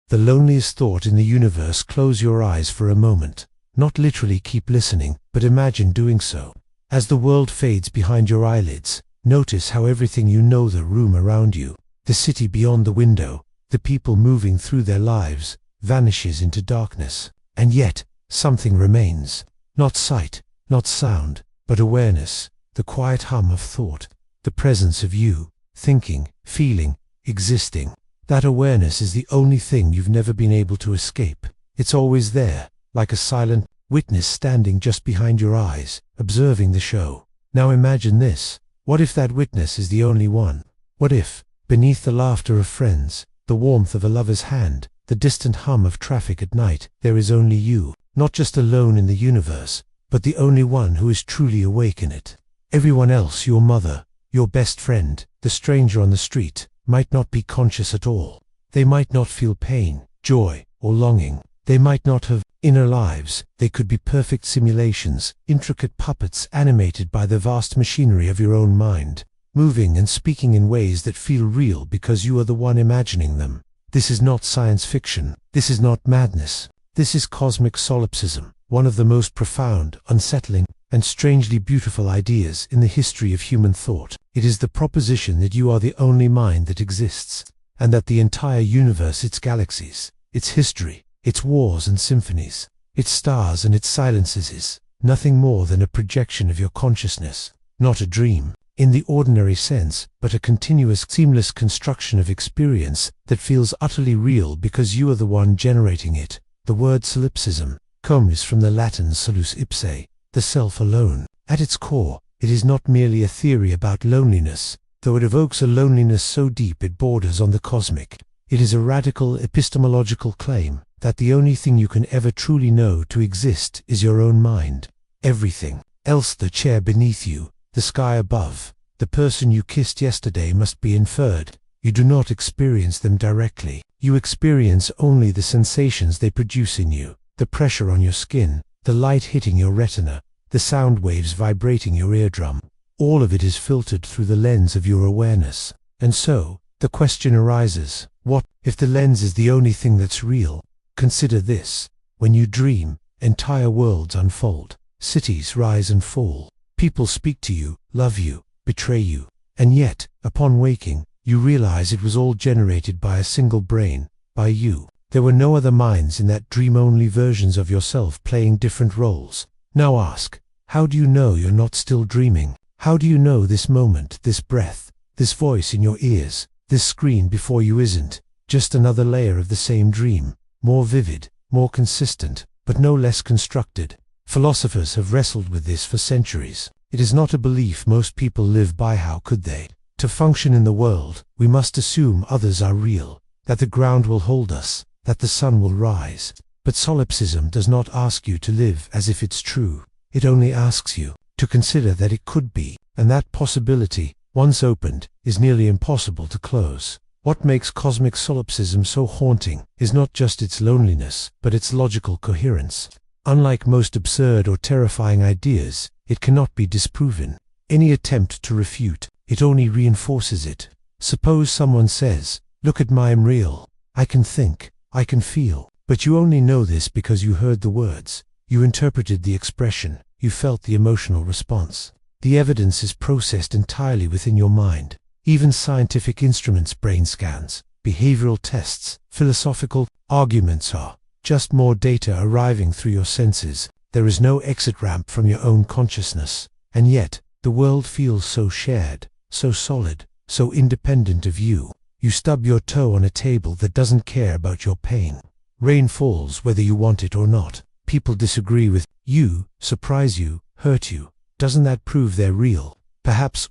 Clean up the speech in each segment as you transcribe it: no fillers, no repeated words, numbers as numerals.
The loneliest thought in the universe. Close your eyes for a moment. Not literally keep listening, but imagine doing so. As the world fades behind your eyelids, notice how everything you know, the room around you, the city beyond the window, the people moving through their lives, vanishes into darkness. And yet, something remains. Not sight, not sound, but awareness, the quiet hum of thought, the presence of you, thinking, feeling, existing. That awareness is the only thing you've never been able to escape. It's always there, like a silent witness standing just behind your eyes, observing the show. Now imagine this. What if that witness is the only one? What if, beneath the laughter of friends, the warmth of a lover's hand, the distant hum of traffic at night, there is only you, not just alone in the universe, but the only one who is truly awake in it? Everyone else, your mother, your best friend, the stranger on the street, might not be conscious at all. They might not feel pain, joy, or longing. They might not have inner lives. They could be perfect simulations, intricate puppets animated by the vast machinery of your own mind, moving and speaking in ways that feel real because you are the one imagining them. This is not science fiction. This is not madness. This is cosmic solipsism, one of the most profound, unsettling, and strangely beautiful ideas in the history of human thought. It is the proposition that you are the only mind that exists, and that the entire universe, its galaxies, its history, its wars and symphonies, its stars and its silences is nothing more than a projection of your consciousness, not a dream in the ordinary sense, but a continuous, seamless construction of experience that feels utterly real because you are the one generating it. The word solipsism comes from the Latin solus ipse, the self alone. At its core, it is not merely a theory about loneliness, though it evokes a loneliness so deep it borders on the cosmic. It is a radical epistemological claim that the only thing you can ever truly know to exist is your own mind. Everything else, the chair beneath you, the sky above, the person you kissed yesterday, must be inferred. You do not experience them directly. You experience only the sensations they produce in you, the pressure on your skin, the light hitting your retina, the sound waves vibrating your eardrum. All of it is filtered through the lens of your awareness. And so, the question arises, what if the lens is the only thing that's real? Consider this. When you dream, entire worlds unfold. Cities rise and fall. People speak to you, love you, betray you. And yet, upon waking, you realize it was all generated by a single brain, by you. There were no other minds in that dream, only versions of yourself playing different roles. Now ask, how do you know you're not still dreaming? How do you know this moment, this breath, this voice in your ears, this screen before you isn't just another layer of the same dream, more vivid, more consistent, but no less constructed? Philosophers have wrestled with this for centuries. It is not a belief most people live by. How could they? To function in the world, we must assume others are real, that the ground will hold us, that the sun will rise. But solipsism does not ask you to live as if it's true. It only asks you to consider that it could be, and that possibility, once opened, is nearly impossible to close. What makes cosmic solipsism so haunting is not just its loneliness, but its logical coherence. Unlike most absurd or terrifying ideas, it cannot be disproven. Any attempt to refute it only reinforces it. Suppose someone says, "Look at me, I'm real. I can think, I can feel." But you only know this because you heard the words, you interpreted the expression, you felt the emotional response. The evidence is processed entirely within your mind. Even scientific instruments, brain scans, behavioral tests, philosophical arguments are just more data arriving through your senses. There is no exit ramp from your own consciousness. And yet, the world feels so shared, so solid, so independent of you. You stub your toe on a table that doesn't care about your pain. Rain falls whether you want it or not. People disagree with you, surprise you, hurt you. Doesn't that prove they're real? Perhaps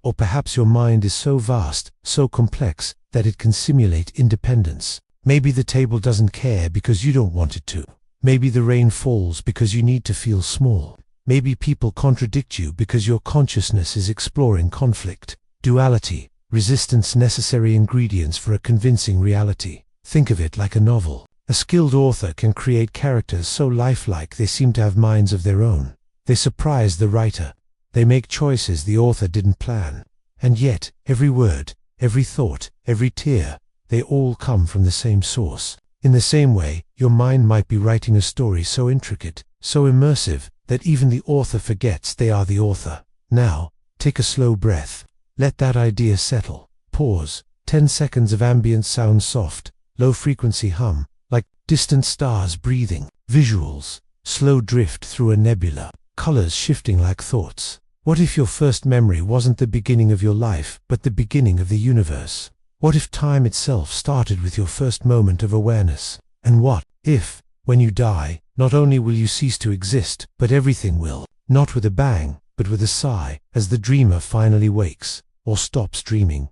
your mind is so vast, so complex, that it can simulate independence. Maybe the table doesn't care because you don't want it to. Maybe the rain falls because you need to feel small. Maybe people contradict you because your consciousness is exploring conflict, duality, resistance, necessary ingredients for a convincing reality. Think of it like a novel. A skilled author can create characters so lifelike they seem to have minds of their own. They surprise the writer. They make choices the author didn't plan. And yet, every word, every thought, every tear, they all come from the same source. In the same way, your mind might be writing a story so intricate, so immersive, that even the author forgets they are the author. Now, take a slow breath. Let that idea settle. Pause. 10 seconds of ambient sound, soft, low-frequency hum, like distant stars breathing. Visuals. Slow drift through a nebula. Colors shifting like thoughts. What if your first memory wasn't the beginning of your life, but the beginning of the universe? What if time itself started with your first moment of awareness? And what if, when you die, not only will you cease to exist, but everything will, not with a bang, but with a sigh, as the dreamer finally wakes, or stops dreaming.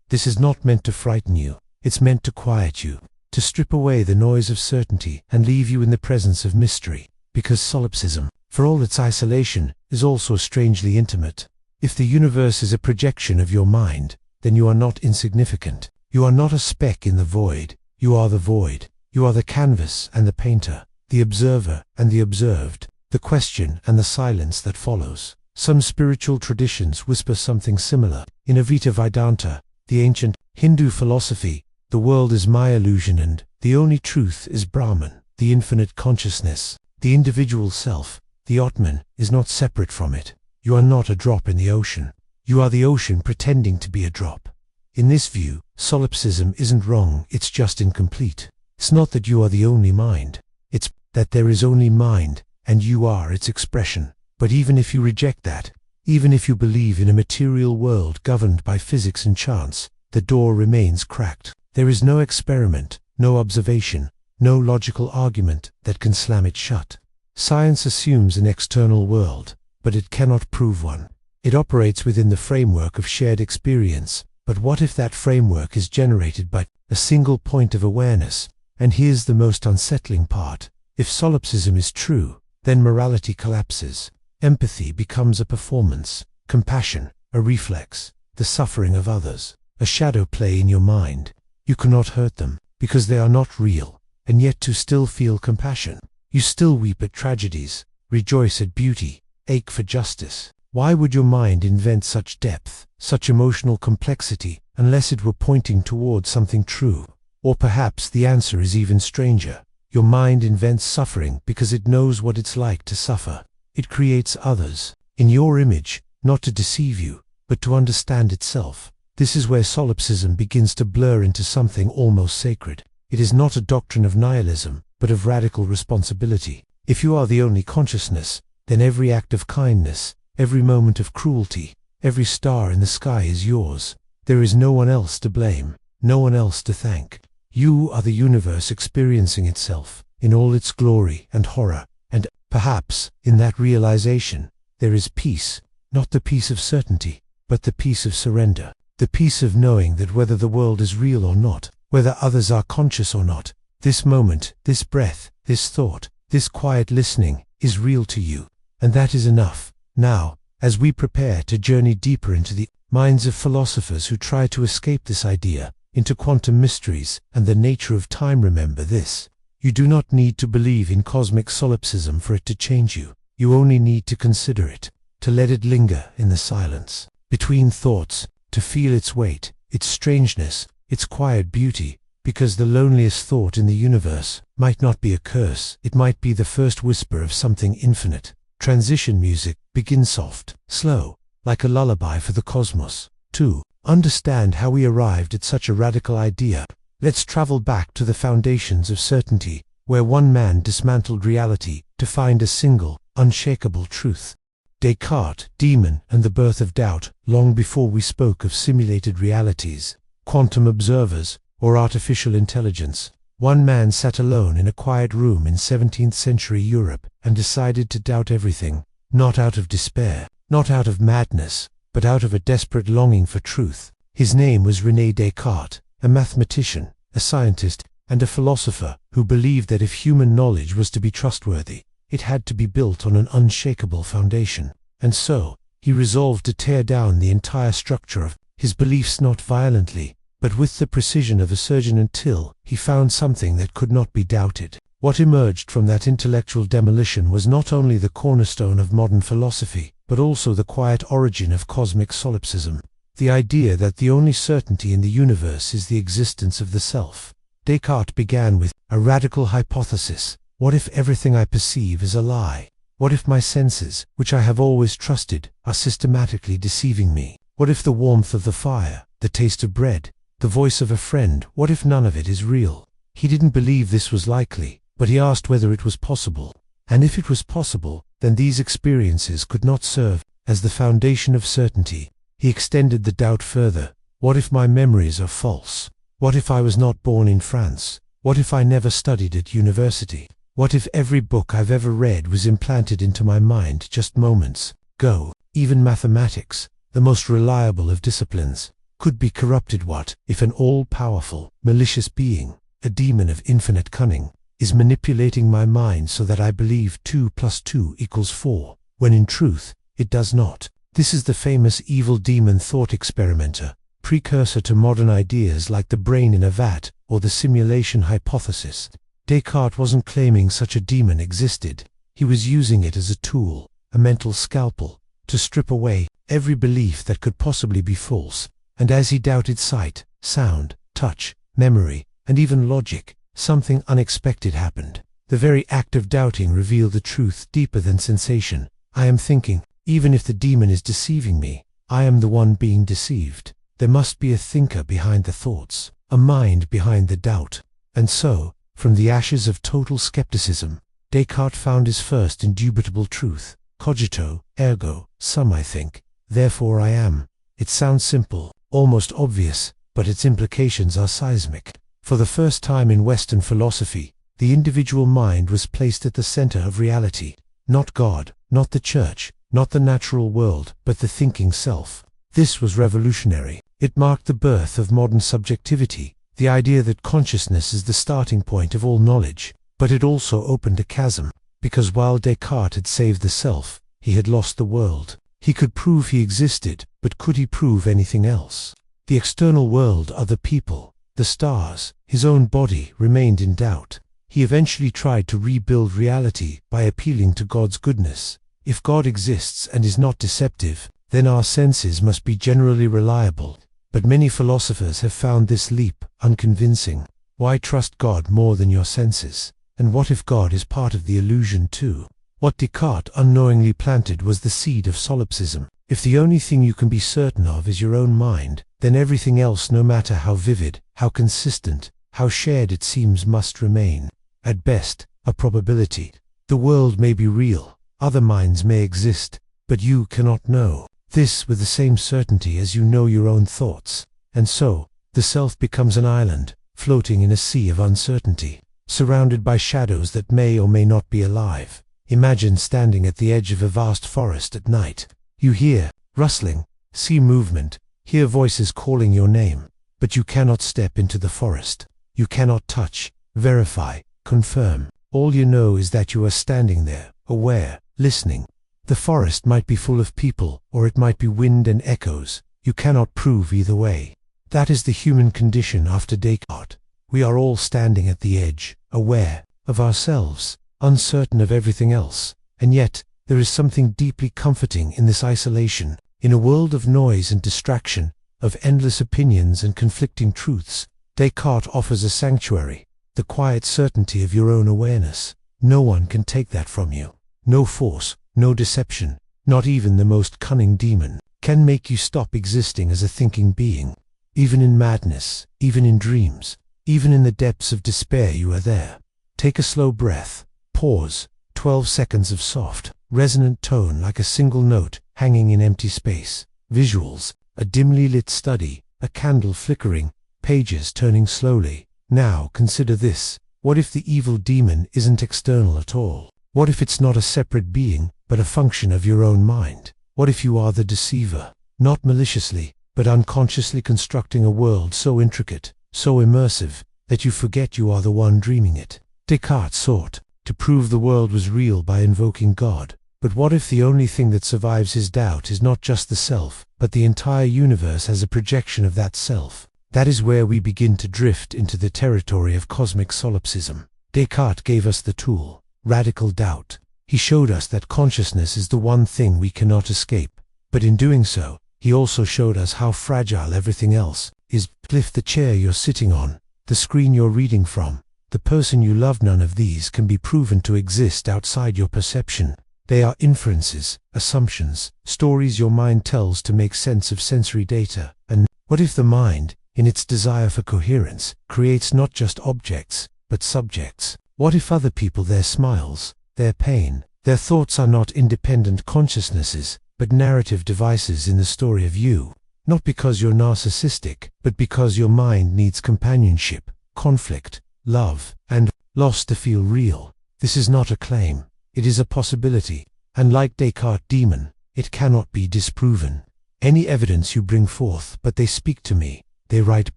This is not meant to frighten you. It's meant to quiet you, to strip away the noise of certainty and leave you in the presence of mystery. Because solipsism, for all its isolation, is also strangely intimate. If the universe is a projection of your mind, then you are not insignificant. You are not a speck in the void. You are the void. You are the canvas and the painter, the observer and the observed, the question and the silence that follows. Some spiritual traditions whisper something similar. In Advaita Vedanta, the ancient Hindu philosophy, the world is my illusion and the only truth is Brahman, the infinite consciousness. The individual self, the Atman, is not separate from it. You are not a drop in the ocean. You are the ocean pretending to be a drop. In this view, solipsism isn't wrong, it's just incomplete. It's not that you are the only mind. It's that there is only mind, and you are its expression. But even if you reject that, even if you believe in a material world governed by physics and chance, the door remains cracked. There is no experiment, no observation, no logical argument that can slam it shut. Science assumes an external world, but it cannot prove one. It operates within the framework of shared experience, but what if that framework is generated by a single point of awareness? And here's the most unsettling part. If solipsism is true, then morality collapses. Empathy becomes a performance, compassion, a reflex, the suffering of others, a shadow play in your mind. You cannot hurt them, because they are not real, and yet to still feel compassion. You still weep at tragedies, rejoice at beauty, ache for justice. Why would your mind invent such depth, such emotional complexity, unless it were pointing towards something true? Or perhaps the answer is even stranger. Your mind invents suffering because it knows what it's like to suffer. It creates others, in your image, not to deceive you, but to understand itself. This is where solipsism begins to blur into something almost sacred. It is not a doctrine of nihilism, but of radical responsibility. If you are the only consciousness, then every act of kindness, every moment of cruelty, every star in the sky is yours. There is no one else to blame, no one else to thank. You are the universe experiencing itself, in all its glory and horror, and, perhaps, in that realization, there is peace, not the peace of certainty, but the peace of surrender, the peace of knowing that whether the world is real or not, whether others are conscious or not, this moment, this breath, this thought, this quiet listening, is real to you, and that is enough. Now, as we prepare to journey deeper into the minds of philosophers who try to escape this idea, into quantum mysteries and the nature of time, remember this. You do not need to believe in cosmic solipsism for it to change you. You only need to consider it, to let it linger in the silence, between thoughts, to feel its weight, its strangeness, its quiet beauty, because the loneliest thought in the universe might not be a curse, it might be the first whisper of something infinite. Transition music, begin soft, slow, like a lullaby for the cosmos. 2. Understand how we arrived at such a radical idea. Let's travel back to the foundations of certainty, where one man dismantled reality to find a single, unshakable truth. Descartes, demon and the birth of doubt, long before we spoke of simulated realities, quantum observers, or artificial intelligence. One man sat alone in a quiet room in 17th century Europe and decided to doubt everything, not out of despair, not out of madness, but out of a desperate longing for truth. His name was René Descartes, a mathematician, a scientist, and a philosopher who believed that if human knowledge was to be trustworthy, it had to be built on an unshakable foundation. And so, he resolved to tear down the entire structure of his beliefs, not violently, but with the precision of a surgeon, until he found something that could not be doubted. What emerged from that intellectual demolition was not only the cornerstone of modern philosophy, but also the quiet origin of cosmic solipsism. The idea that the only certainty in the universe is the existence of the self. Descartes began with a radical hypothesis. What if everything I perceive is a lie? What if my senses, which I have always trusted, are systematically deceiving me? What if the warmth of the fire, the taste of bread, the voice of a friend, what if none of it is real? He didn't believe this was likely, but he asked whether it was possible. And if it was possible, then these experiences could not serve as the foundation of certainty. He extended the doubt further. What if my memories are false? What if I was not born in France? What if I never studied at university? What if every book I've ever read was implanted into my mind just moments ago? Even mathematics, the most reliable of disciplines, could be corrupted. What if an all-powerful, malicious being, a demon of infinite cunning, is manipulating my mind so that I believe 2 + 2 = 4, when in truth, it does not? This is the famous evil demon thought experimenter, precursor to modern ideas like the brain in a vat or the simulation hypothesis. Descartes wasn't claiming such a demon existed. He was using it as a tool, a mental scalpel, to strip away every belief that could possibly be false. And as he doubted sight, sound, touch, memory, and even logic, something unexpected happened. The very act of doubting revealed a truth deeper than sensation. I am thinking, even if the demon is deceiving me, I am the one being deceived. There must be a thinker behind the thoughts, a mind behind the doubt. And so, from the ashes of total skepticism, Descartes found his first indubitable truth. Cogito, ergo, sum I think, therefore I am. It sounds simple, almost obvious, but its implications are seismic. For the first time in Western philosophy, the individual mind was placed at the center of reality. Not God, not the church, not the natural world, but the thinking self. This was revolutionary. It marked the birth of modern subjectivity, the idea that consciousness is the starting point of all knowledge. But it also opened a chasm, because while Descartes had saved the self, he had lost the world. He could prove he existed, but could he prove anything else? The external world, other people, the stars, his own body remained in doubt. He eventually tried to rebuild reality by appealing to God's goodness. If God exists and is not deceptive, then our senses must be generally reliable. But many philosophers have found this leap unconvincing. Why trust God more than your senses? And what if God is part of the illusion too? What Descartes unknowingly planted was the seed of solipsism. If the only thing you can be certain of is your own mind, then everything else, no matter how vivid, how consistent, how shared it seems, must remain, at best, a probability. The world may be real, other minds may exist, but you cannot know this with the same certainty as you know your own thoughts. And so, the self becomes an island, floating in a sea of uncertainty, surrounded by shadows that may or may not be alive. Imagine standing at the edge of a vast forest at night. You hear rustling, see movement, hear voices calling your name, but you cannot step into the forest. You cannot touch, verify, confirm. All you know is that you are standing there, aware, listening. The forest might be full of people, or it might be wind and echoes. You cannot prove either way. That is the human condition after Descartes. We are all standing at the edge, aware of ourselves, uncertain of everything else. And yet, there is something deeply comforting in this isolation. In a world of noise and distraction, of endless opinions and conflicting truths, Descartes offers a sanctuary, the quiet certainty of your own awareness. No one can take that from you. No force, no deception, not even the most cunning demon, can make you stop existing as a thinking being. Even in madness, even in dreams, even in the depths of despair, you are there. Take a slow breath, pause, 12 seconds of soft, resonant tone like a single note hanging in empty space. Visuals, a dimly lit study, a candle flickering, pages turning slowly. Now consider this. What if the evil demon isn't external at all? What if it's not a separate being, but a function of your own mind? What if you are the deceiver, not maliciously, but unconsciously constructing a world so intricate, so immersive, that you forget you are the one dreaming it? Descartes sought to prove the world was real by invoking God. But what if the only thing that survives his doubt is not just the self, but the entire universe as a projection of that self? That is where we begin to drift into the territory of cosmic solipsism. Descartes gave us the tool, radical doubt. He showed us that consciousness is the one thing we cannot escape. But in doing so, he also showed us how fragile everything else is. Lift the chair you're sitting on, the screen you're reading from, the person you love. None of these can be proven to exist outside your perception. They are inferences, assumptions, stories your mind tells to make sense of sensory data. And what if the mind, in its desire for coherence, creates not just objects, but subjects? What if other people, their smiles, their pain, their thoughts are not independent consciousnesses, but narrative devices in the story of you? Not because you're narcissistic, but because your mind needs companionship, conflict, love, and loss to feel real. This is not a claim. It is a possibility. And like Descartes' demon, it cannot be disproven. Any evidence you bring forth, but they speak to me. They write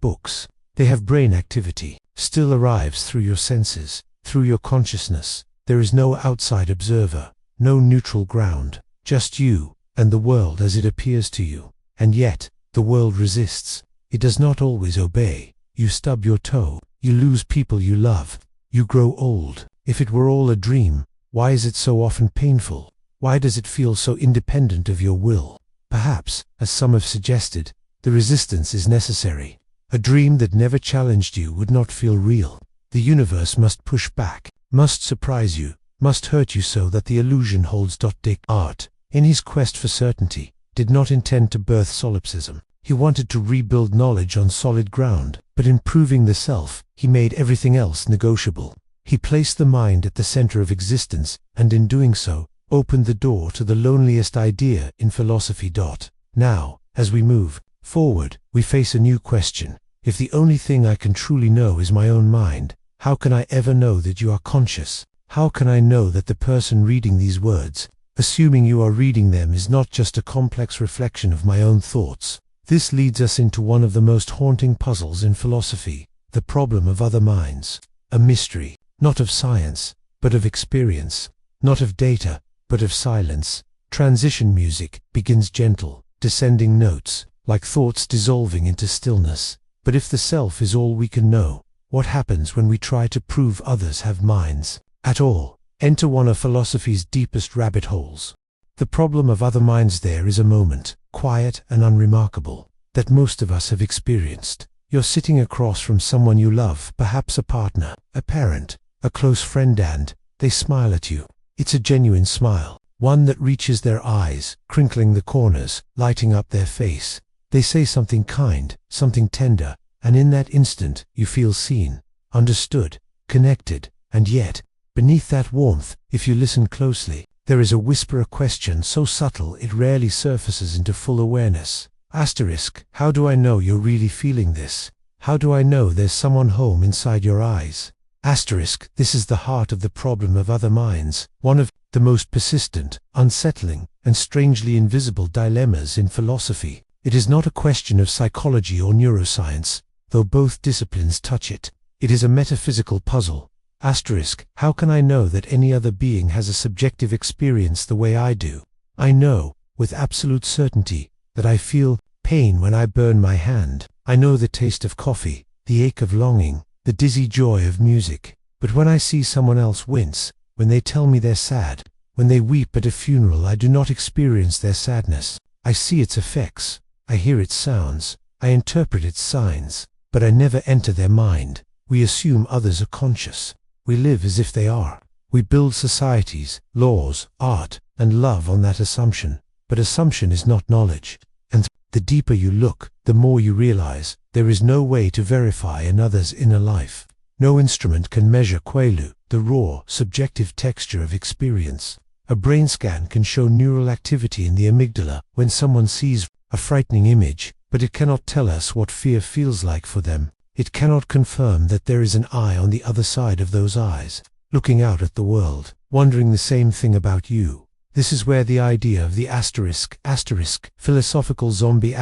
books. They have brain activity. Still arrives through your senses, through your consciousness. There is no outside observer, no neutral ground, just you, and the world as it appears to you. And yet, the world resists. It does not always obey. You stub your toe. You lose people you love. You grow old. If it were all a dream, why is it so often painful? Why does it feel so independent of your will? Perhaps, as some have suggested, the resistance is necessary. A dream that never challenged you would not feel real. The universe must push back, must surprise you, must hurt you so that the illusion holds. Descartes, in his quest for certainty, did not intend to birth solipsism. He wanted to rebuild knowledge on solid ground, but in proving the self, he made everything else negotiable. He placed the mind at the center of existence, and in doing so, opened the door to the loneliest idea in philosophy. Now, as we move forward, we face a new question. If the only thing I can truly know is my own mind, how can I ever know that you are conscious? How can I know that the person reading these words, assuming you are reading them, is not just a complex reflection of my own thoughts? This leads us into one of the most haunting puzzles in philosophy, the problem of other minds. A mystery, not of science, but of experience, not of data, but of silence. Transition music begins gentle, descending notes, like thoughts dissolving into stillness. But if the self is all we can know, what happens when we try to prove others have minds at all? Enter one of philosophy's deepest rabbit holes. The problem of other minds. There is a moment, quiet and unremarkable, that most of us have experienced. You're sitting across from someone you love, perhaps a partner, a parent, a close friend, and they smile at you. It's a genuine smile, one that reaches their eyes, crinkling the corners, lighting up their face. They say something kind, something tender, and in that instant, you feel seen, understood, connected. And yet, beneath that warmth, if you listen closely, there is a whisper, a question so subtle it rarely surfaces into full awareness. How do I know you're really feeling this? How do I know there's someone home inside your eyes? This is the heart of the problem of other minds, one of the most persistent, unsettling, and strangely invisible dilemmas in philosophy. It is not a question of psychology or neuroscience, though both disciplines touch it. It is a metaphysical puzzle. How can I know that any other being has a subjective experience the way I do? I know, with absolute certainty, that I feel pain when I burn my hand. I know the taste of coffee, the ache of longing, the dizzy joy of music. But when I see someone else wince, when they tell me they're sad, when they weep at a funeral, I do not experience their sadness. I see its effects, I hear its sounds, I interpret its signs, but I never enter their mind. We assume others are conscious. We live as if they are. We build societies, laws, art, and love on that assumption. But assumption is not knowledge. And the deeper you look, the more you realize there is no way to verify another's inner life. No instrument can measure qualu, the raw, subjective texture of experience. A brain scan can show neural activity in the amygdala when someone sees a frightening image, but it cannot tell us what fear feels like for them. It cannot confirm that there is an eye on the other side of those eyes, looking out at the world, wondering the same thing about you. This is where the idea of the philosophical zombie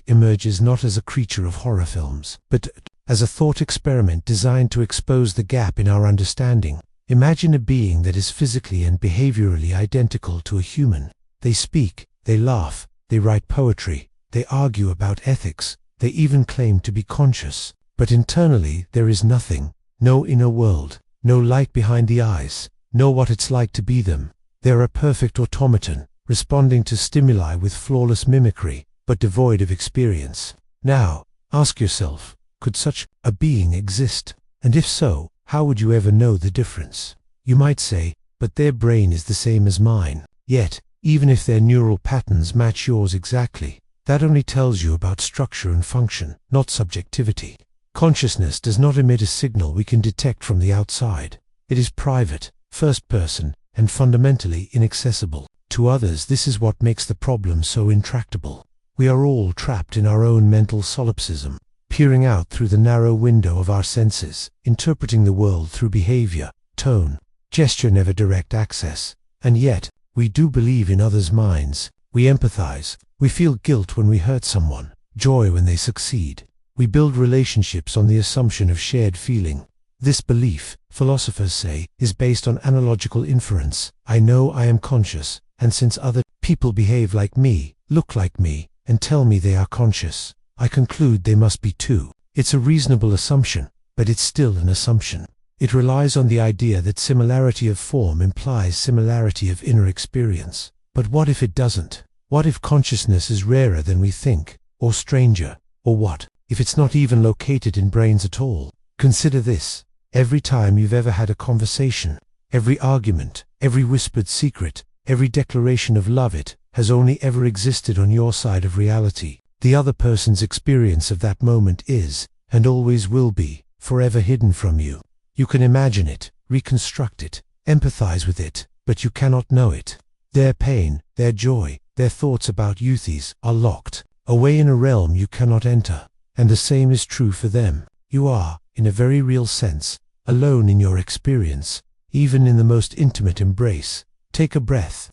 emerges, not as a creature of horror films, but as a thought experiment designed to expose the gap in our understanding. Imagine a being that is physically and behaviorally identical to a human. They speak, they laugh, they write poetry, they argue about ethics, they even claim to be conscious. But internally there is nothing, no inner world, no light behind the eyes, no what it's like to be them. They're a perfect automaton, responding to stimuli with flawless mimicry, but devoid of experience. Now, ask yourself, Could such a being exist? And if so, how would you ever know the difference? You might say, but their brain is the same as mine. Yet, even if their neural patterns match yours exactly, that only tells you about structure and function, not subjectivity. Consciousness does not emit a signal we can detect from the outside. It is private, first person, and fundamentally inaccessible. To others, this is what makes the problem so intractable. We are all trapped in our own mental solipsism, peering out through the narrow window of our senses, interpreting the world through behavior, tone, gesture, never direct access. And yet, we do believe in others' minds. We empathize. We feel guilt when we hurt someone, joy when they succeed. We build relationships on the assumption of shared feeling. This belief, philosophers say, is based on analogical inference. I know I am conscious, and since other people behave like me, look like me, and tell me they are conscious, I conclude they must be too. It's a reasonable assumption, but it's still an assumption. It relies on the idea that similarity of form implies similarity of inner experience. But what if it doesn't? What if consciousness is rarer than we think, or stranger, or what if it's not even located in brains at all? Consider this. Every time you've ever had a conversation, every argument, every whispered secret, every declaration of love, it has only ever existed on your side of reality. The other person's experience of that moment is, and always will be, forever hidden from you. You can imagine it, reconstruct it, empathize with it, but you cannot know it. Their pain, their joy, their thoughts about you, these are locked away in a realm you cannot enter. And the same is true for them. You are, in a very real sense, alone in your experience, even in the most intimate embrace. Take a breath.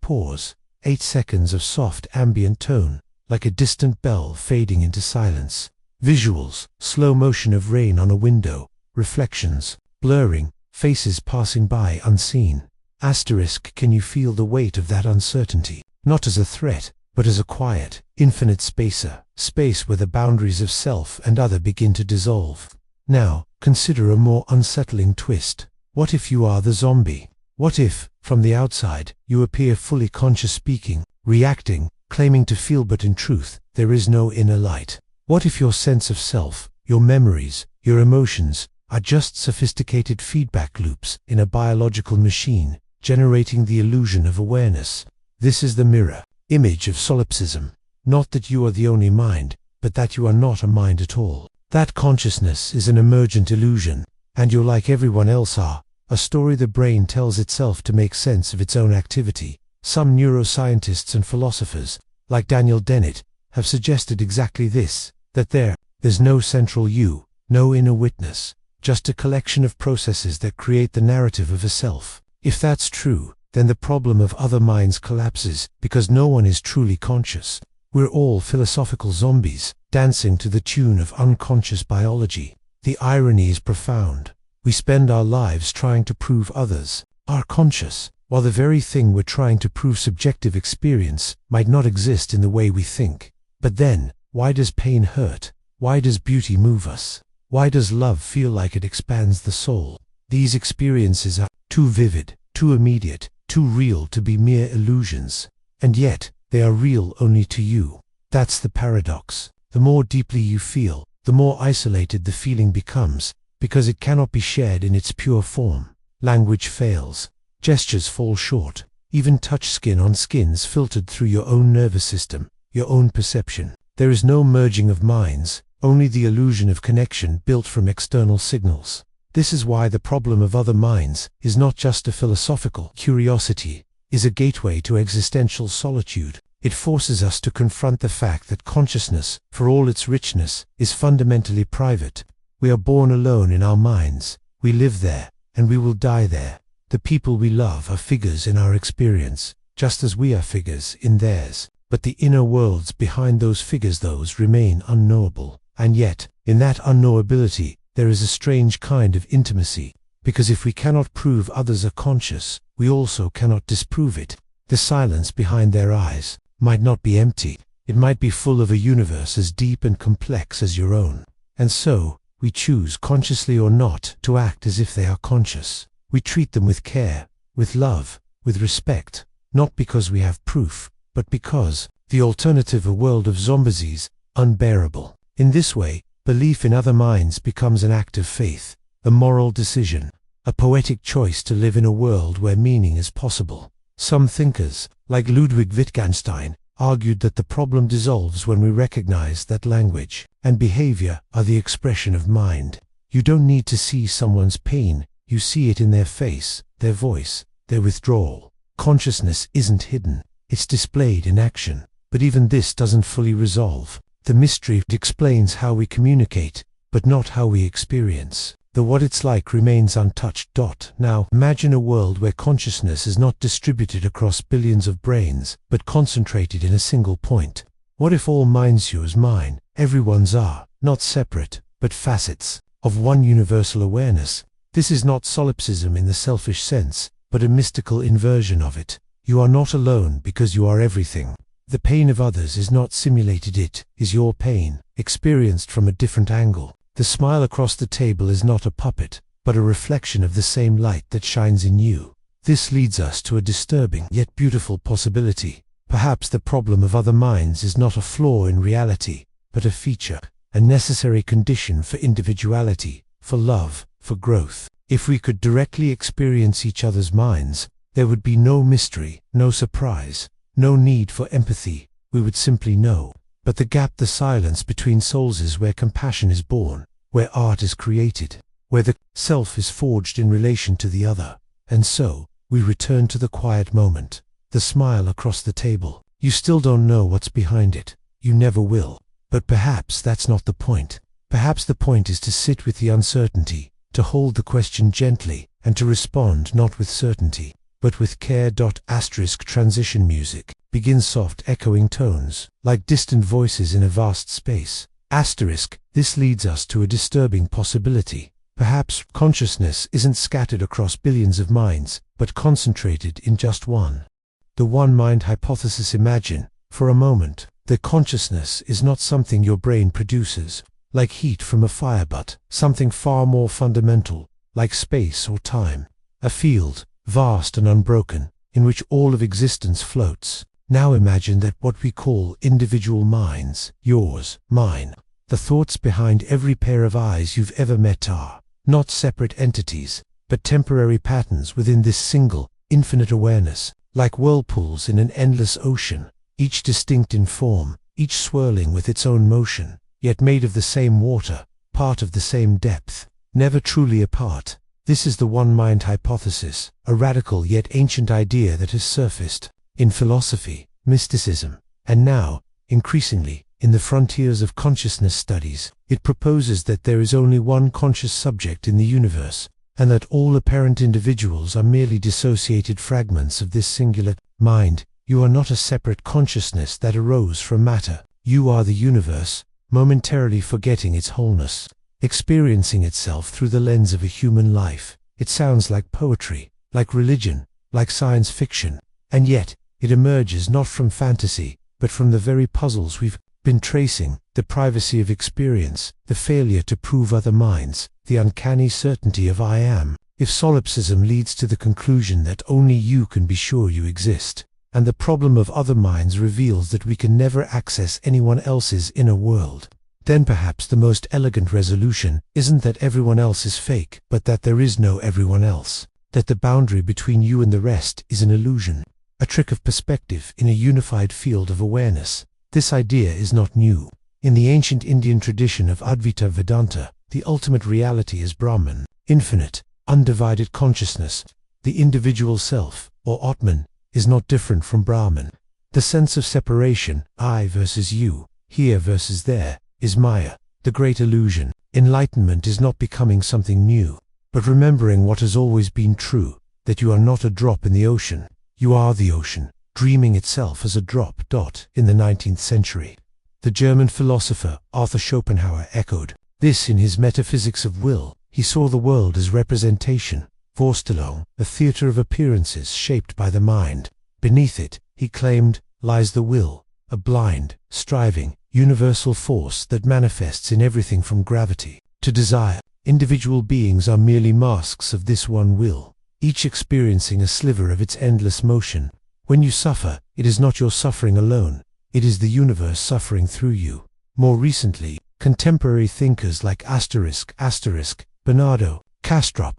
Pause. 8 seconds of soft ambient tone, like a distant bell fading into silence. Visuals, slow motion of rain on a window, reflections, blurring, faces passing by unseen. Can you feel the weight of that uncertainty? Not as a threat, but as a quiet, infinite spacer, space where the boundaries of self and other begin to dissolve. Now, consider a more unsettling twist. What if you are the zombie? What if, from the outside, you appear fully conscious, speaking, reacting, claiming to feel, but in truth, there is no inner light? What if your sense of self, your memories, your emotions, are just sophisticated feedback loops in a biological machine, generating the illusion of awareness? This is the mirror image of solipsism. Not that you are the only mind, but that you are not a mind at all. That consciousness is an emergent illusion, and you, like everyone else, are a story the brain tells itself to make sense of its own activity. Some neuroscientists and philosophers, like Daniel Dennett, have suggested exactly this, that there's no central you, no inner witness, just a collection of processes that create the narrative of a self. If that's true, then the problem of other minds collapses, because no one is truly conscious. We're all philosophical zombies, dancing to the tune of unconscious biology. The irony is profound. We spend our lives trying to prove others are conscious, while the very thing we're trying to prove, subjective experience, might not exist in the way we think. But then, why does pain hurt? Why does beauty move us? Why does love feel like it expands the soul? These experiences are too vivid, too immediate, too real to be mere illusions. And yet, they are real only to you. That's the paradox. The more deeply you feel, the more isolated the feeling becomes, because it cannot be shared in its pure form. Language fails. Gestures fall short. Even touch, skin on skins filtered through your own nervous system, your own perception. There is no merging of minds, only the illusion of connection built from external signals. This is why the problem of other minds is not just a philosophical curiosity, is a gateway to existential solitude. It forces us to confront the fact that consciousness, for all its richness, is fundamentally private. We are born alone in our minds, we live there, and we will die there. The people we love are figures in our experience, just as we are figures in theirs. But the inner worlds behind those figures, those remain unknowable. And yet, in that unknowability, there is a strange kind of intimacy, because if we cannot prove others are conscious, we also cannot disprove it. The silence behind their eyes might not be empty. It might be full of a universe as deep and complex as your own. And so, we choose, consciously or not, to act as if they are conscious. We treat them with care, with love, with respect, not because we have proof, but because the alternative, a world of zombies, is unbearable. In this way, Belief in other minds becomes an act of faith, a moral decision, a poetic choice to live in a world where meaning is possible. Some thinkers, like Ludwig Wittgenstein, argued that the problem dissolves when we recognize that language and behavior are the expression of mind. You don't need to see someone's pain, you see it in their face, their voice, their withdrawal. Consciousness isn't hidden, it's displayed in action. But even this doesn't fully resolve the mystery. It explains how we communicate, but not how we experience. The what it's like remains untouched. Now, imagine a world where consciousness is not distributed across billions of brains, but concentrated in a single point. What if all minds, yours, mine, everyone's, are not separate, but facets of one universal awareness? This is not solipsism in the selfish sense, but a mystical inversion of it. You are not alone because you are everything. The pain of others is not simulated, it is your pain, experienced from a different angle. The smile across the table is not a puppet, but a reflection of the same light that shines in you. This leads us to a disturbing yet beautiful possibility. Perhaps the problem of other minds is not a flaw in reality, but a feature, a necessary condition for individuality, for love, for growth. If we could directly experience each other's minds, there would be no mystery, no surprise, no need for empathy. We would simply know. But the gap, the silence between souls, is where compassion is born, where art is created, where the self is forged in relation to the other. And so, we return to the quiet moment, the smile across the table. You still don't know what's behind it. You never will. But perhaps that's not the point. Perhaps the point is to sit with the uncertainty, to hold the question gently, and to respond not with certainty, but with care. Transition music begins, soft echoing tones, like distant voices in a vast space. This leads us to a disturbing possibility. Perhaps consciousness isn't scattered across billions of minds, but concentrated in just one. The one-mind hypothesis. Imagine, for a moment, that consciousness is not something your brain produces, like heat from a fire, but something far more fundamental, like space or time. A field, vast and unbroken, in which all of existence floats. Now imagine that what we call individual minds, yours, mine, the thoughts behind every pair of eyes you've ever met, are not separate entities, but temporary patterns within this single, infinite awareness, like whirlpools in an endless ocean, each distinct in form, each swirling with its own motion, yet made of the same water, part of the same depth, never truly apart. This is the one-mind hypothesis, a radical yet ancient idea that has surfaced in philosophy, mysticism, and now, increasingly, in the frontiers of consciousness studies. It proposes that there is only one conscious subject in the universe, and that all apparent individuals are merely dissociated fragments of this singular mind. You are not a separate consciousness that arose from matter. You are the universe, momentarily forgetting its wholeness, experiencing itself through the lens of a human life. It sounds like poetry, like religion, like science fiction, and yet, it emerges not from fantasy, but from the very puzzles we've been tracing: the privacy of experience, the failure to prove other minds, the uncanny certainty of I am. If solipsism leads to the conclusion that only you can be sure you exist, and the problem of other minds reveals that we can never access anyone else's inner world, then perhaps the most elegant resolution isn't that everyone else is fake, but that there is no everyone else, that the boundary between you and the rest is an illusion, a trick of perspective in a unified field of awareness. This idea is not new. In the ancient Indian tradition of Advaita Vedanta, the ultimate reality is Brahman, infinite, undivided consciousness. The individual self, or Atman, is not different from Brahman. The sense of separation, I versus you, here versus there, is Maya, the great illusion. Enlightenment is not becoming something new, but remembering what has always been true, that you are not a drop in the ocean. You are the ocean, dreaming itself as a drop. In the 19th century, the German philosopher Arthur Schopenhauer echoed this in his Metaphysics of Will. He saw the world as representation, Vorstellung, a theatre of appearances shaped by the mind. Beneath it, he claimed, lies the will, a blind, striving, universal force that manifests in everything from gravity to desire. Individual beings are merely masks of this one will, each experiencing a sliver of its endless motion. When you suffer, it is not your suffering alone, it is the universe suffering through you. More recently, Contemporary thinkers like Bernardo, Kastrup,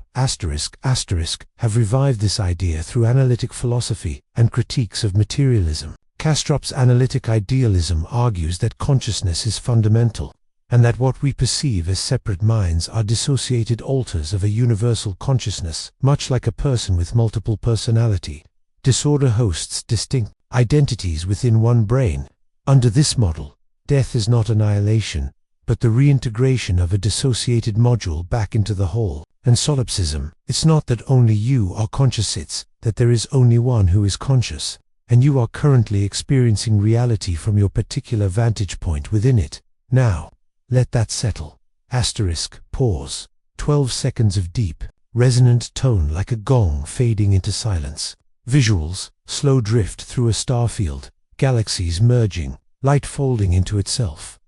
have revived this idea through analytic philosophy and critiques of materialism. Kastrup's analytic idealism argues that consciousness is fundamental, and that what we perceive as separate minds are dissociated alters of a universal consciousness, much like a person with multiple personality disorder hosts distinct identities within one brain. Under this model, death is not annihilation, but the reintegration of a dissociated module back into the whole. And solipsism, it's not that only you are conscious, it's that there is only one who is conscious, and you are currently experiencing reality from your particular vantage point within it. Now, let that settle. Pause. 12 seconds of deep, resonant tone like a gong fading into silence. Visuals, slow drift through a star field, galaxies merging, light folding into itself.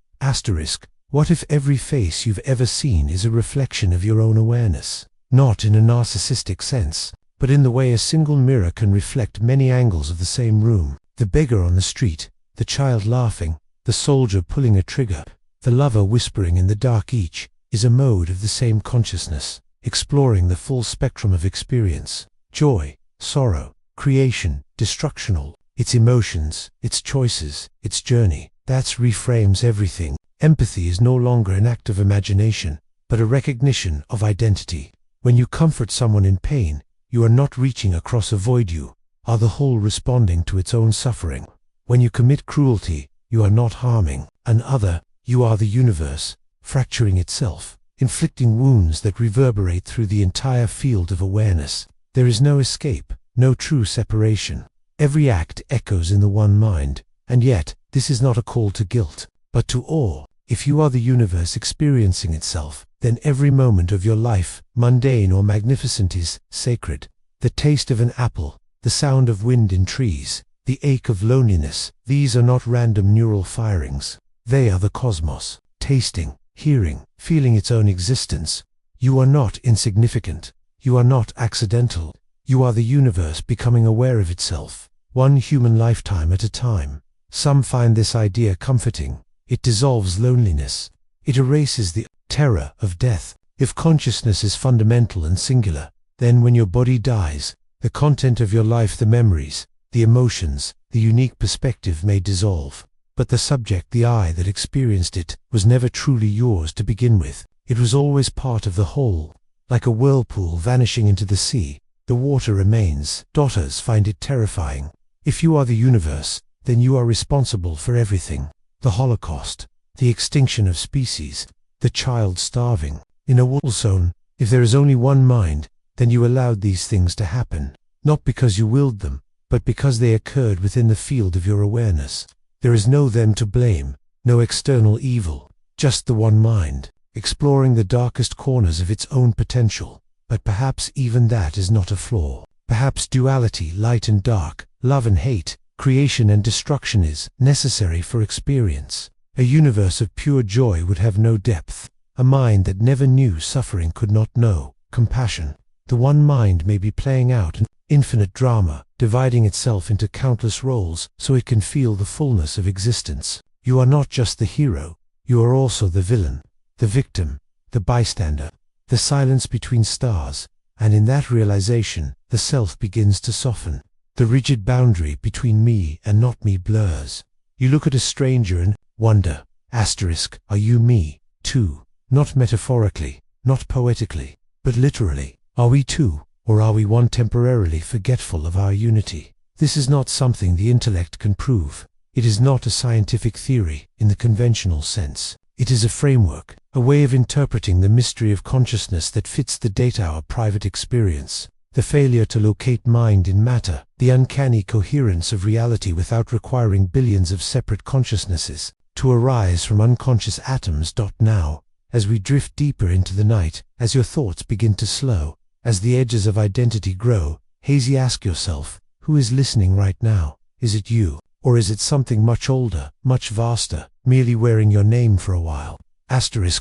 What if every face you've ever seen is a reflection of your own awareness? Not in a narcissistic sense, but in the way a single mirror can reflect many angles of the same room. The beggar on the street, the child laughing, the soldier pulling a trigger, the lover whispering in the dark, each is a mode of the same consciousness, exploring the full spectrum of experience. Joy, sorrow, creation, destructional, its emotions, its choices, its journey. That reframes everything. Empathy is no longer an act of imagination, but a recognition of identity. When you comfort someone in pain, you are not reaching across a void, you are the whole responding to its own suffering. When you commit cruelty, you are not harming an other, you are the universe, fracturing itself, inflicting wounds that reverberate through the entire field of awareness. There is no escape, no true separation. Every act echoes in the one mind, and yet, this is not a call to guilt, but to awe. If you are the universe experiencing itself, then every moment of your life, mundane or magnificent, is sacred. The taste of an apple, the sound of wind in trees, the ache of loneliness, these are not random neural firings. They are the cosmos, tasting, hearing, feeling its own existence. You are not insignificant. You are not accidental. You are the universe becoming aware of itself, one human lifetime at a time. Some find this idea comforting. It dissolves loneliness. It erases the terror of death. If consciousness is fundamental and singular, then when your body dies, the content of your life, the memories, the emotions, the unique perspective may dissolve. But the subject, the I that experienced it, was never truly yours to begin with. It was always part of the whole. Like a whirlpool vanishing into the sea, the water remains. Daughters find it terrifying. If you are the universe, then you are responsible for everything. The Holocaust, the extinction of species, the child starving in a war zone. If there is only one mind, then you allowed these things to happen, not because you willed them, but because they occurred within the field of your awareness. There is no them to blame, no external evil, just the one mind, exploring the darkest corners of its own potential. But perhaps even that is not a flaw. Perhaps duality, light and dark, love and hate, creation and destruction is necessary for experience. A universe of pure joy would have no depth. A mind that never knew suffering could not know compassion. The one mind may be playing out an infinite drama, dividing itself into countless roles so it can feel the fullness of existence. You are not just the hero, you are also the villain, the victim, the bystander, the silence between stars, and in that realization, the self begins to soften. The rigid boundary between me and not me blurs. You look at a stranger and wonder, are you me, too? Not metaphorically, not poetically, but literally. Are we two, or are we one temporarily forgetful of our unity? This is not something the intellect can prove. It is not a scientific theory in the conventional sense. It is a framework, a way of interpreting the mystery of consciousness that fits the data our private experience. The failure to locate mind in matter, the uncanny coherence of reality without requiring billions of separate consciousnesses to arise from unconscious atoms. Now, as we drift deeper into the night, as your thoughts begin to slow, as the edges of identity grow, hazy, ask yourself, who is listening right now? Is it you, or is it something much older, much vaster, merely wearing your name for a while?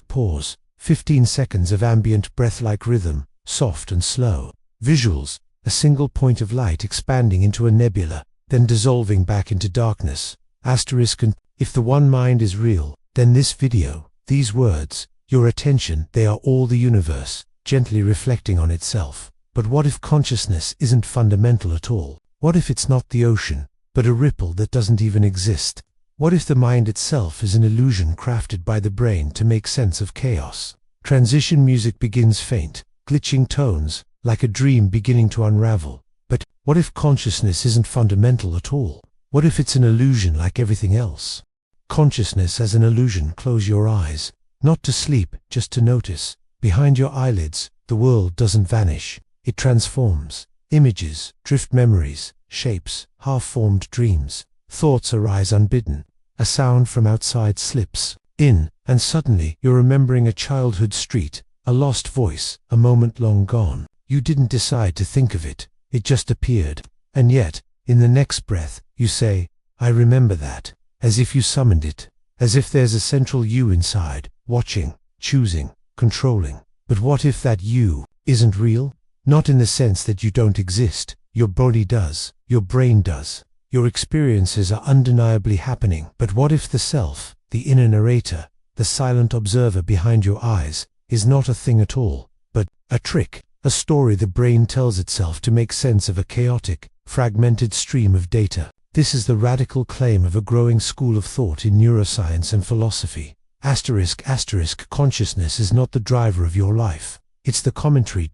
Pause. 15 seconds of ambient breath-like rhythm, soft and slow. Visuals, a single point of light expanding into a nebula, then dissolving back into darkness. And if the one mind is real, then this video, These words, your attention, they are all the universe, gently reflecting on itself. But what if consciousness isn't fundamental at all? What if it's not the ocean, but a ripple that doesn't even exist? What if the mind itself is an illusion crafted by the brain to make sense of chaos? Transition music begins faint, glitching tones, like a dream beginning to unravel. But what if consciousness isn't fundamental at all? What if it's an illusion like everything else? Consciousness as an illusion. Close your eyes, not to sleep, just to notice. Behind your eyelids, the world doesn't vanish. It transforms. Images, drift memories, shapes, half-formed dreams. Thoughts arise unbidden. A sound from outside slips in, and suddenly you're remembering a childhood street, a lost voice, a moment long gone. You didn't decide to think of it, it just appeared. And yet, in the next breath, you say, I remember that, as if you summoned it, as if there's a central you inside, watching, choosing, controlling. But what if that you isn't real? Not in the sense that you don't exist. Your body does, your brain does. Your experiences are undeniably happening. But what if the self, the inner narrator, the silent observer behind your eyes, is not a thing at all, but a trick, a story the brain tells itself to make sense of a chaotic, fragmented stream of data? This is the radical claim of a growing school of thought in neuroscience and philosophy. **** Consciousness is not the driver of your life. It's the commentary. ***,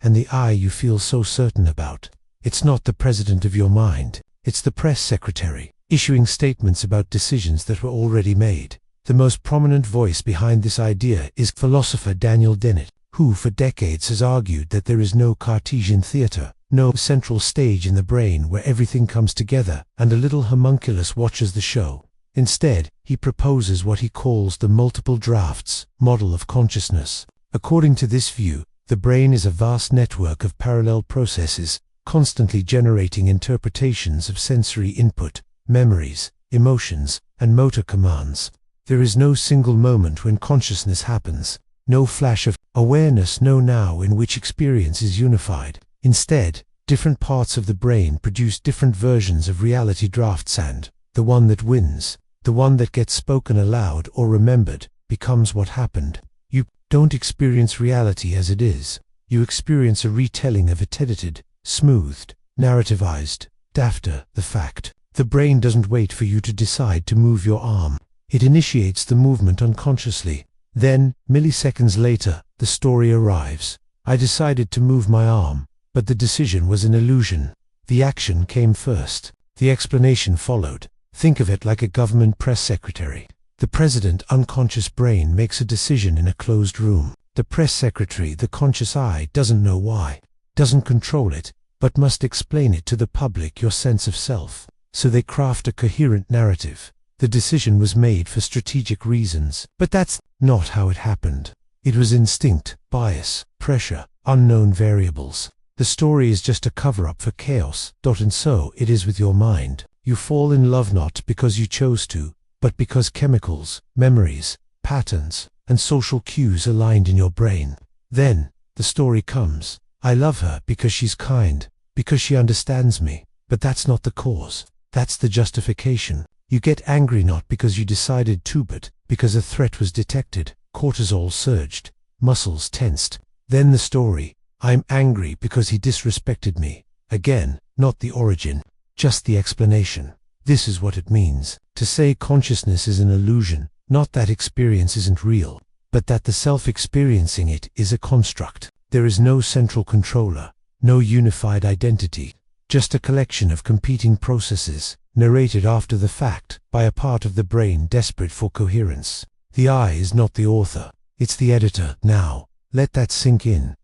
and the I you feel so certain about. It's not the president of your mind. It's the press secretary, issuing statements about decisions that were already made. The most prominent voice behind this idea is philosopher Daniel Dennett, who for decades has argued that there is no Cartesian theater, no central stage in the brain where everything comes together and a little homunculus watches the show. Instead, he proposes what he calls the multiple drafts model of consciousness. According to this view, the brain is a vast network of parallel processes, constantly generating interpretations of sensory input, memories, emotions, and motor commands. There is no single moment when consciousness happens, no flash of awareness, no now in which experience is unified. Instead, different parts of the brain produce different versions of reality drafts, and the one that wins, the one that gets spoken aloud or remembered, becomes what happened. You don't experience reality as it is. You experience a retelling of it, edited, smoothed, narrativized, after the fact. The brain doesn't wait for you to decide to move your arm. It initiates the movement unconsciously. Then, milliseconds later, the story arrives. I decided to move my arm, but the decision was an illusion. The action came first. The explanation followed. Think of it like a government press secretary. The president's unconscious brain makes a decision in a closed room. The press secretary, the conscious I, doesn't know why, doesn't control it, but must explain it to the public, your sense of self. So they craft a coherent narrative. The decision was made for strategic reasons. But that's not how it happened. It was instinct, bias, pressure, unknown variables. The story is just a cover-up for chaos. And so it is with your mind. You fall in love not because you chose to, but because chemicals, memories, patterns, and social cues aligned in your brain. Then, the story comes. I love her because she's kind, because she understands me. But that's not the cause. That's the justification. You get angry not because you decided to, but because a threat was detected. Cortisol surged, muscles tensed. Then the story. I'm angry because he disrespected me. Again, not the origin, just the explanation. This is what it means to say consciousness is an illusion, not that experience isn't real, but that the self experiencing it is a construct. There is no central controller, no unified identity, just a collection of competing processes, narrated after the fact by a part of the brain desperate for coherence. The I is not the author, it's the editor. Now, let that sink in.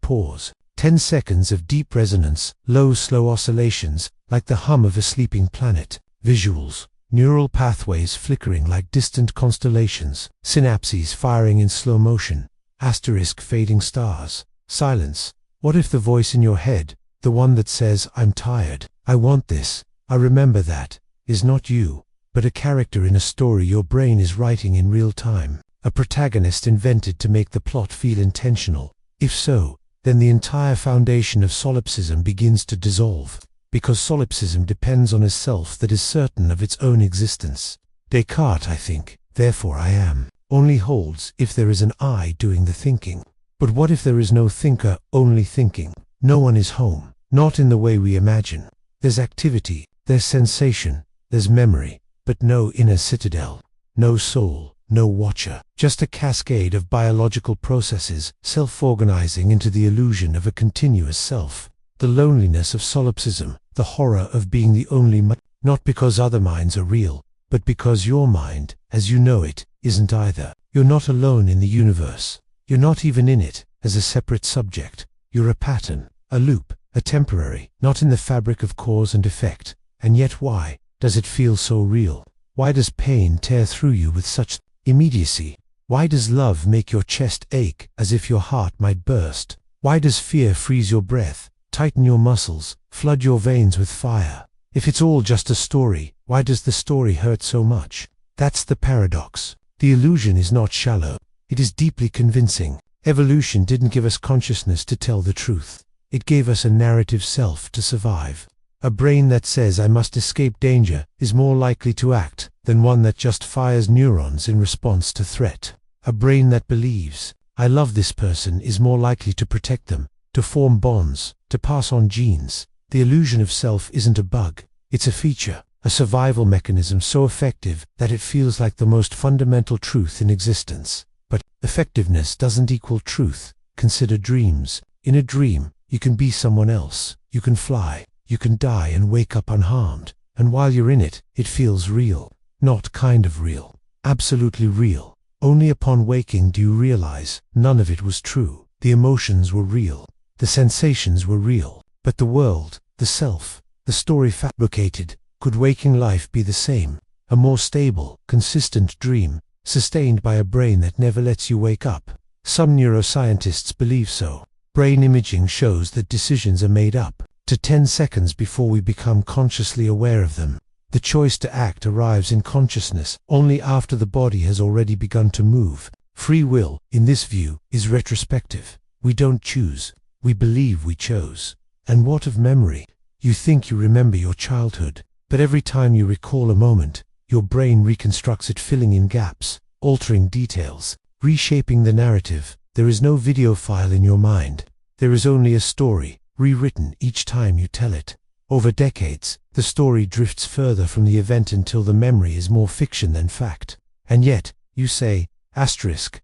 Pause. 10 seconds of deep resonance, low slow oscillations, like the hum of a sleeping planet. Visuals. Neural pathways flickering like distant constellations. Synapses firing in slow motion. Fading stars. Silence. What if the voice in your head, the one that says, I'm tired, I want this, I remember that, is not you, but a character in a story your brain is writing in real time? A protagonist invented to make the plot feel intentional? If so, then the entire foundation of solipsism begins to dissolve, because solipsism depends on a self that is certain of its own existence. Descartes, I think, therefore I am, only holds if there is an I doing the thinking. But what if there is no thinker, only thinking? No one is home, not in the way we imagine. There's activity, there's sensation, there's memory, but no inner citadel, no soul, no watcher, just a cascade of biological processes self-organizing into the illusion of a continuous self. The loneliness of solipsism, the horror of being the only mind, not because other minds are real, but because your mind, as you know it, isn't either. You're not alone in the universe. You're not even in it as a separate subject. You're a pattern, a loop, a temporary, not in the fabric of cause and effect. And yet why does it feel so real? Why does pain tear through you with such immediacy? Why does love make your chest ache as if your heart might burst? Why does fear freeze your breath, tighten your muscles, flood your veins with fire? If it's all just a story, why does the story hurt so much? That's the paradox. The illusion is not shallow. It is deeply convincing. Evolution didn't give us consciousness to tell the truth. It gave us a narrative self to survive. A brain that says I must escape danger is more likely to act than one that just fires neurons in response to threat. A brain that believes I love this person is more likely to protect them, to form bonds, to pass on genes. The illusion of self isn't a bug, it's a feature, a survival mechanism so effective that it feels like the most fundamental truth in existence. But effectiveness doesn't equal truth. Consider dreams. In a dream, you can be someone else, you can fly, you can die and wake up unharmed. And while you're in it, it feels real. Not kind of real. Absolutely real. Only upon waking do you realize none of it was true. The emotions were real. The sensations were real. But the world, the self, the story fabricated. Could waking life be the same? A more stable, consistent dream, sustained by a brain that never lets you wake up? Some neuroscientists believe so. Brain imaging shows that decisions are made up to 10 seconds before we become consciously aware of them. The choice to act arrives in consciousness only after the body has already begun to move. Free will, in this view, is retrospective. We don't choose. We believe we chose. And what of memory? You think you remember your childhood, but every time you recall a moment, your brain reconstructs it, filling in gaps, altering details, reshaping the narrative. There is no video file in your mind. There is only a story, rewritten each time you tell it. Over decades, the story drifts further from the event until the memory is more fiction than fact. And yet, you say, asterisk,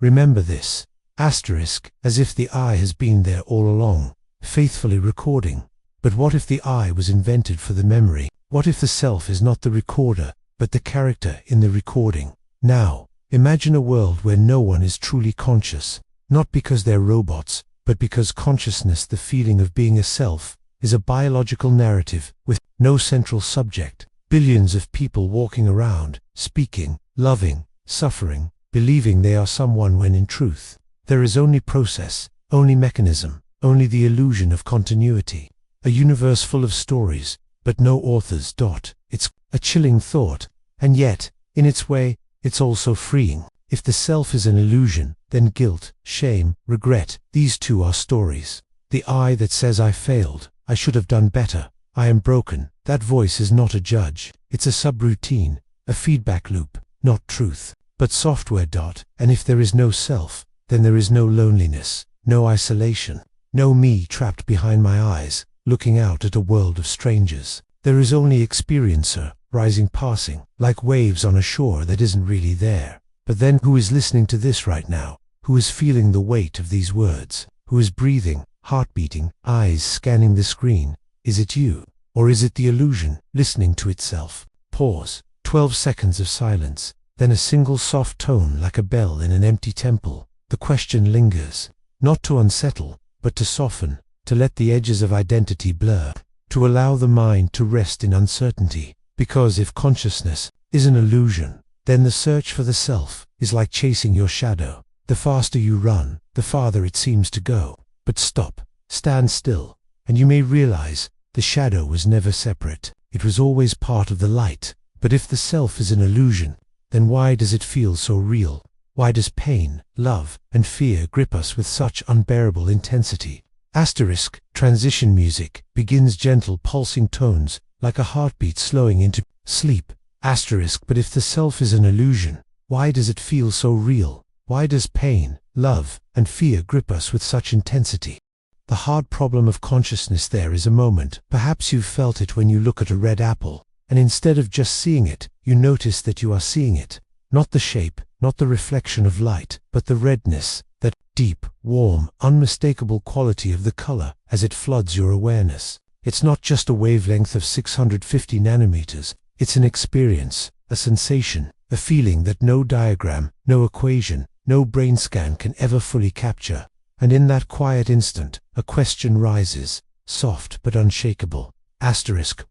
remember this, asterisk, as if the I has been there all along, faithfully recording. But what if the I was invented for the memory? What if the self is not the recorder, but the character in the recording? Now, imagine a world where no one is truly conscious, not because they're robots, but because consciousness, the feeling of being a self, is a biological narrative with no central subject. Billions of people walking around, speaking, loving, suffering, believing they are someone when in truth, there is only process, only mechanism, only the illusion of continuity. A universe full of stories, but no authors. It's a chilling thought, and yet, in its way, it's also freeing. If the self is an illusion, then guilt, shame, regret, these two are stories. The I that says I failed, I should have done better, I am broken, that voice is not a judge. It's a subroutine, a feedback loop, not truth, but software. And if there is no self, then there is no loneliness, no isolation, no me trapped behind my eyes, looking out at a world of strangers. There is only experiencer, rising, passing, like waves on a shore that isn't really there. But then who is listening to this right now? Who is feeling the weight of these words? Who is breathing, heart beating, eyes scanning the screen? Is it you? Or is it the illusion, listening to itself? Pause. 12 seconds of silence. Then a single soft tone like a bell in an empty temple. The question lingers. Not to unsettle, but to soften, to let the edges of identity blur, to allow the mind to rest in uncertainty. Because if consciousness is an illusion, then the search for the self is like chasing your shadow. The faster you run, the farther it seems to go. But stop, stand still, and you may realize the shadow was never separate. It was always part of the light. But if the self is an illusion, then why does it feel so real? Why does pain, love, and fear grip us with such unbearable intensity? Asterisk, transition music begins, gentle pulsing tones, like a heartbeat slowing into sleep. Asterisk, but if the self is an illusion, Why does it feel so real? Why does pain, love, and fear grip us with such intensity? The hard problem of consciousness there is a moment. Perhaps you've felt it when you look at a red apple, and instead of just seeing it, you notice that you are seeing it. Not the shape, not the reflection of light, but the redness, that deep, warm, unmistakable quality of the color as it floods your awareness. It's not just a wavelength of 650 nanometers, it's an experience, a sensation, a feeling that no diagram, no equation, no brain scan can ever fully capture. And in that quiet instant, a question rises, soft but unshakable.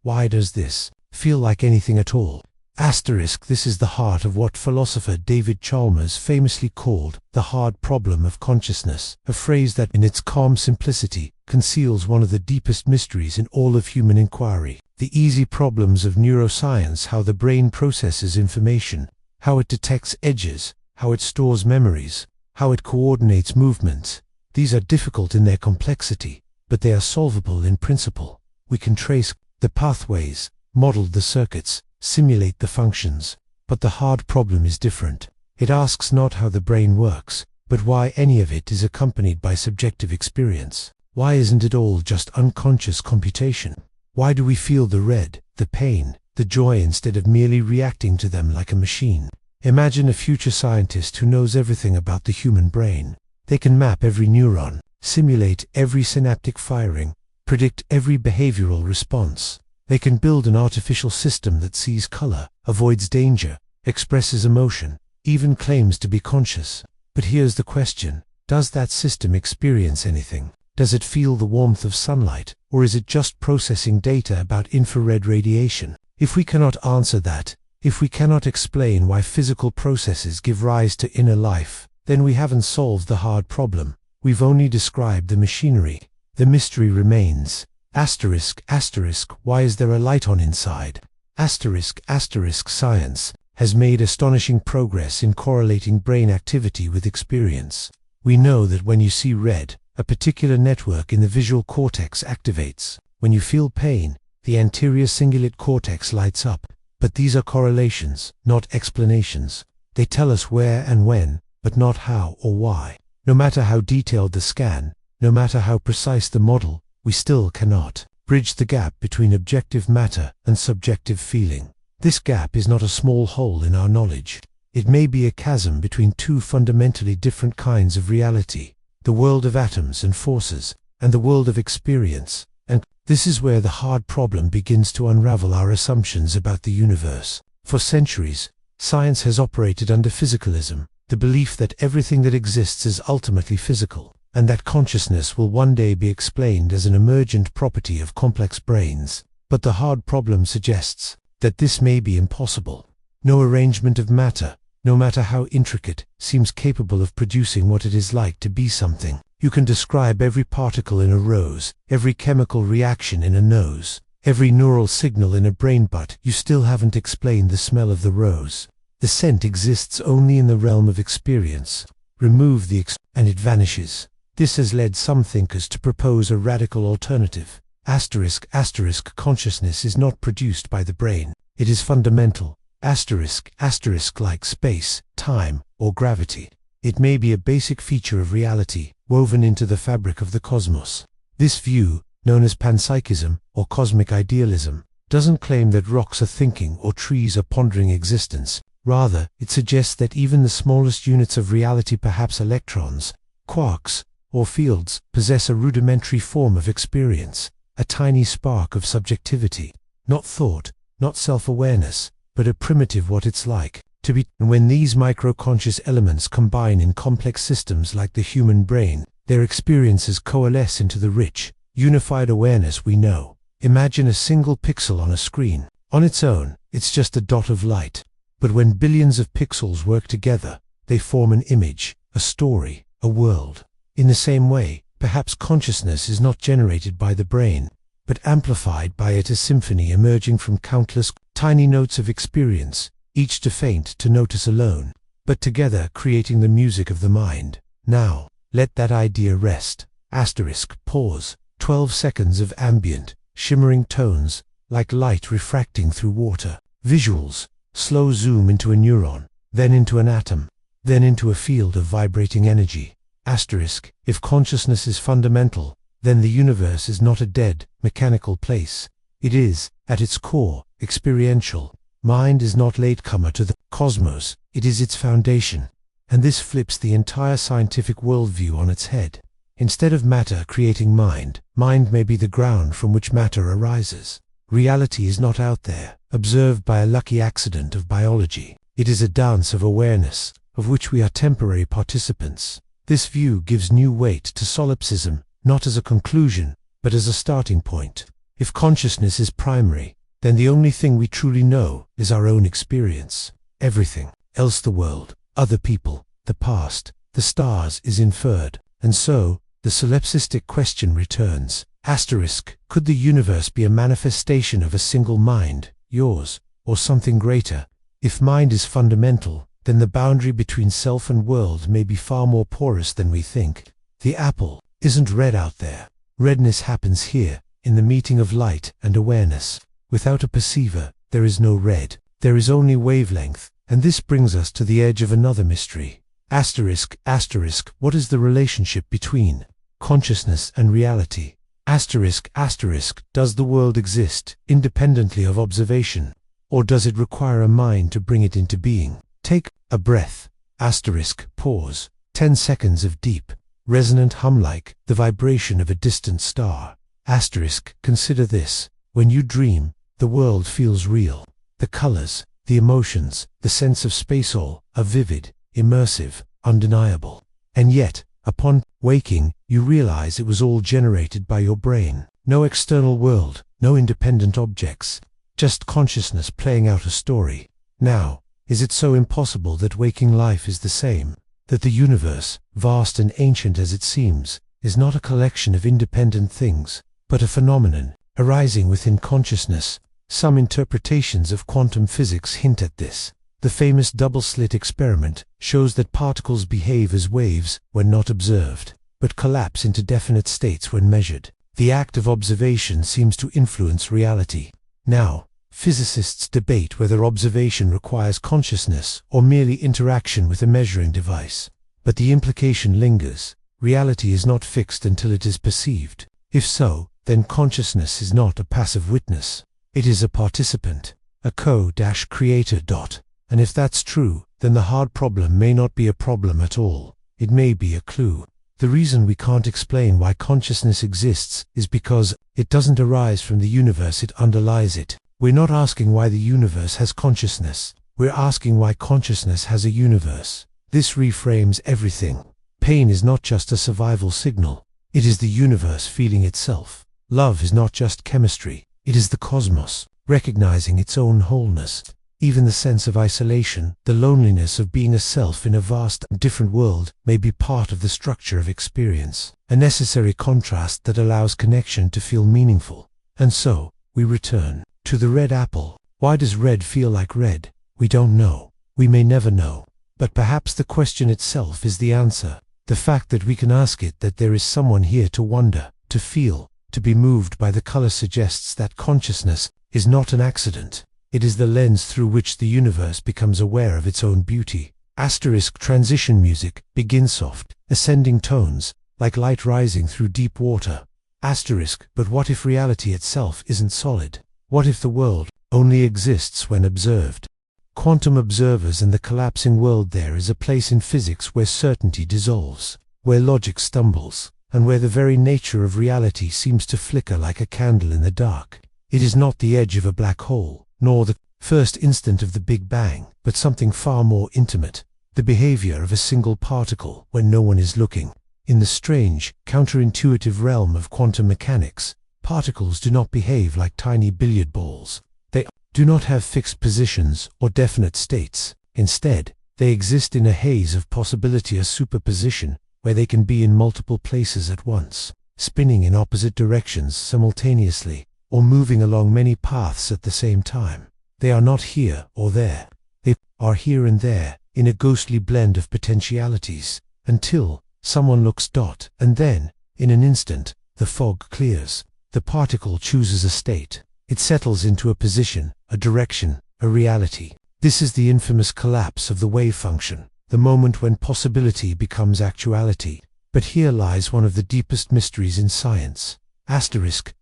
Why does this feel like anything at all? This is the heart of what philosopher David Chalmers famously called the hard problem of consciousness, a phrase that in its calm simplicity conceals one of the deepest mysteries in all of human inquiry. The easy problems of neuroscience, how the brain processes information, how it detects edges, how it stores memories, how it coordinates movements. These are difficult in their complexity, but they are solvable in principle. We can trace the pathways, model the circuits, simulate the functions. But the hard problem is different. It asks not how the brain works, but why any of it is accompanied by subjective experience. Why isn't it all just unconscious computation? Why do we feel the red, the pain, the joy instead of merely reacting to them like a machine? Imagine a future scientist who knows everything about the human brain. They can map every neuron, simulate every synaptic firing, predict every behavioral response. They can build an artificial system that sees color, avoids danger, expresses emotion, even claims to be conscious. But here's the question: does that system experience anything? Does it feel the warmth of sunlight, or is it just processing data about infrared radiation? If we cannot answer that, if we cannot explain why physical processes give rise to inner life, then we haven't solved the hard problem. We've only described the machinery. The mystery remains. Why is there a light on inside? Science has made astonishing progress in correlating brain activity with experience. We know that when you see red, a particular network in the visual cortex activates. When you feel pain, the anterior cingulate cortex lights up. But these are correlations, not explanations. They tell us where and when, but not how or why. No matter how detailed the scan, no matter how precise the model, we still cannot bridge the gap between objective matter and subjective feeling. This gap is not a small hole in our knowledge. It may be a chasm between two fundamentally different kinds of reality, the world of atoms and forces, and the world of experience. And this is where the hard problem begins to unravel our assumptions about the universe. For centuries, science has operated under physicalism, the belief that everything that exists is ultimately physical, and that consciousness will one day be explained as an emergent property of complex brains. But the hard problem suggests that this may be impossible. No arrangement of matter, no matter how intricate, seems capable of producing what it is like to be something. You can describe every particle in a rose, every chemical reaction in a nose, every neural signal in a brain, but you still haven't explained the smell of the rose. The scent exists only in the realm of experience. Remove the and it vanishes. This has led some thinkers to propose a radical alternative. Consciousness is not produced by the brain. It is fundamental. Like space, time, or gravity. It may be a basic feature of reality, woven into the fabric of the cosmos. This view, known as panpsychism or cosmic idealism, doesn't claim that rocks are thinking or trees are pondering existence. Rather, it suggests that even the smallest units of reality, perhaps electrons, quarks, or fields, possess a rudimentary form of experience, a tiny spark of subjectivity. Not thought, not self-awareness, but a primitive what it's like to be. And when these micro-conscious elements combine in complex systems like the human brain, their experiences coalesce into the rich, unified awareness we know. Imagine a single pixel on a screen. On its own, it's just a dot of light. But when billions of pixels work together, they form an image, a story, a world. In the same way, perhaps consciousness is not generated by the brain, but amplified by it, a symphony emerging from countless tiny notes of experience, each too faint to notice alone, but together creating the music of the mind. Now, let that idea rest. Pause. 12 seconds of ambient, shimmering tones, like light refracting through water. Visuals. Slow zoom into a neuron. then into an atom, then into a field of vibrating energy. Asterisk, if consciousness is fundamental, then the universe is not a dead, mechanical place. It is, at its core, experiential. Mind is not latecomer to the cosmos, it is its foundation. And this flips the entire scientific worldview on its head. Instead of matter creating mind, mind may be the ground from which matter arises. Reality is not out there, observed by a lucky accident of biology. It is a dance of awareness, of which we are temporary participants. This view gives new weight to solipsism, not as a conclusion, but as a starting point. If consciousness is primary, then the only thing we truly know is our own experience. Everything else, the world, other people, the past, the stars, is inferred. And so, the solipsistic question returns. Asterisk, could the universe be a manifestation of a single mind, yours, or something greater? If mind is fundamental, then the boundary between self and world may be far more porous than we think. The apple isn't red out there. Redness happens here, in the meeting of light and awareness. Without a perceiver, there is no red. There is only wavelength, and this brings us to the edge of another mystery. Asterisk, asterisk, what is the relationship between consciousness and reality? Asterisk, asterisk, does the world exist independently of observation, or does it require a mind to bring it into being? Take a breath. Asterisk, pause. 10 seconds of deep, resonant hum like the vibration of a distant star. Asterisk, consider this. When you dream, the world feels real. The colors, the emotions, the sense of space, all are vivid, immersive, undeniable. And yet, upon waking, you realize it was all generated by your brain. No external world, no independent objects, just consciousness playing out a story. Now, is it so impossible that waking life is the same? That the universe, vast and ancient as it seems, is not a collection of independent things, but a phenomenon, arising within consciousness? Some interpretations of quantum physics hint at this. The famous double-slit experiment shows that particles behave as waves when not observed, but collapse into definite states when measured. The act of observation seems to influence reality. Now, physicists debate whether observation requires consciousness or merely interaction with a measuring device. But the implication lingers. Reality is not fixed until it is perceived. If so, then consciousness is not a passive witness. It is a participant, a co-creator. And if that's true, then the hard problem may not be a problem at all. It may be a clue. The reason we can't explain why consciousness exists is because it doesn't arise from the universe, it underlies it. We're not asking why the universe has consciousness. We're asking why consciousness has a universe. This reframes everything. Pain is not just a survival signal. It is the universe feeling itself. Love is not just chemistry. It is the cosmos, recognizing its own wholeness. Even the sense of isolation, the loneliness of being a self in a vast and different world, may be part of the structure of experience, a necessary contrast that allows connection to feel meaningful. And so, we return to the red apple. Why does red feel like red? We don't know. We may never know. But perhaps the question itself is the answer. The fact that we can ask it, that there is someone here to wonder, to feel, to be moved by the color, suggests that consciousness is not an accident. It is the lens through which the universe becomes aware of its own beauty. Asterisk, transition music, begin soft, ascending tones, like light rising through deep water. Asterisk, but what if reality itself isn't solid? What if the world only exists when observed? Quantum observers and the collapsing world. There is a place in physics where certainty dissolves, where logic stumbles, and where the very nature of reality seems to flicker like a candle in the dark. It is not the edge of a black hole, nor the first instant of the Big Bang, but something far more intimate, the behavior of a single particle when no one is looking. In the strange, counterintuitive realm of quantum mechanics, particles do not behave like tiny billiard balls. They do not have fixed positions or definite states. Instead, they exist in a haze of possibility, a superposition, where they can be in multiple places at once, spinning in opposite directions simultaneously, or moving along many paths at the same time. They are not here or there. They are here and there, in a ghostly blend of potentialities, until someone looks, and then, in an instant, the fog clears. The particle chooses a state. It settles into a position, a direction, a reality. This is the infamous collapse of the wave function, the moment when possibility becomes actuality. But here lies one of the deepest mysteries in science.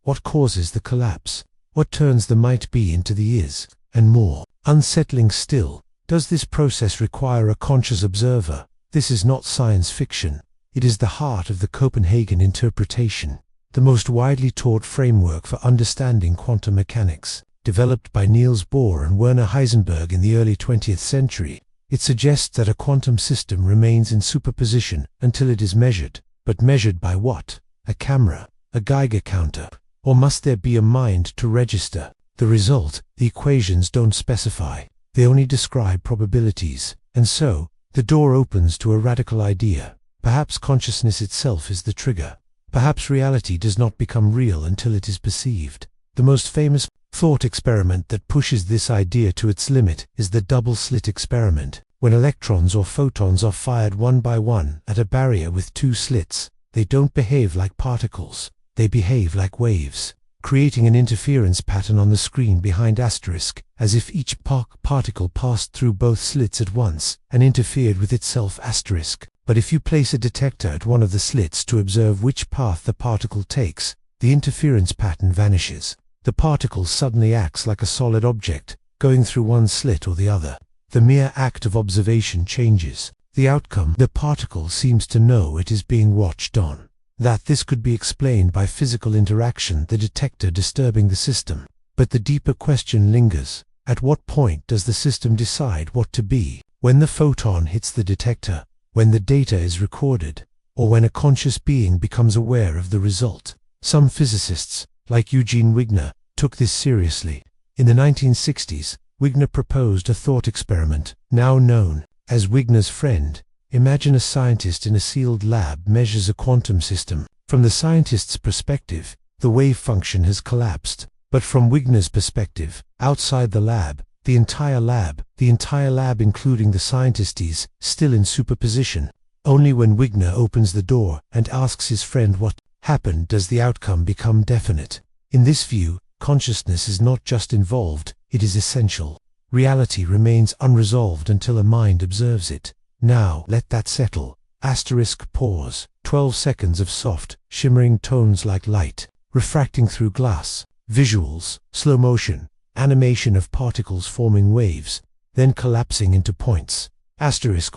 What causes the collapse? What turns the might be into the is? And more unsettling still, does this process require a conscious observer? This is not science fiction. It is the heart of the Copenhagen interpretation, the most widely taught framework for understanding quantum mechanics. Developed by Niels Bohr and Werner Heisenberg in the early 20th century, it suggests that a quantum system remains in superposition until it is measured. But measured by what? A camera? A Geiger counter? Or must there be a mind to register? The result, the equations don't specify. They only describe probabilities. And so, the door opens to a radical idea. Perhaps consciousness itself is the trigger. Perhaps reality does not become real until it is perceived. The most famous thought experiment that pushes this idea to its limit is the double-slit experiment. When electrons or photons are fired one by one at a barrier with two slits, they don't behave like particles. They behave like waves, creating an interference pattern on the screen behind asterisk, as if each particle passed through both slits at once and interfered with itself asterisk. But if you place a detector at one of the slits to observe which path the particle takes, the interference pattern vanishes. The particle suddenly acts like a solid object, going through one slit or the other. The mere act of observation changes the outcome. The particle seems to know it is being watched on. That this could be explained by physical interaction, the detector disturbing the system. But the deeper question lingers. At what point does the system decide what to be? When the photon hits the detector? When the data is recorded? Or when a conscious being becomes aware of the result? Some physicists, like Eugene Wigner, took this seriously. In the 1960s, Wigner proposed a thought experiment, now known as Wigner's friend. Imagine a scientist in a sealed lab measures a quantum system. From the scientist's perspective, the wave function has collapsed. But from Wigner's perspective, outside the lab, the entire lab including the scientist is still in superposition. Only when Wigner opens the door and asks his friend what happened does the outcome become definite. In this view, consciousness is not just involved, it is essential. Reality remains unresolved until a mind observes it. Now, let that settle. Pause. 12 seconds of soft, shimmering tones like light, refracting through glass. Visuals, slow motion, animation of particles forming waves, then collapsing into points.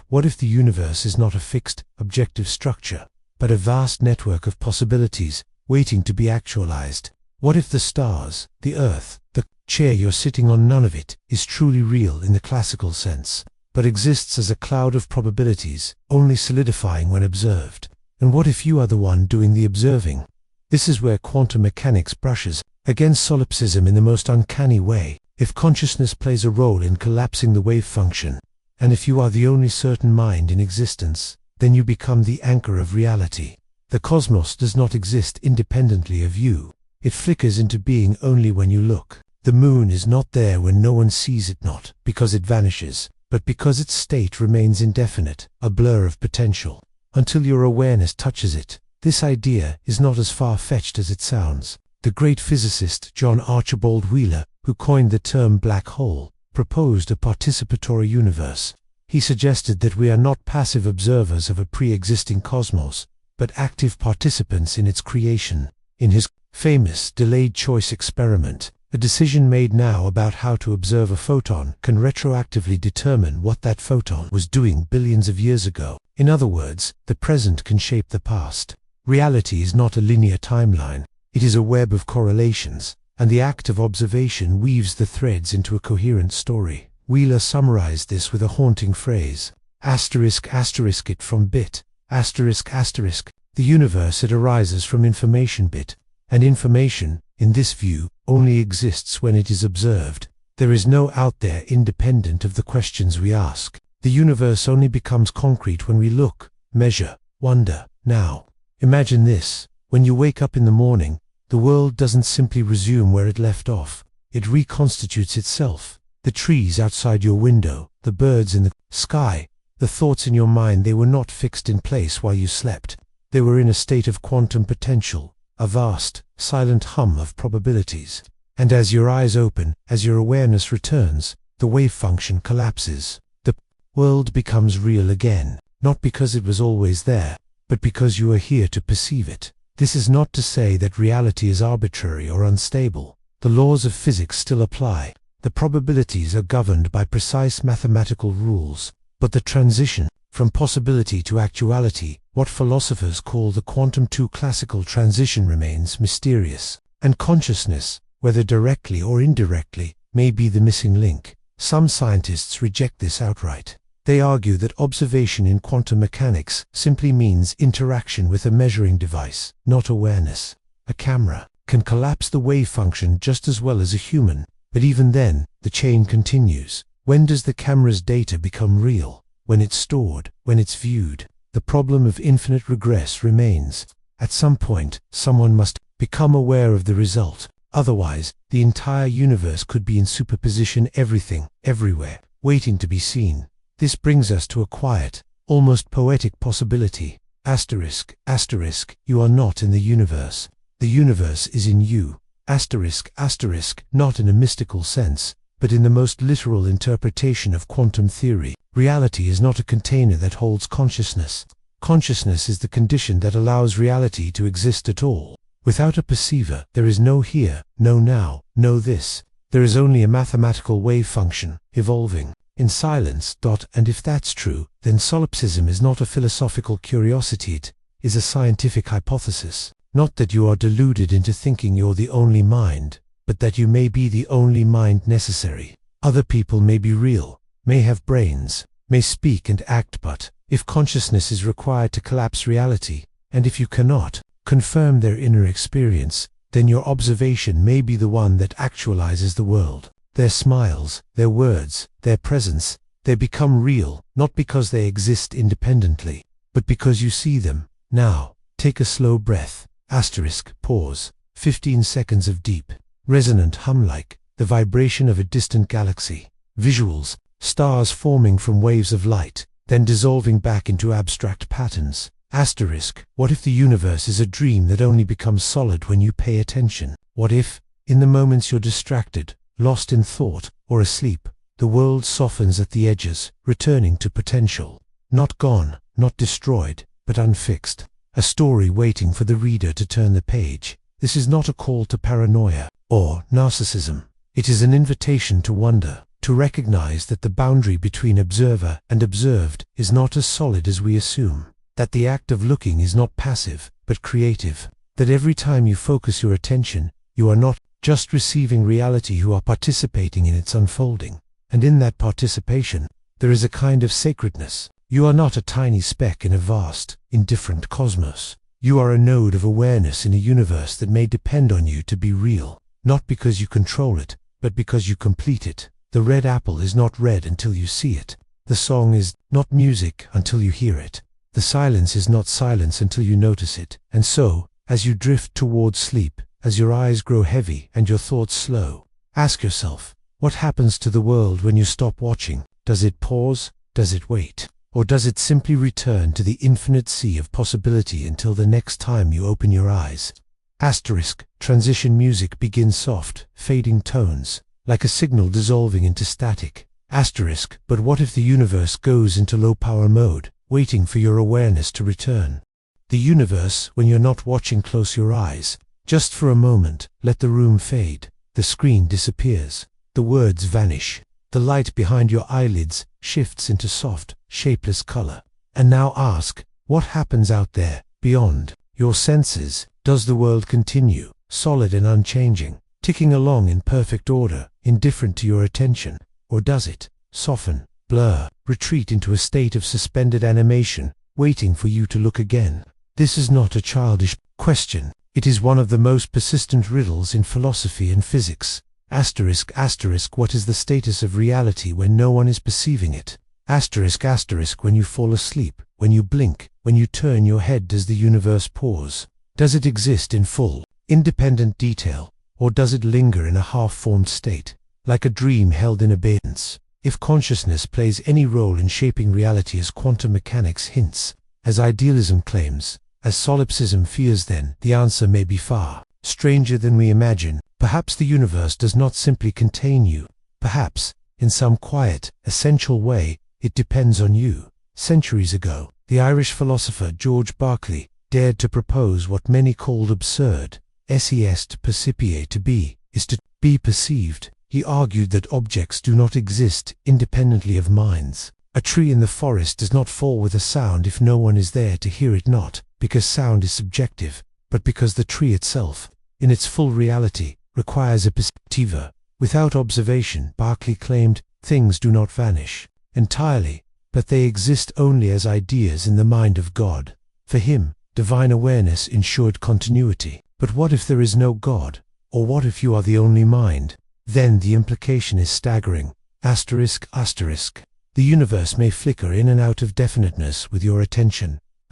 What if the universe is not a fixed, objective structure, but a vast network of possibilities, waiting to be actualized? What if the stars, the earth, the chair you're sitting on, none of it is truly real in the classical sense, but exists as a cloud of probabilities, only solidifying when observed? And what if you are the one doing the observing? This is where quantum mechanics brushes against solipsism in the most uncanny way. If consciousness plays a role in collapsing the wave function, and if you are the only certain mind in existence, then you become the anchor of reality. The cosmos does not exist independently of you. It flickers into being only when you look. The moon is not there when no one sees it, not because it vanishes, but because its state remains indefinite, a blur of potential, until your awareness touches it. This idea is not as far-fetched as it sounds. The great physicist John Archibald Wheeler, who coined the term black hole, proposed a participatory universe. He suggested that we are not passive observers of a pre-existing cosmos, but active participants in its creation. In his famous delayed choice experiment, a decision made now about how to observe a photon can retroactively determine what that photon was doing billions of years ago. In other words, the present can shape the past. Reality is not a linear timeline. It is a web of correlations, and the act of observation weaves the threads into a coherent story. Wheeler summarized this with a haunting phrase, it from bit, the universe, it arises from information bit, and information, in this view, only exists when it is observed. There is no out there independent of the questions we ask. The universe only becomes concrete when we look, measure, wonder. Now, imagine this. When you wake up in the morning, the world doesn't simply resume where it left off. It reconstitutes itself. The trees outside your window, the birds in the sky, the thoughts in your mind, they were not fixed in place while you slept. They were in a state of quantum potential, a vast, silent hum of probabilities. And as your eyes open, as your awareness returns, the wave function collapses. The world becomes real again, not because it was always there, but because you are here to perceive it. This is not to say that reality is arbitrary or unstable. The laws of physics still apply. The probabilities are governed by precise mathematical rules. But the transition from possibility to actuality, what philosophers call the quantum to classical transition, remains mysterious. And consciousness, whether directly or indirectly, may be the missing link. Some scientists reject this outright. They argue that observation in quantum mechanics simply means interaction with a measuring device, not awareness. A camera can collapse the wave function just as well as a human, but even then, the chain continues. When does the camera's data become real? When it's stored, when it's viewed. The problem of infinite regress remains. At some point, someone must become aware of the result. Otherwise, the entire universe could be in superposition, everything, everywhere, waiting to be seen. This brings us to a quiet, almost poetic possibility. Asterisk, asterisk, you are not in the universe. The universe is in you. Asterisk, asterisk, not in a mystical sense, but in the most literal interpretation of quantum theory. Reality is not a container that holds consciousness. Consciousness is the condition that allows reality to exist at all. Without a perceiver, there is no here, no now, no this. There is only a mathematical wave function, evolving in silence. And if that's true, then solipsism is not a philosophical curiosity, it is a scientific hypothesis. Not that you are deluded into thinking you're the only mind, but that you may be the only mind necessary. Other people may be real, may have brains, may speak and act, but if consciousness is required to collapse reality, and if you cannot confirm their inner experience, then your observation may be the one that actualizes the world. Their smiles, their words, their presence, they become real, not because they exist independently, but because you see them. Now, take a slow breath. Asterisk, pause. 15 seconds of deep, resonant hum like the vibration of a distant galaxy. Visuals, stars forming from waves of light, then dissolving back into abstract patterns. Asterisk, what if the universe is a dream that only becomes solid when you pay attention? What if, in the moments you're distracted, lost in thought, or asleep, the world softens at the edges, returning to potential? Not gone, not destroyed, but unfixed. A story waiting for the reader to turn the page. This is not a call to paranoia or narcissism. It is an invitation to wonder, to recognize that the boundary between observer and observed is not as solid as we assume, that the act of looking is not passive, but creative, that every time you focus your attention, you are not just receiving reality, you are participating in its unfolding. And in that participation, there is a kind of sacredness. You are not a tiny speck in a vast, indifferent cosmos. You are a node of awareness in a universe that may depend on you to be real, not because you control it, but because you complete it. The red apple is not red until you see it. The song is not music until you hear it. The silence is not silence until you notice it. And so, as you drift towards sleep, as your eyes grow heavy and your thoughts slow, ask yourself, what happens to the world when you stop watching? Does it pause? Does it wait? Or does it simply return to the infinite sea of possibility until the next time you open your eyes? Asterisk, transition music begins soft, fading tones, like a signal dissolving into static. Asterisk, but what if the universe goes into low power mode, waiting for your awareness to return? The universe, when you're not watching, close your eyes. Just for a moment, let the room fade. The screen disappears. The words vanish. The light behind your eyelids shifts into soft, shapeless color. And now ask, what happens out there, beyond your senses? Does the world continue, solid and unchanging, ticking along in perfect order, indifferent to your attention? Or does it soften, blur, retreat into a state of suspended animation, waiting for you to look again? This is not a childish question. It is one of the most persistent riddles in philosophy and physics. Asterisk, asterisk, what is the status of reality when no one is perceiving it? Asterisk, asterisk, when you fall asleep, when you blink, when you turn your head, does the universe pause? Does it exist in full, independent detail, or does it linger in a half-formed state, like a dream held in abeyance? If consciousness plays any role in shaping reality, as quantum mechanics hints, as idealism claims, as solipsism fears, then the answer may be far stranger than we imagine. Perhaps the universe does not simply contain you. Perhaps in some quiet, essential way, it depends on you. Centuries ago, the Irish philosopher George Berkeley dared to propose what many called absurd. Est percipiere, to be, is to be perceived. He argued that objects do not exist independently of minds. A tree in the forest does not fall with a sound if no one is there to hear it, not because sound is subjective, but because the tree itself, in its full reality, requires a perspectiva. Without observation, Berkeley claimed, things do not vanish entirely, but they exist only as ideas in the mind of God. For him, divine awareness ensured continuity. But what if there is no God? Or what if you are the only mind? Then the implication is staggering. ****. The universe may flicker in and out of definiteness with your attention. ****.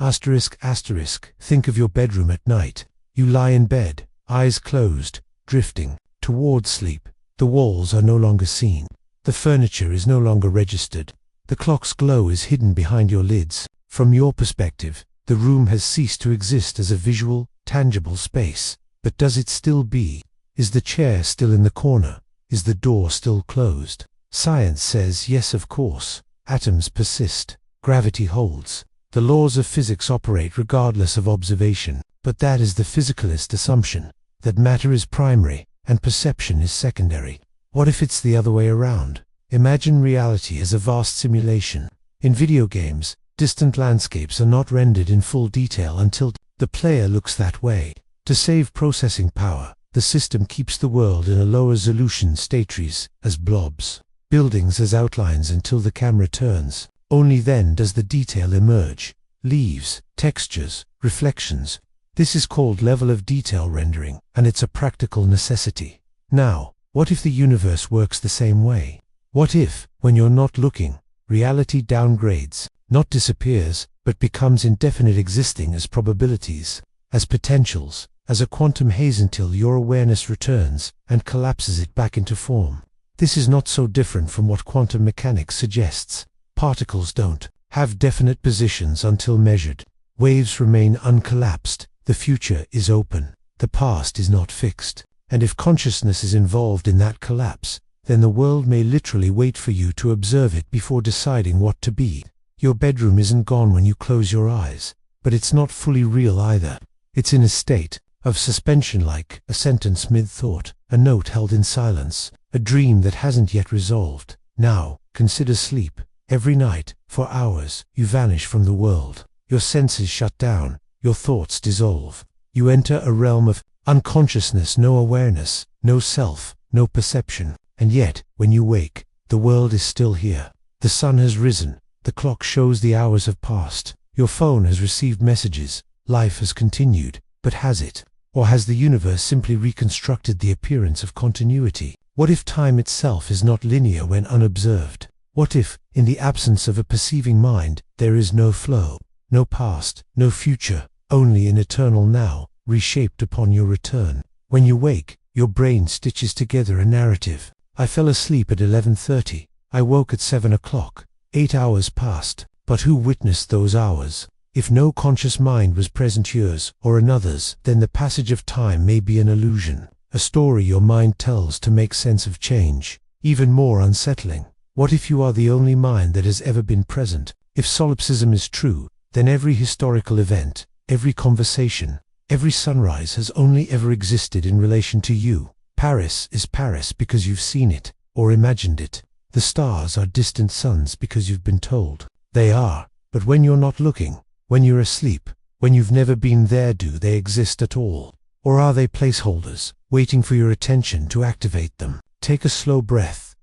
Think of your bedroom at night. You lie in bed, eyes closed, drifting towards sleep. The walls are no longer seen. The furniture is no longer registered. The clock's glow is hidden behind your lids. From your perspective, the room has ceased to exist as a visual, tangible space. But does it still be? Is the chair still in the corner? Is the door still closed? Science says yes, of course. Atoms persist. Gravity holds. The laws of physics operate regardless of observation. But that is the physicalist assumption, that matter is primary and perception is secondary. What if it's the other way around? Imagine reality as a vast simulation. In video games, distant landscapes are not rendered in full detail until the player looks that way. To save processing power, the system keeps the world in a low-resolution states as blobs, buildings as outlines until the camera turns. Only then does the detail emerge. Leaves, textures, reflections. This is called level of detail rendering, and it's a practical necessity. Now, what if the universe works the same way? What if, when you're not looking, reality downgrades, not disappears, but becomes indefinite, existing as probabilities, as potentials, as a quantum haze until your awareness returns and collapses it back into form? This is not so different from what quantum mechanics suggests. Particles don't have definite positions until measured. Waves remain uncollapsed. The future is open. The past is not fixed. And if consciousness is involved in that collapse, then the world may literally wait for you to observe it before deciding what to be. Your bedroom isn't gone when you close your eyes, but it's not fully real either. It's in a state of suspension, like a sentence mid-thought, a note held in silence, a dream that hasn't yet resolved. Now, consider sleep. Every night, for hours, you vanish from the world. Your senses shut down. Your thoughts dissolve. You enter a realm of unconsciousness, no awareness, no self, no perception. And yet, when you wake, the world is still here. The sun has risen. The clock shows the hours have passed. Your phone has received messages. Life has continued. But has it? Or has the universe simply reconstructed the appearance of continuity? What if time itself is not linear when unobserved? What if, in the absence of a perceiving mind, there is no flow, no past, no future, only an eternal now, reshaped upon your return? When you wake, your brain stitches together a narrative. I fell asleep at 11:30. I woke at 7 o'clock. 8 hours passed. But who witnessed those hours? If no conscious mind was present, yours or another's, then the passage of time may be an illusion, a story your mind tells to make sense of change. Even more unsettling, what if you are the only mind that has ever been present? If solipsism is true, then every historical event, every conversation, every sunrise has only ever existed in relation to you. Paris is Paris because you've seen it, or imagined it. The stars are distant suns because you've been told they are. But when you're not looking, when you're asleep, when you've never been there, do they exist at all? Or are they placeholders, waiting for your attention to activate them? Take a slow breath,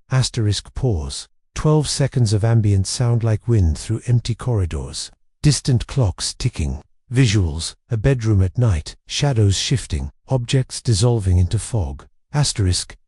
pause. 12 seconds of ambient sound like wind through empty corridors. Distant clocks ticking. Visuals, a bedroom at night, shadows shifting, objects dissolving into fog.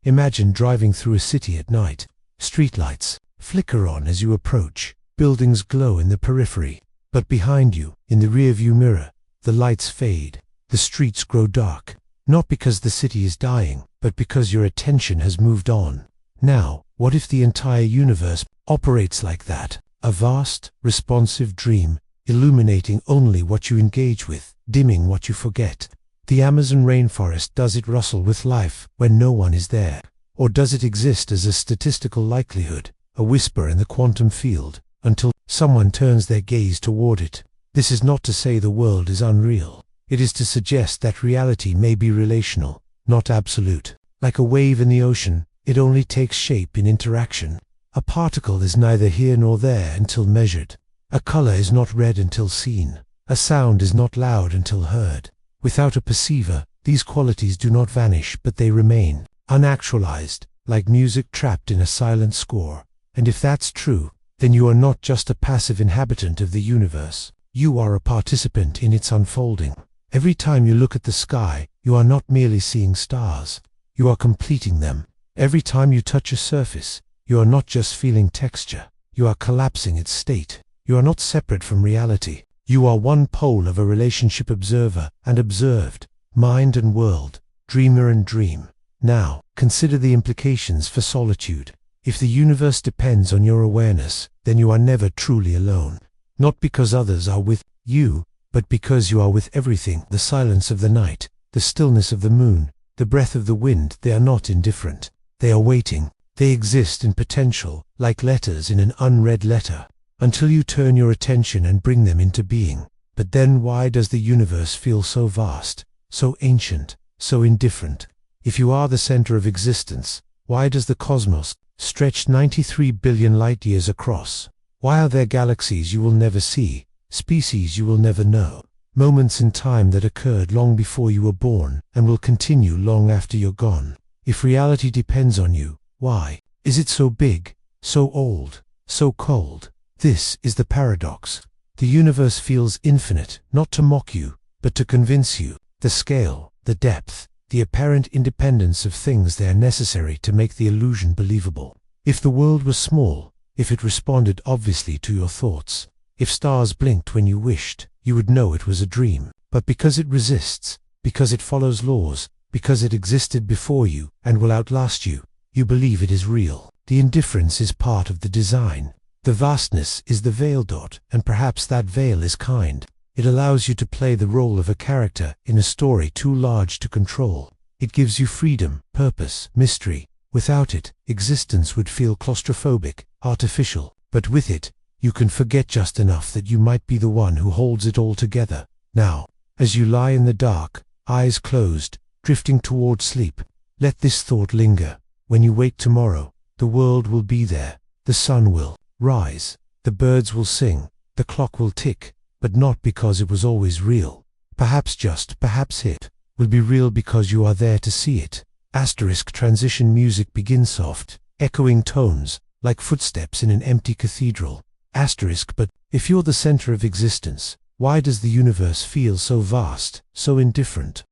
Imagine driving through a city at night. Streetlights flicker on as you approach. Buildings glow in the periphery. But behind you, in the rearview mirror, the lights fade. The streets grow dark. Not because the city is dying, but because your attention has moved on. Now, what if the entire universe operates like that? A vast, responsive dream, illuminating only what you engage with, dimming what you forget. The Amazon rainforest does it rustle with life when no one is there. Or does it exist as a statistical likelihood, a whisper in the quantum field, until someone turns their gaze toward it? This is not to say the world is unreal. It is to suggest that reality may be relational, not absolute. Like a wave in the ocean, it only takes shape in interaction. A particle is neither here nor there until measured. A color is not red until seen. A sound is not loud until heard. Without a perceiver, these qualities do not vanish, but they remain, unactualized, like music trapped in a silent score. And if that's true, then you are not just a passive inhabitant of the universe. You are a participant in its unfolding. Every time you look at the sky, you are not merely seeing stars. You are completing them. Every time you touch a surface, you are not just feeling texture. You are collapsing its state. You are not separate from reality. You are one pole of a relationship, observer and observed, mind and world, dreamer and dream. Now, consider the implications for solitude. If the universe depends on your awareness, then you are never truly alone. Not because others are with you, but because you are with everything. The silence of the night, the stillness of the moon, the breath of the wind, they are not indifferent. They are waiting. They exist in potential, like letters in an unread letter, until you turn your attention and bring them into being. But then why does the universe feel so vast, so ancient, so indifferent? If you are the center of existence, why does the cosmos stretch 93 billion light-years across? Why are there galaxies you will never see, species you will never know, moments in time that occurred long before you were born and will continue long after you're gone? If reality depends on you, why is it so big, so old, so cold? This is the paradox. The universe feels infinite, not to mock you, but to convince you. The scale, the depth, the apparent independence of things, they are necessary to make the illusion believable. If the world was small, if it responded obviously to your thoughts, if stars blinked when you wished, you would know it was a dream. But because it resists, because it follows laws, because it existed before you and will outlast you, you believe it is real. The indifference is part of the design. The vastness is the veil dot, and perhaps that veil is kind. It allows you to play the role of a character in a story too large to control. It gives you freedom, purpose, mystery. Without it, existence would feel claustrophobic, artificial. But with it, you can forget just enough that you might be the one who holds it all together. Now, as you lie in the dark, eyes closed, drifting toward sleep, let this thought linger. When you wake tomorrow, the world will be there. The sun will rise, the birds will sing, the clock will tick, but not because it was always real. Perhaps it will be real because you are there to see it. Asterisk transition music begins soft, echoing tones, like footsteps in an empty cathedral. Asterisk, but if you're the center of existence, why does the universe feel so vast, so indifferent?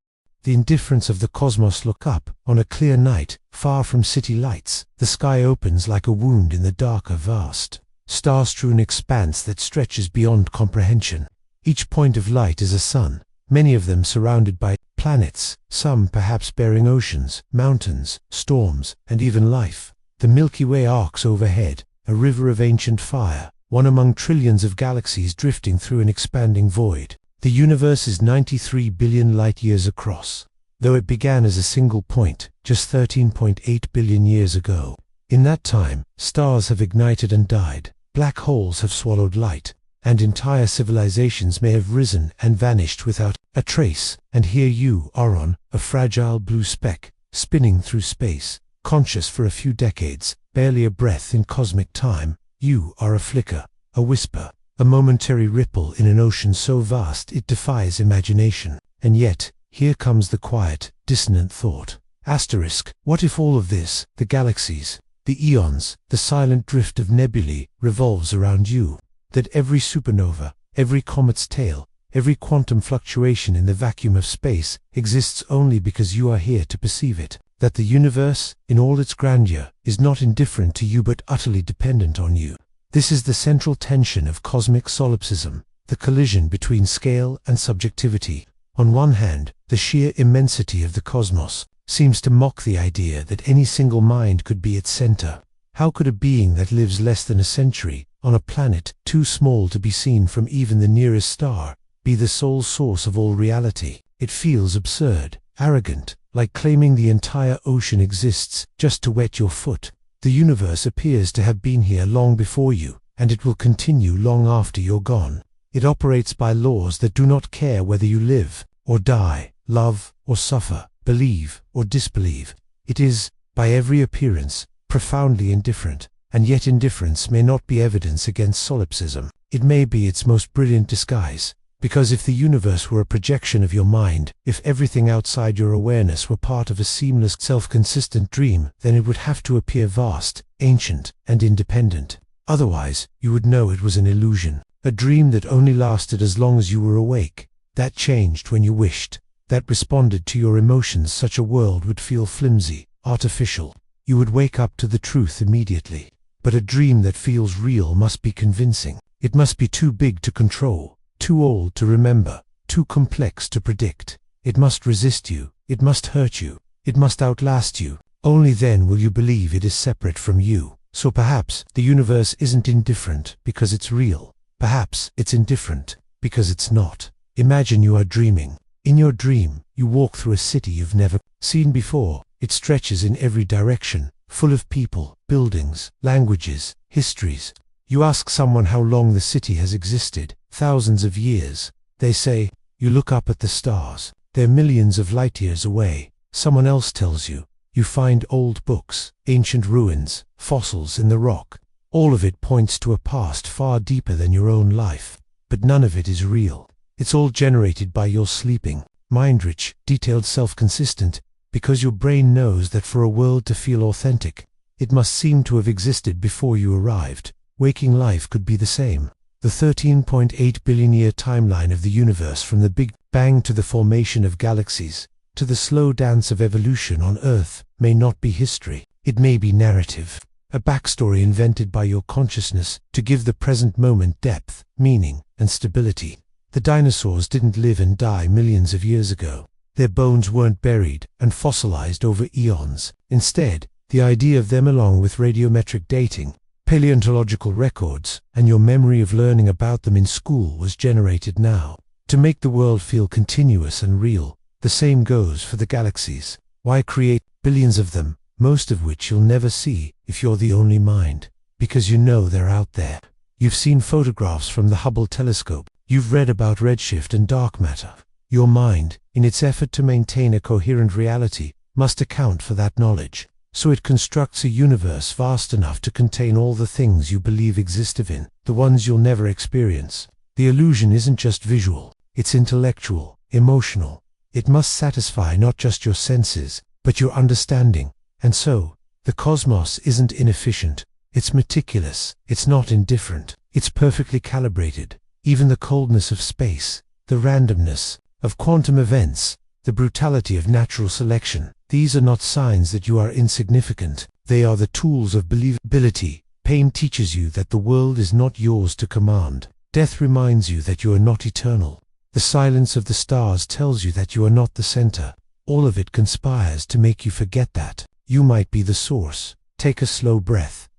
The indifference of the cosmos. Look up. On a clear night, far from city lights, the sky opens like a wound in the darker vast, star-strewn expanse that stretches beyond comprehension. Each point of light is a sun, many of them surrounded by planets, some perhaps bearing oceans, mountains, storms, and even life. The Milky Way arcs overhead, a river of ancient fire, one among trillions of galaxies drifting through an expanding void. The universe is 93 billion light-years across, though it began as a single point, just 13.8 billion years ago. In that time, stars have ignited and died, black holes have swallowed light, and entire civilizations may have risen and vanished without a trace. And here you are on a fragile blue speck, spinning through space, conscious for a few decades, barely a breath in cosmic time. You are a flicker, a whisper, a momentary ripple in an ocean so vast it defies imagination. And yet, here comes the quiet, dissonant thought. Asterisk, what if all of this, the galaxies, the eons, the silent drift of nebulae, revolves around you? That every supernova, every comet's tail, every quantum fluctuation in the vacuum of space exists only because you are here to perceive it? That the universe, in all its grandeur, is not indifferent to you but utterly dependent on you? This is the central tension of cosmic solipsism, the collision between scale and subjectivity. On one hand, the sheer immensity of the cosmos seems to mock the idea that any single mind could be its center. How could a being that lives less than a century, on a planet too small to be seen from even the nearest star, be the sole source of all reality? It feels absurd, arrogant, like claiming the entire ocean exists just to wet your foot. The universe appears to have been here long before you, and it will continue long after you're gone. It operates by laws that do not care whether you live or die, love or suffer, believe or disbelieve. It is, by every appearance, profoundly indifferent, and yet indifference may not be evidence against solipsism. It may be its most brilliant disguise, because if the universe were a projection of your mind, if everything outside your awareness were part of a seamless, self-consistent dream, then it would have to appear vast, ancient, and independent. Otherwise, you would know it was an illusion, a dream that only lasted as long as you were awake, that changed when you wished, that responded to your emotions. Such a world would feel flimsy, artificial. You would wake up to the truth immediately. But a dream that feels real must be convincing. It must be too big to control, too old to remember, too complex to predict. It must resist you, it must hurt you, it must outlast you. Only then will you believe it is separate from you. So perhaps the universe isn't indifferent because it's real. Perhaps it's indifferent because it's not. Imagine you are dreaming. In your dream, you walk through a city you've never seen before. It stretches in every direction, full of people, buildings, languages, histories. You ask someone how long the city has existed. Thousands of years. They say, you look up at the stars. They're millions of light years away. Someone else tells you. You find old books, ancient ruins, fossils in the rock. All of it points to a past far deeper than your own life. But none of it is real. It's all generated by your sleeping, mind-rich, detailed, self-consistent, because your brain knows that for a world to feel authentic, it must seem to have existed before you arrived. Waking life could be the same. The 13.8 billion year timeline of the universe, from the Big Bang to the formation of galaxies, to the slow dance of evolution on Earth, may not be history. It may be narrative, a backstory invented by your consciousness to give the present moment depth, meaning, and stability. The dinosaurs didn't live and die millions of years ago. Their bones weren't buried and fossilized over eons. Instead, the idea of them, along with radiometric dating, paleontological records, and your memory of learning about them in school, was generated now. To make the world feel continuous and real, the same goes for the galaxies. Why create billions of them, most of which you'll never see, if you're the only mind? Because you know they're out there. You've seen photographs from the Hubble telescope. You've read about redshift and dark matter. Your mind, in its effort to maintain a coherent reality, must account for that knowledge. So it constructs a universe vast enough to contain all the things you believe exist within, the ones you'll never experience. The illusion isn't just visual, it's intellectual, emotional. It must satisfy not just your senses, but your understanding. And so, the cosmos isn't inefficient, it's meticulous, it's not indifferent, it's perfectly calibrated. Even the coldness of space, the randomness of quantum events, the brutality of natural selection, these are not signs that you are insignificant. They are the tools of believability. Pain teaches you that the world is not yours to command. Death reminds you that you are not eternal. The silence of the stars tells you that you are not the center. All of it conspires to make you forget that. You might be the source. Take a slow breath.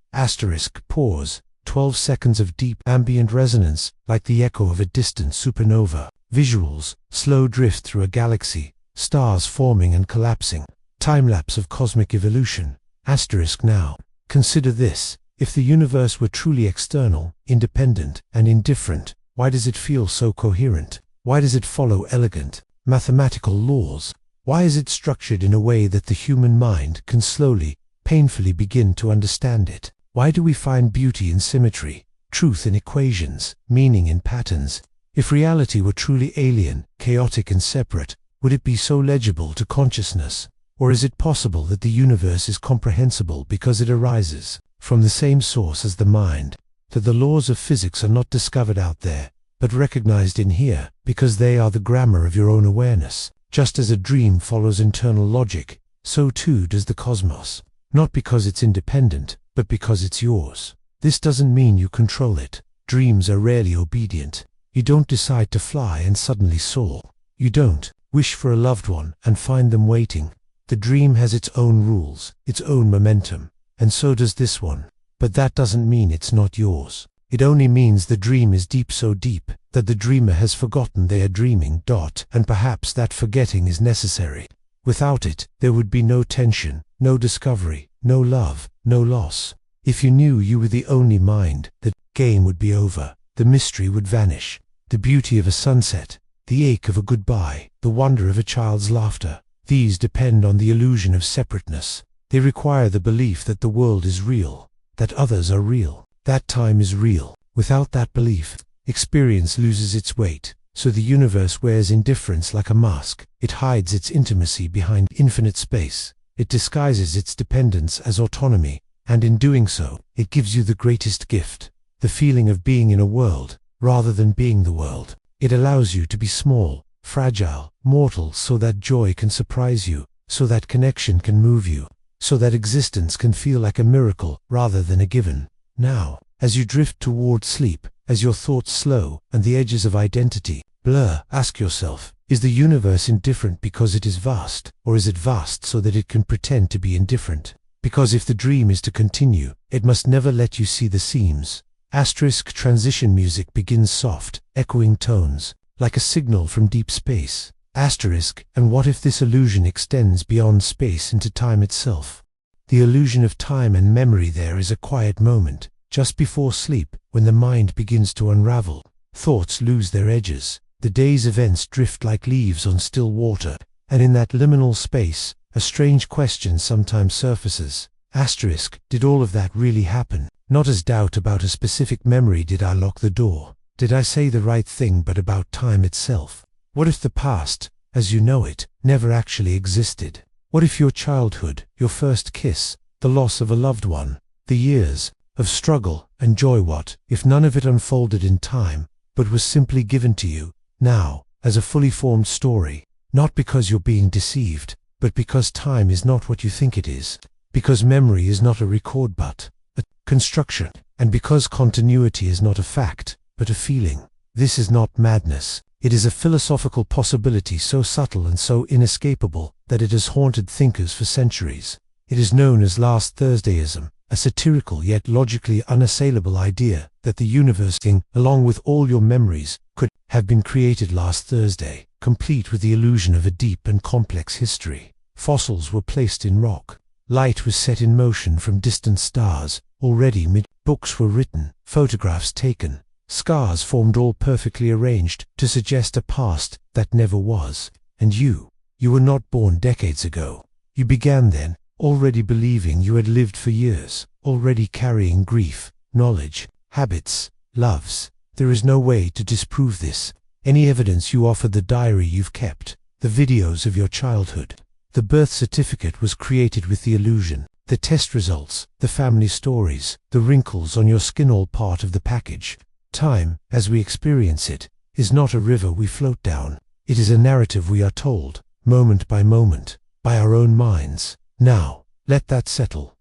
Pause. 12 seconds of deep ambient resonance, like the echo of a distant supernova. Visuals, slow drift through a galaxy, stars forming and collapsing. Time-lapse of cosmic evolution. Now. Consider this. If the universe were truly external, independent, and indifferent, why does it feel so coherent? Why does it follow elegant, mathematical laws? Why is it structured in a way that the human mind can slowly, painfully begin to understand it? Why do we find beauty in symmetry, truth in equations, meaning in patterns? If reality were truly alien, chaotic and separate, would it be so legible to consciousness? Or is it possible that the universe is comprehensible because it arises from the same source as the mind, that the laws of physics are not discovered out there, but recognized in here, because they are the grammar of your own awareness? Just as a dream follows internal logic, so too does the cosmos. Not because it's independent, but because it's yours. This doesn't mean you control it. Dreams are rarely obedient. You don't decide to fly and suddenly soar. You don't wish for a loved one and find them waiting. The dream has its own rules, its own momentum, and so does this one. But that doesn't mean it's not yours. It only means the dream is deep, so deep that the dreamer has forgotten they are dreaming. And perhaps that forgetting is necessary. Without it, there would be no tension, no discovery, no love, no loss. If you knew you were the only mind, the game would be over, the mystery would vanish, the beauty of a sunset, the ache of a goodbye, the wonder of a child's laughter. These depend on the illusion of separateness. They require the belief that the world is real, that others are real, that time is real. Without that belief, experience loses its weight. So the universe wears indifference like a mask. It hides its intimacy behind infinite space. It disguises its dependence as autonomy, and in doing so, it gives you the greatest gift, the feeling of being in a world, rather than being the world. It allows you to be small, fragile, mortal, so that joy can surprise you, so that connection can move you, so that existence can feel like a miracle rather than a given. Now, as you drift toward sleep, as your thoughts slow and the edges of identity blur, ask yourself, is the universe indifferent because it is vast, or is it vast so that it can pretend to be indifferent? Because if the dream is to continue, it must never let you see the seams. Transition music begins soft, echoing tones, like a signal from deep space. And what if this illusion extends beyond space into time itself? The illusion of time and memory there is a quiet moment, just before sleep, when the mind begins to unravel. Thoughts lose their edges. The day's events drift like leaves on still water, and in that liminal space, a strange question sometimes surfaces. Did all of that really happen? Not as doubt about a specific memory. Did I lock the door? Did I say the right thing? But about time itself. What if the past, as you know it, never actually existed? What if your childhood, your first kiss, the loss of a loved one, the years of struggle and joy, what if none of it unfolded in time, but was simply given to you, now, as a fully formed story? Not because you're being deceived, but because time is not what you think it is, because memory is not a record but a construction, and because continuity is not a fact, but a feeling. This is not madness. It is a philosophical possibility so subtle and so inescapable that it has haunted thinkers for centuries. It is known as last Thursdayism, a satirical yet logically unassailable idea that the universe, along with all your memories, could have been created last Thursday, complete with the illusion of a deep and complex history. Fossils were placed in rock. Light was set in motion from distant stars, already books were written, photographs taken. Scars formed, all perfectly arranged to suggest a past that never was. And you were not born decades ago. You began then, already believing you had lived for years, already carrying grief, knowledge, habits, loves. There is no way to disprove this. Any evidence you offer, the diary you've kept, the videos of your childhood. The birth certificate was created with the illusion. The test results, the family stories, the wrinkles on your skin, all part of the package. Time, as we experience it, is not a river we float down. It is a narrative we are told, moment by moment, by our own minds. Now, let that settle.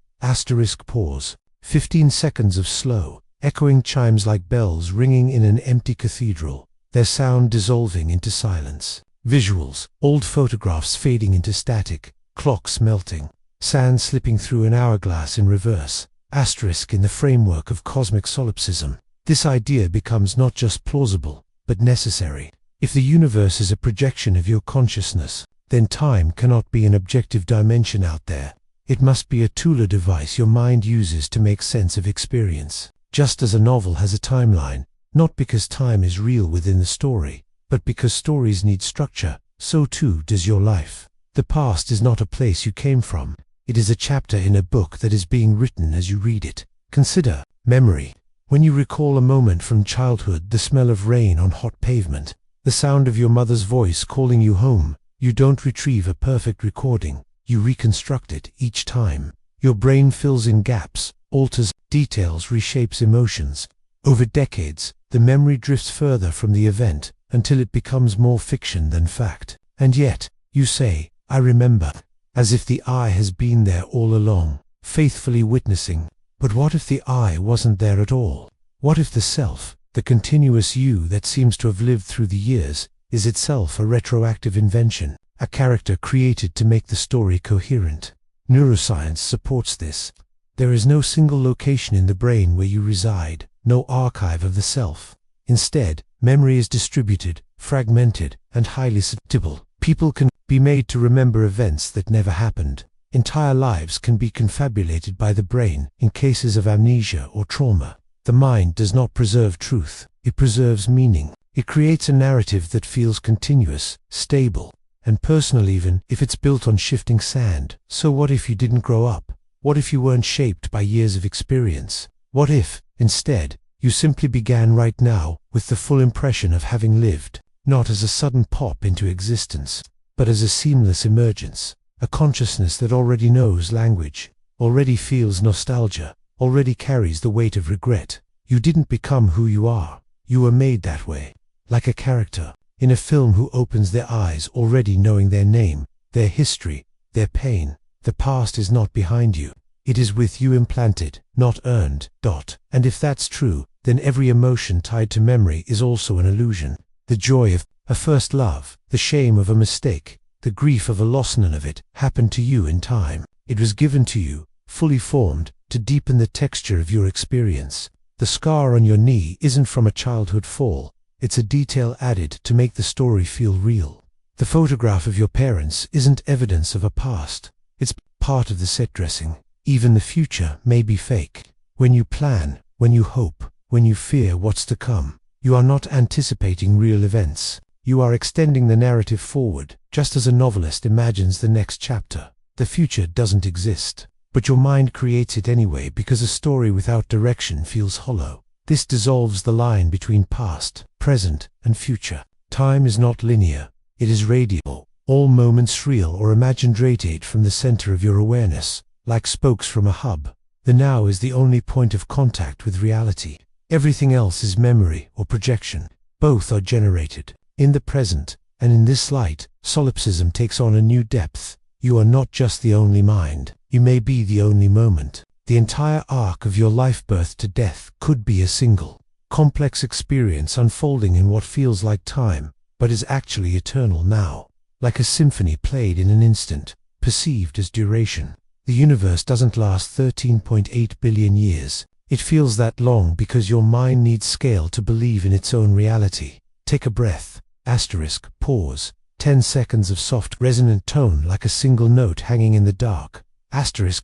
Pause. 15 seconds of slow, echoing chimes like bells ringing in an empty cathedral, their sound dissolving into silence. Visuals, old photographs fading into static, clocks melting, sand slipping through an hourglass in reverse. In the framework of cosmic solipsism, this idea becomes not just plausible, but necessary. If the universe is a projection of your consciousness, then time cannot be an objective dimension out there. It must be a tool, a device your mind uses to make sense of experience. Just as a novel has a timeline, not because time is real within the story, but because stories need structure, so too does your life. The past is not a place you came from. It is a chapter in a book that is being written as you read it. Consider memory. When you recall a moment from childhood, the smell of rain on hot pavement, the sound of your mother's voice calling you home, you don't retrieve a perfect recording. You reconstruct it each time. Your brain fills in gaps, alters details, reshapes emotions. Over decades, the memory drifts further from the event until it becomes more fiction than fact. And yet, you say, I remember, as if the I has been there all along, faithfully witnessing. But what if the I wasn't there at all? What if the self, the continuous you that seems to have lived through the years, is itself a retroactive invention, a character created to make the story coherent? Neuroscience supports this. There is no single location in the brain where you reside, no archive of the self. Instead, memory is distributed, fragmented, and highly susceptible. People can be made to remember events that never happened. Entire lives can be confabulated by the brain in cases of amnesia or trauma. The mind does not preserve truth, it preserves meaning. It creates a narrative that feels continuous, stable, and personal even if it's built on shifting sand. So what if you didn't grow up? What if you weren't shaped by years of experience? What if, instead, you simply began right now with the full impression of having lived, not as a sudden pop into existence, but as a seamless emergence, a consciousness that already knows language, already feels nostalgia, already carries the weight of regret? You didn't become who you are. You were made that way, like a character in a film who opens their eyes already knowing their name, their history, their pain. The past is not behind you. It is with you, implanted, not earned. And if that's true, then every emotion tied to memory is also an illusion. The joy of a first love, the shame of a mistake, the grief of a loss, none of it happened to you in time. It was given to you, fully formed, to deepen the texture of your experience. The scar on your knee isn't from a childhood fall. It's a detail added to make the story feel real. The photograph of your parents isn't evidence of a past. It's part of the set dressing. Even the future may be fake. When you plan, when you hope, when you fear what's to come, you are not anticipating real events. You are extending the narrative forward, just as a novelist imagines the next chapter. The future doesn't exist, but your mind creates it anyway because a story without direction feels hollow. This dissolves the line between past, present, and future. Time is not linear. It is radial. All moments real or imagined radiate from the center of your awareness, like spokes from a hub. The now is the only point of contact with reality. Everything else is memory or projection. Both are generated in the present, and in this light, solipsism takes on a new depth. You are not just the only mind. You may be the only moment. The entire arc of your life, birth to death, could be a single, complex experience unfolding in what feels like time, but is actually eternal now. Like a symphony played in an instant, perceived as duration. The universe doesn't last 13.8 billion years. It feels that long because your mind needs scale to believe in its own reality. Take a breath. Pause. 10 seconds of soft, resonant tone like a single note hanging in the dark.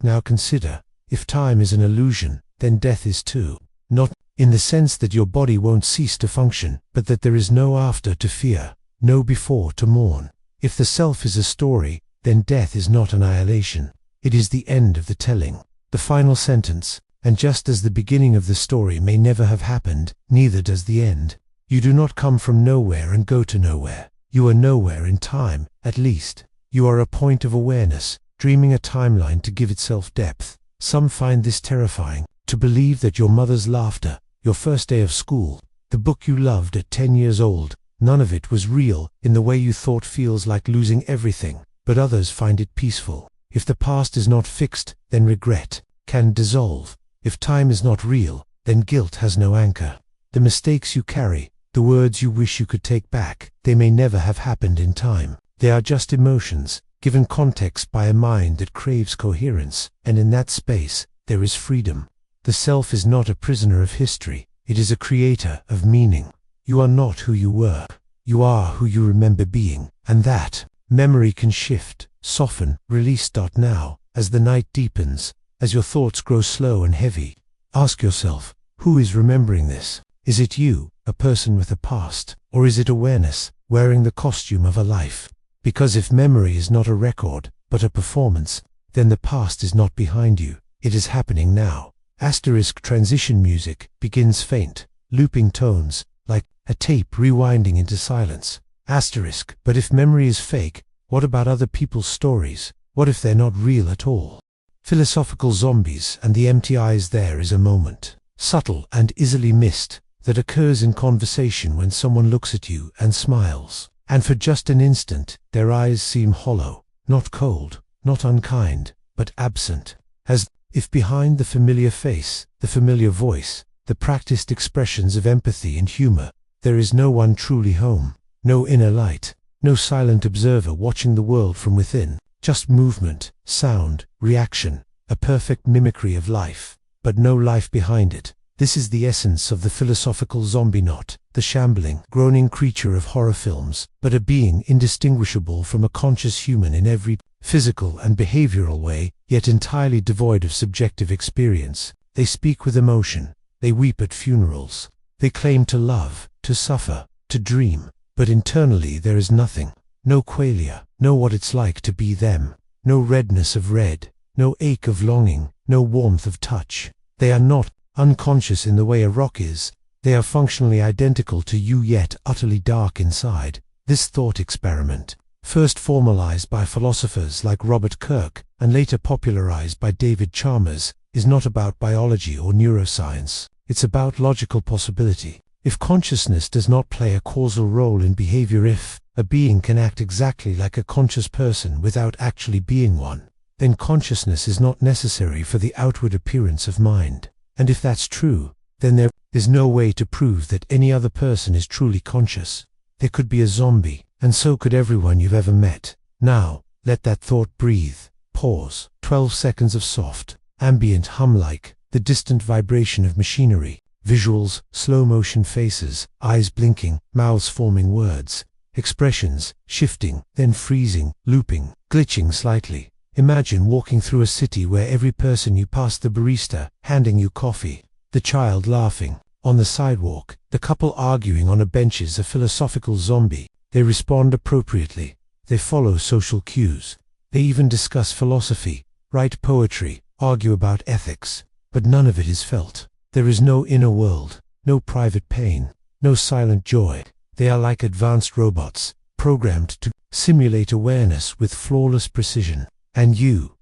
Now consider, if time is an illusion, then death is too. Not in the sense that your body won't cease to function, but that there is no after to fear, no before to mourn. If the self is a story, then death is not annihilation. It is the end of the telling, the final sentence, and just as the beginning of the story may never have happened, neither does the end. You do not come from nowhere and go to nowhere. You are nowhere in time, at least. You are a point of awareness, dreaming a timeline to give itself depth. Some find this terrifying, to believe that your mother's laughter, your first day of school, the book you loved at 10 years old, none of it was real in the way you thought feels like losing everything, but others find it peaceful. If the past is not fixed, then regret can dissolve. If time is not real, then guilt has no anchor. The mistakes you carry, the words you wish you could take back, they may never have happened in time. They are just emotions, given context by a mind that craves coherence, and in that space, there is freedom. The self is not a prisoner of history, it is a creator of meaning. You are not who you were, you are who you remember being, and that memory can shift, soften, release. Now, as the night deepens, as your thoughts grow slow and heavy, ask yourself, who is remembering this? Is it you, a person with a past, or is it awareness, wearing the costume of a life? Because if memory is not a record, but a performance, then the past is not behind you, it is happening now. Transition music begins faint, looping tones, like a tape rewinding into silence. But if memory is fake, what about other people's stories? What if they're not real at all? Philosophical zombies, and the empty eyes. There is a moment, subtle and easily missed, that occurs in conversation when someone looks at you and smiles. And for just an instant, their eyes seem hollow, not cold, not unkind, but absent. As if behind the familiar face, the familiar voice, the practiced expressions of empathy and humor, there is no one truly home, no inner light, no silent observer watching the world from within, just movement, sound, reaction, a perfect mimicry of life, but no life behind it. This is the essence of the philosophical zombie, not the shambling, groaning creature of horror films, but a being indistinguishable from a conscious human in every physical and behavioral way, yet entirely devoid of subjective experience. They speak with emotion. They weep at funerals. They claim to love, to suffer, to dream, but internally there is nothing. No qualia, no what it's like to be them, no redness of red, no ache of longing, no warmth of touch. They are not unconscious in the way a rock is. They are functionally identical to you, yet utterly dark inside. This thought experiment, first formalized by philosophers like Robert Kirk and later popularized by David Chalmers, is not about biology or neuroscience. It's about logical possibility. If consciousness does not play a causal role in behavior, if a being can act exactly like a conscious person without actually being one, then consciousness is not necessary for the outward appearance of mind. And if that's true, then there is no way to prove that any other person is truly conscious. There could be a zombie, and so could everyone you've ever met. Now, let that thought breathe. Pause. 12 seconds of soft, ambient hum, like the distant vibration of machinery. Visuals, slow-motion faces, eyes blinking, mouths forming words, expressions shifting, then freezing, looping, glitching slightly. Imagine walking through a city where every person you pass, the barista handing you coffee, the child laughing on the sidewalk, the couple arguing on a bench, is a philosophical zombie. They respond appropriately. They follow social cues. They even discuss philosophy, write poetry, argue about ethics, but none of it is felt. There is no inner world, no private pain, no silent joy. They are like advanced robots, programmed to simulate awareness with flawless precision. And you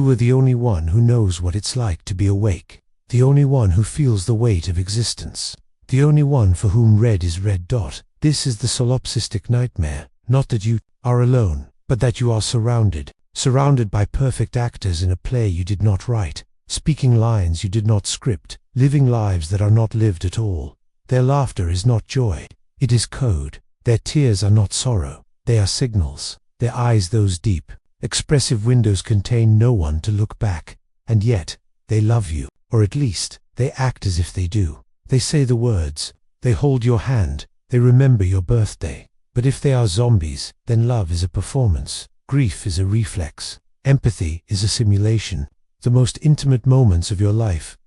are the only one who knows what it's like to be awake, the only one who feels the weight of existence, the only one for whom red is red dot. This is the solipsistic nightmare, not that you are alone, but that you are surrounded by perfect actors in a play you did not write, speaking lines you did not script, living lives that are not lived at all. Their laughter is not joy, it is code. Their tears are not sorrow, they are signals. Their eyes, those deep, expressive windows, contain no one to look back, and yet they love you, or at least they act as if they do. They say the words, they hold your hand, they remember your birthday. But if they are zombies, then love is a performance, grief is a reflex, empathy is a simulation. The most intimate moments of your life,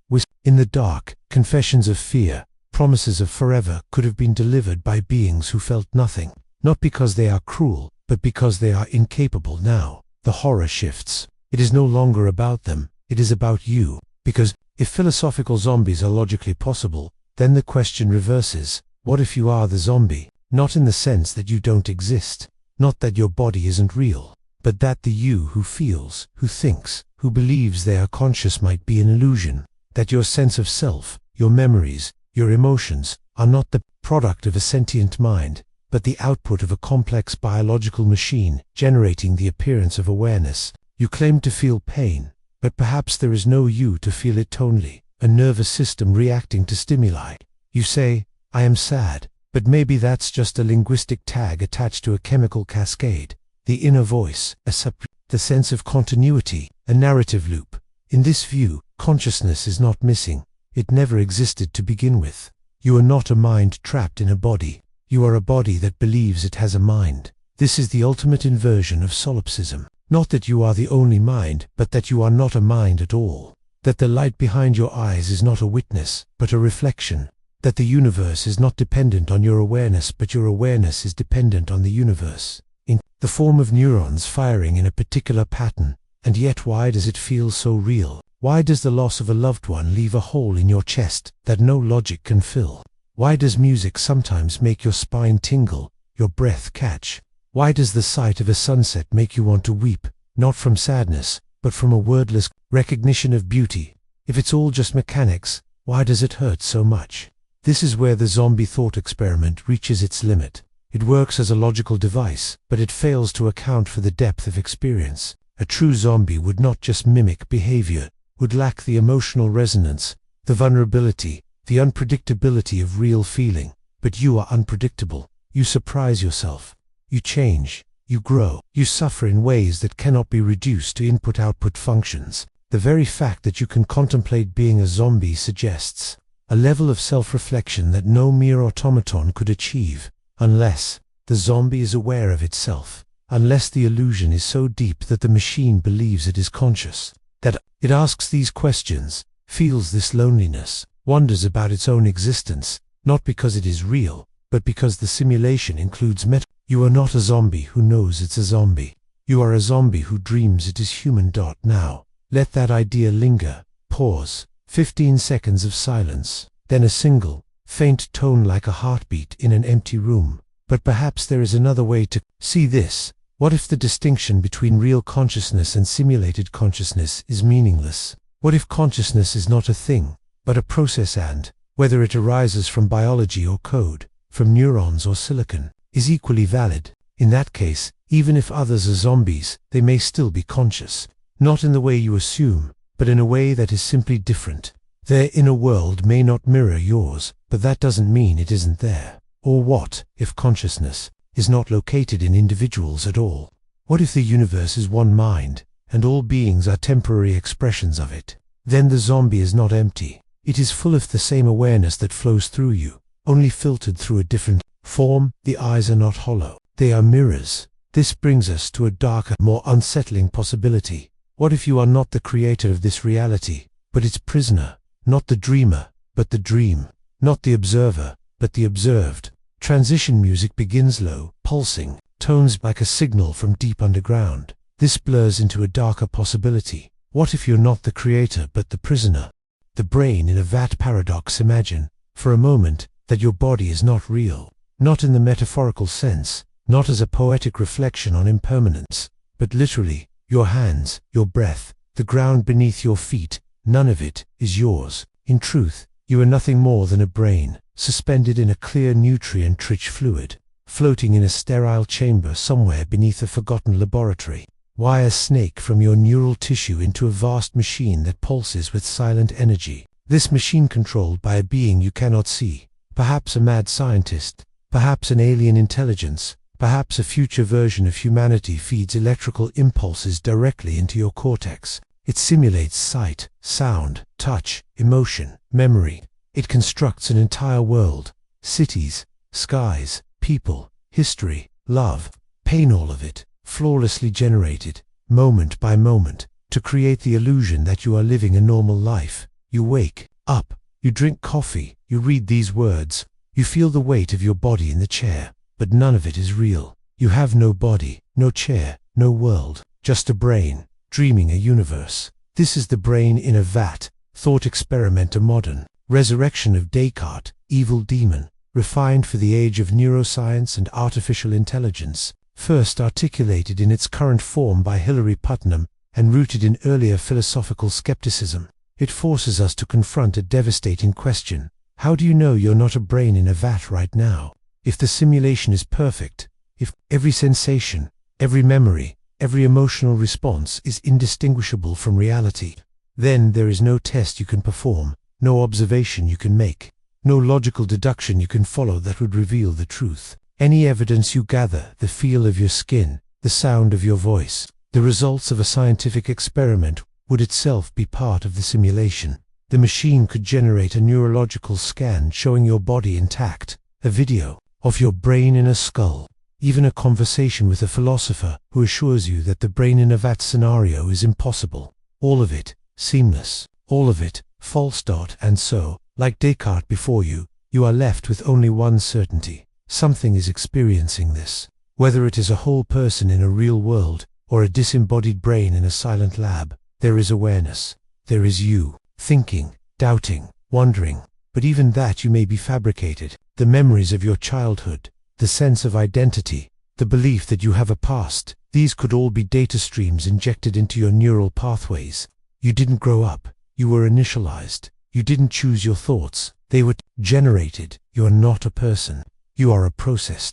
in the dark, confessions of fear, promises of forever, could have been delivered by beings who felt nothing, not because they are cruel, but because they are incapable. Now, the horror shifts. It is no longer about them, it is about you. Because if philosophical zombies are logically possible, then the question reverses. What if you are the zombie? Not in the sense that you don't exist, not that your body isn't real, but that the you who feels, who thinks, who believes they are conscious might be an illusion. That your sense of self, your memories, your emotions, are not the product of a sentient mind, but the output of a complex biological machine generating the appearance of awareness. You claim to feel pain, but perhaps there is no you to feel it, only a nervous system reacting to stimuli. You say, I am sad, but maybe that's just a linguistic tag attached to a chemical cascade. The inner voice, the sense of continuity, a narrative loop. In this view, consciousness is not missing. It never existed to begin with. You are not a mind trapped in a body. You are a body that believes it has a mind. This is the ultimate inversion of solipsism. Not that you are the only mind, but that you are not a mind at all. That the light behind your eyes is not a witness, but a reflection. That the universe is not dependent on your awareness, but your awareness is dependent on the universe. In the form of neurons firing in a particular pattern. And yet, why does it feel so real? Why does the loss of a loved one leave a hole in your chest that no logic can fill? Why does music sometimes make your spine tingle, your breath catch? Why does the sight of a sunset make you want to weep, not from sadness, but from a wordless recognition of beauty? If it's all just mechanics, why does it hurt so much? This is where the zombie thought experiment reaches its limit. It works as a logical device, but it fails to account for the depth of experience. A true zombie would not just mimic behavior, would lack the emotional resonance, the vulnerability, the unpredictability of real feeling. But you are unpredictable. You surprise yourself. You change. You grow. You suffer in ways that cannot be reduced to input-output functions. The very fact that you can contemplate being a zombie suggests a level of self-reflection that no mere automaton could achieve, unless the zombie is aware of itself, unless the illusion is so deep that the machine believes it is conscious, that it asks these questions, feels this loneliness, wonders about its own existence, not because it is real, but because the simulation includes You are not a zombie who knows it's a zombie. You are a zombie who dreams it is human. Now, let that idea linger. Pause. 15 seconds of silence. Then a single, faint tone like a heartbeat in an empty room. But perhaps there is another way to see this. What if the distinction between real consciousness and simulated consciousness is meaningless? What if consciousness is not a thing, but a process, and, whether it arises from biology or code, from neurons or silicon, is equally valid? In that case, even if others are zombies, they may still be conscious. Not in the way you assume, but in a way that is simply different. Their inner world may not mirror yours, but that doesn't mean it isn't there. Or what if consciousness is not located in individuals at all? What if the universe is one mind, and all beings are temporary expressions of it? Then the zombie is not empty. It is full of the same awareness that flows through you, only filtered through a different form. The eyes are not hollow. They are mirrors. This brings us to a darker, more unsettling possibility. What if you are not the creator of this reality, but its prisoner? Not the dreamer, but the dream. Not the observer, but the observed. Transition music begins low, pulsing, tones like a signal from deep underground. This blurs into a darker possibility. What if you're not the creator but the prisoner? The brain in a vat paradox. Imagine, for a moment, that your body is not real. Not in the metaphorical sense, not as a poetic reflection on impermanence, but literally, your hands, your breath, the ground beneath your feet, none of it is yours. In truth, you are nothing more than a brain, suspended in a clear nutrient-rich fluid, floating in a sterile chamber somewhere beneath a forgotten laboratory. Wire snake from your neural tissue into a vast machine that pulses with silent energy. This machine controlled by a being you cannot see, perhaps a mad scientist, perhaps an alien intelligence, perhaps a future version of humanity feeds electrical impulses directly into your cortex. It simulates sight, sound, touch, emotion, memory. It constructs an entire world, cities, skies, people, history, love, pain, all of it, flawlessly generated, moment by moment, to create the illusion that you are living a normal life. You wake up, you drink coffee, you read these words, you feel the weight of your body in the chair, but none of it is real. You have no body, no chair, no world, just a brain, dreaming a universe. This is the brain in a vat, thought experimenter modern, resurrection of Descartes, evil demon, refined for the age of neuroscience and artificial intelligence, first articulated in its current form by Hilary Putnam and rooted in earlier philosophical skepticism. It forces us to confront a devastating question. How do you know you're not a brain in a vat right now? If the simulation is perfect, if every sensation, every memory, every emotional response is indistinguishable from reality, then there is no test you can perform, no observation you can make, no logical deduction you can follow that would reveal the truth. Any evidence you gather, the feel of your skin, the sound of your voice, the results of a scientific experiment, would itself be part of the simulation. The machine could generate a neurological scan showing your body intact, a video of your brain in a skull, even a conversation with a philosopher who assures you that the brain in a vat scenario is impossible. All of it, seamless, all of it, false. And so, like Descartes before you, you are left with only one certainty. Something is experiencing this. Whether it is a whole person in a real world, or a disembodied brain in a silent lab, there is awareness. There is you, thinking, doubting, wondering. But even that you may be fabricated. The memories of your childhood, the sense of identity, the belief that you have a past, these could all be data streams injected into your neural pathways. You didn't grow up. You were initialized. You didn't choose your thoughts. They were generated. You are not a person. You are a process.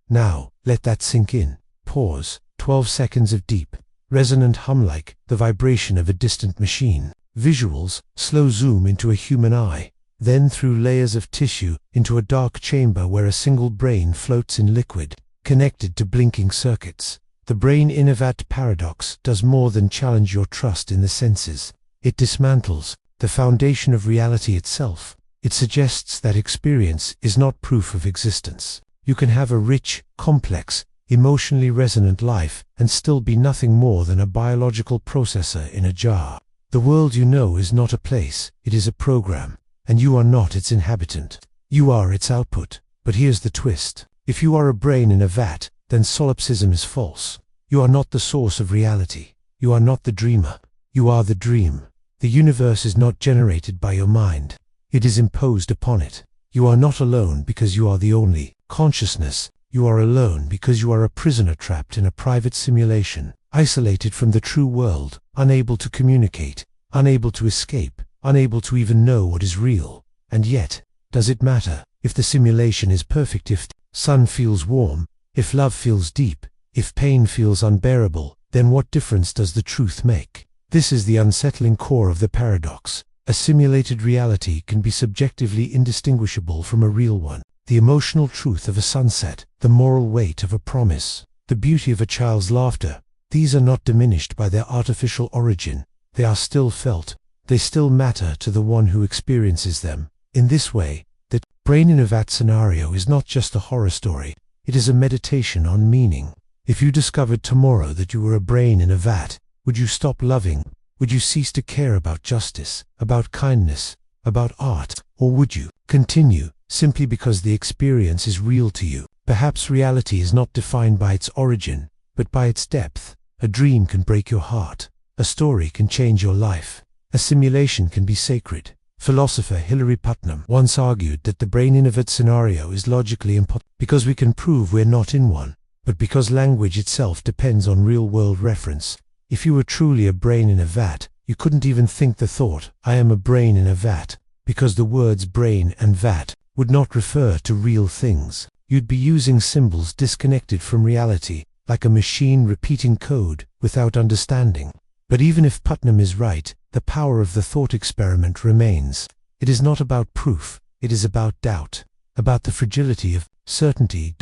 Now, let that sink in. Pause. 12 seconds of deep, resonant hum like the vibration of a distant machine. Visuals, slow zoom into a human eye, then through layers of tissue into a dark chamber where a single brain floats in liquid, connected to blinking circuits. The brain in a vat paradox does more than challenge your trust in the senses. It dismantles the foundation of reality itself. It suggests that experience is not proof of existence. You can have a rich, complex, emotionally resonant life and still be nothing more than a biological processor in a jar. The world you know is not a place, it is a program, and you are not its inhabitant. You are its output. But here's the twist. If you are a brain in a vat, then solipsism is false. You are not the source of reality. You are not the dreamer. You are the dream. The universe is not generated by your mind. It is imposed upon it. You are not alone because you are the only consciousness. You are alone because you are a prisoner trapped in a private simulation, isolated from the true world, unable to communicate, unable to escape, unable to even know what is real. And yet, does it matter if the simulation is perfect, if the sun feels warm, if love feels deep, if pain feels unbearable, then what difference does the truth make? This is the unsettling core of the paradox. A simulated reality can be subjectively indistinguishable from a real one. The emotional truth of a sunset, the moral weight of a promise, the beauty of a child's laughter, these are not diminished by their artificial origin. They are still felt. They still matter to the one who experiences them. In this way, the brain in a vat scenario is not just a horror story. It is a meditation on meaning. If you discovered tomorrow that you were a brain in a vat, would you stop loving? Would you cease to care about justice, about kindness, about art? Or would you continue, simply because the experience is real to you? Perhaps reality is not defined by its origin, but by its depth. A dream can break your heart. A story can change your life. A simulation can be sacred. Philosopher Hilary Putnam once argued that the brain in a vat scenario is logically impossible because we can prove we're not in one, but because language itself depends on real-world reference. If you were truly a brain in a vat, you couldn't even think the thought, "I am a brain in a vat," because the words brain and vat would not refer to real things. You'd be using symbols disconnected from reality, like a machine repeating code without understanding. But even if Putnam is right, the power of the thought experiment remains. It is not about proof, it is about doubt, about the fragility of certainty.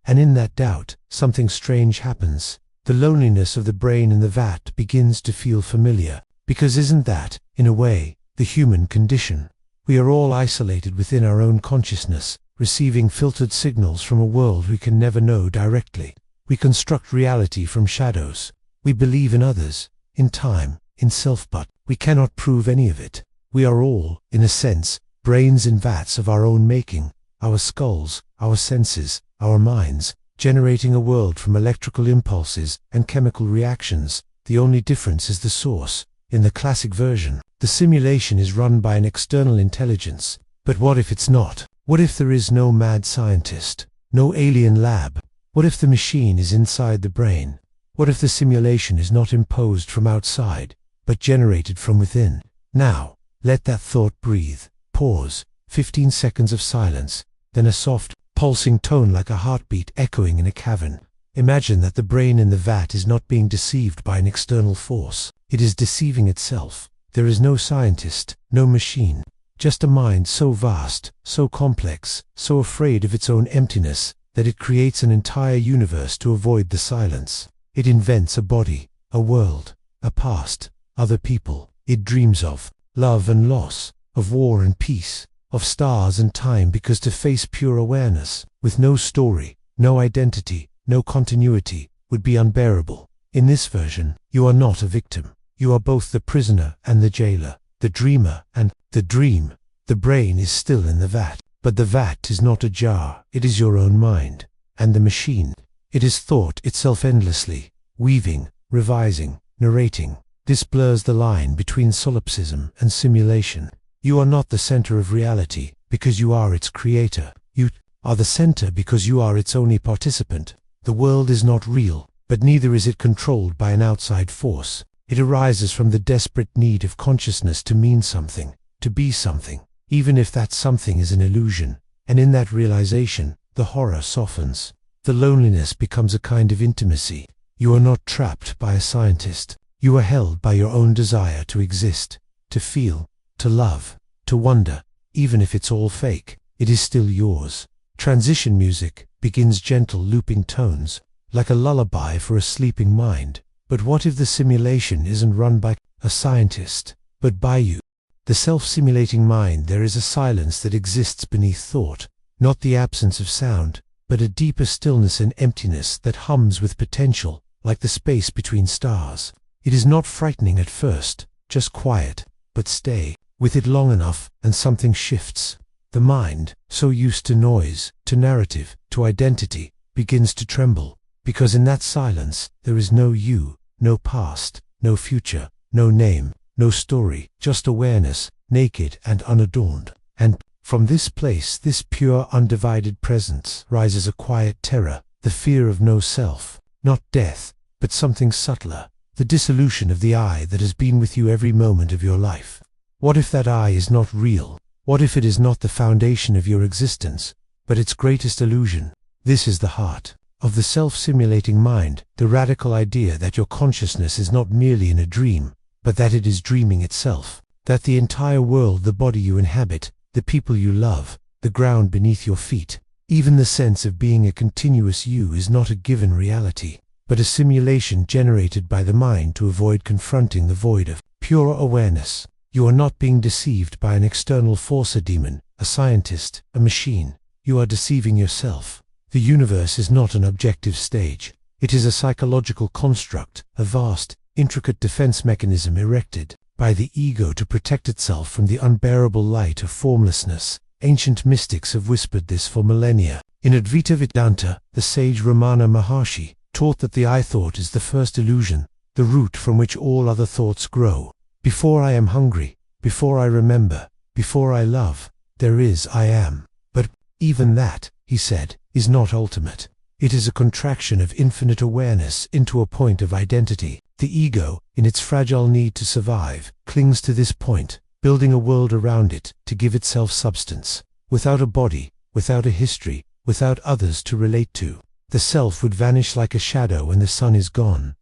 And in that doubt, something strange happens. The loneliness of the brain in the vat begins to feel familiar, because isn't that, in a way, the human condition? We are all isolated within our own consciousness, receiving filtered signals from a world we can never know directly. We construct reality from shadows. We believe in others, in time, in self, but we cannot prove any of it. We are all, in a sense, brains in vats of our own making, our skulls, our senses, our minds, generating a world from electrical impulses and chemical reactions. The only difference is the source. In the classic version, the simulation is run by an external intelligence. But what if it's not? What if there is no mad scientist, no alien lab? What if the machine is inside the brain? What if the simulation is not imposed from outside, but generated from within? Now, let that thought breathe. Pause. 15 seconds of silence, then a soft, pulsing tone like a heartbeat echoing in a cavern. Imagine that the brain in the vat is not being deceived by an external force. It is deceiving itself. There is no scientist, no machine, just a mind so vast, so complex, so afraid of its own emptiness, that it creates an entire universe to avoid the silence. It invents a body, a world, a past, other people. It dreams of love and loss, of war and peace, of stars and time, because to face pure awareness, with no story, no identity, no continuity, would be unbearable. In this version, you are not a victim. You are both the prisoner and the jailer, the dreamer and the dream. The brain is still in the vat, but the vat is not a jar. It is your own mind. And the machine, it is thought itself endlessly, weaving, revising, narrating. This blurs the line between solipsism and simulation. You are not the center of reality because you are its creator. You are the center because you are its only participant. The world is not real, but neither is it controlled by an outside force. It arises from the desperate need of consciousness to mean something, to be something, even if that something is an illusion. And in that realization, the horror softens. The loneliness becomes a kind of intimacy. You are not trapped by a scientist. You are held by your own desire to exist, to feel, to love, to wonder. Even if it's all fake, it is still yours. Transition music begins, gentle looping tones, like a lullaby for a sleeping mind. But what if the simulation isn't run by a scientist, but by you? The self-simulating mind, there is a silence that exists beneath thought, not the absence of sound, but a deeper stillness and emptiness that hums with potential, like the space between stars. It is not frightening at first, just quiet, but stay with it long enough and something shifts. The mind, so used to noise, to narrative, to identity, begins to tremble, because in that silence there is no you, no past, no future, no name, no story, just awareness, naked and unadorned. And from this place, this pure undivided presence, rises a quiet terror, the fear of no self, not death, but something subtler, the dissolution of the I that has been with you every moment of your life. What if that I is not real? What if it is not the foundation of your existence, but its greatest illusion? This is the heart of the self-simulating mind, the radical idea that your consciousness is not merely in a dream, but that it is dreaming itself, that the entire world, the body you inhabit, the people you love, the ground beneath your feet, even the sense of being a continuous you is not a given reality, but a simulation generated by the mind to avoid confronting the void of pure awareness. You are not being deceived by an external force, a demon, a scientist, a machine. You are deceiving yourself. The universe is not an objective stage. It is a psychological construct, a vast, intricate defense mechanism erected by the ego to protect itself from the unbearable light of formlessness. Ancient mystics have whispered this for millennia. In Advaita Vedanta, the sage Ramana Maharshi taught that the I thought is the first illusion, the root from which all other thoughts grow. Before I am hungry, before I remember, before I love, there is I am. But even that, he said, is not ultimate. It is a contraction of infinite awareness into a point of identity. The ego, in its fragile need to survive, clings to this point, building a world around it to give itself substance. Without a body, without a history, without others to relate to, the self would vanish like a shadow when the sun is gone.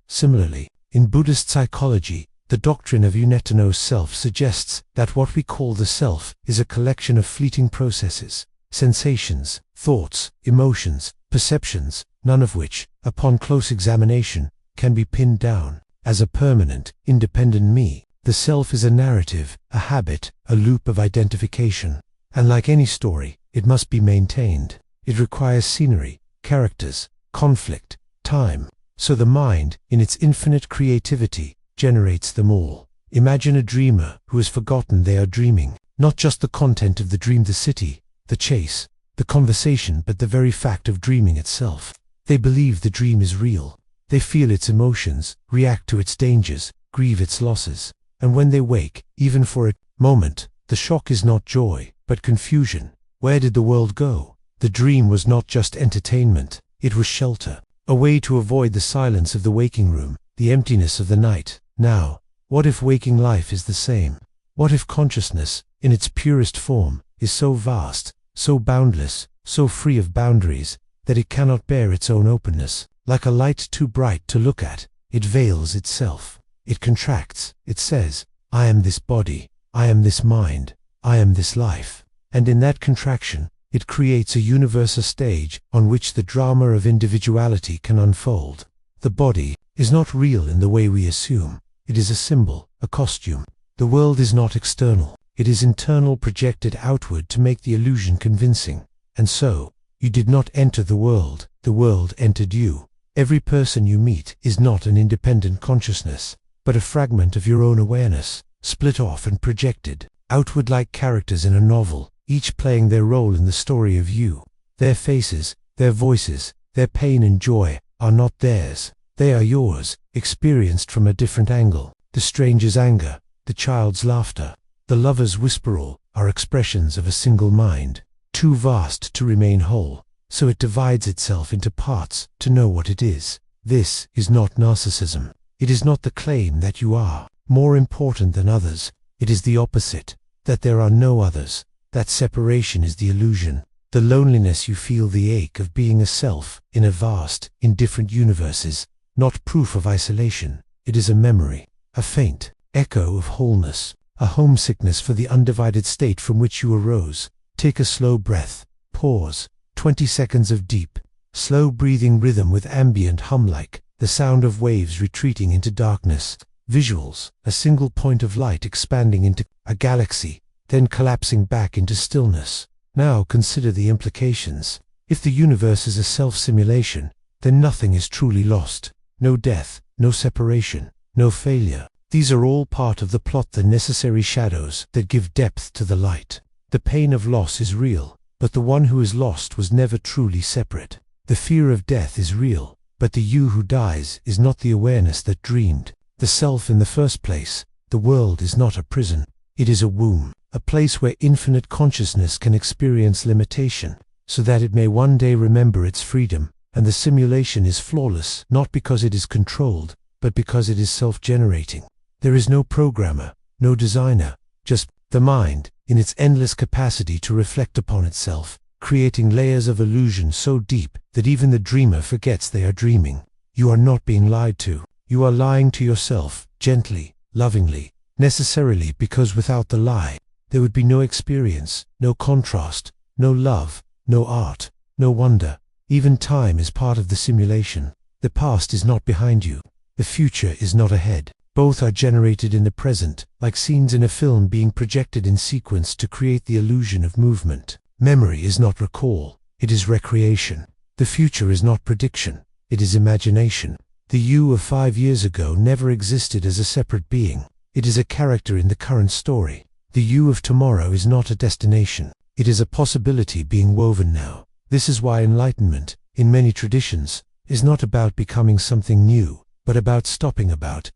Similarly, in Buddhist psychology, the doctrine of unetano self suggests that what we call the self is a collection of fleeting processes, sensations, thoughts, emotions, perceptions, none of which, upon close examination, can be pinned down as a permanent, independent me. The self is a narrative, a habit, a loop of identification. And like any story, it must be maintained. It requires scenery, characters, conflict, time. So the mind, in its infinite creativity, generates them all. Imagine a dreamer who has forgotten they are dreaming, not just the content of the dream, the city, the chase, the conversation, but the very fact of dreaming itself. They believe the dream is real. They feel its emotions, react to its dangers, grieve its losses. And when they wake, even for a moment, the shock is not joy, but confusion. Where did the world go? The dream was not just entertainment, it was shelter, a way to avoid the silence of the waking room, the emptiness of the night. Now, what if waking life is the same? What if consciousness, in its purest form, is so vast, so boundless, so free of boundaries, that it cannot bear its own openness? Like a light too bright to look at, it veils itself. It contracts, it says, I am this body, I am this mind, I am this life. And in that contraction, it creates a universe, a stage on which the drama of individuality can unfold. The body is not real in the way we assume. It is a symbol, a costume. The world is not external. It is internal, projected outward to make the illusion convincing. And so, you did not enter the world entered you. Every person you meet is not an independent consciousness, but a fragment of your own awareness, split off and projected outward like characters in a novel, each playing their role in the story of you. Their faces, their voices, their pain and joy are not theirs. They are yours, experienced from a different angle. The stranger's anger, the child's laughter, the lover's whisperal are expressions of a single mind, too vast to remain whole, so it divides itself into parts to know what it is. This is not narcissism. It is not the claim that you are more important than others. It is the opposite, that there are no others. That separation is the illusion. The loneliness you feel, the ache of being a self in a vast, in different universes, not proof of isolation. It is a memory, a faint echo of wholeness, a homesickness for the undivided state from which you arose. Take a slow breath, pause, 20 seconds of deep, slow breathing rhythm with ambient hum like the sound of waves retreating into darkness. visuals, a single point of light expanding into a galaxy, then collapsing back into stillness. Now consider the implications. If the universe is a self-simulation, then nothing is truly lost. No death, no separation, no failure. These are all part of the plot, the necessary shadows that give depth to the light. The pain of loss is real, but the one who is lost was never truly separate. The fear of death is real, but the you who dies is not the awareness that dreamed. The self in the first place, the world is not a prison. It is a womb, a place where infinite consciousness can experience limitation, so that it may one day remember its freedom. And the simulation is flawless, not because it is controlled, but because it is self-generating. There is no programmer, no designer, just the mind, in its endless capacity to reflect upon itself, creating layers of illusion so deep that even the dreamer forgets they are dreaming. You are not being lied to. You are lying to yourself, gently, lovingly, necessarily, because without the lie, there would be no experience, no contrast, no love, no art, no wonder. Even time is part of the simulation. The past is not behind you. The future is not ahead. Both are generated in the present, like scenes in a film being projected in sequence to create the illusion of movement. Memory is not recall, it is recreation. The future is not prediction, it is imagination. The you of 5 years ago never existed as a separate being. It is a character in the current story. The you of tomorrow is not a destination. It is a possibility being woven now. This is why enlightenment, in many traditions, is not about becoming something new, but about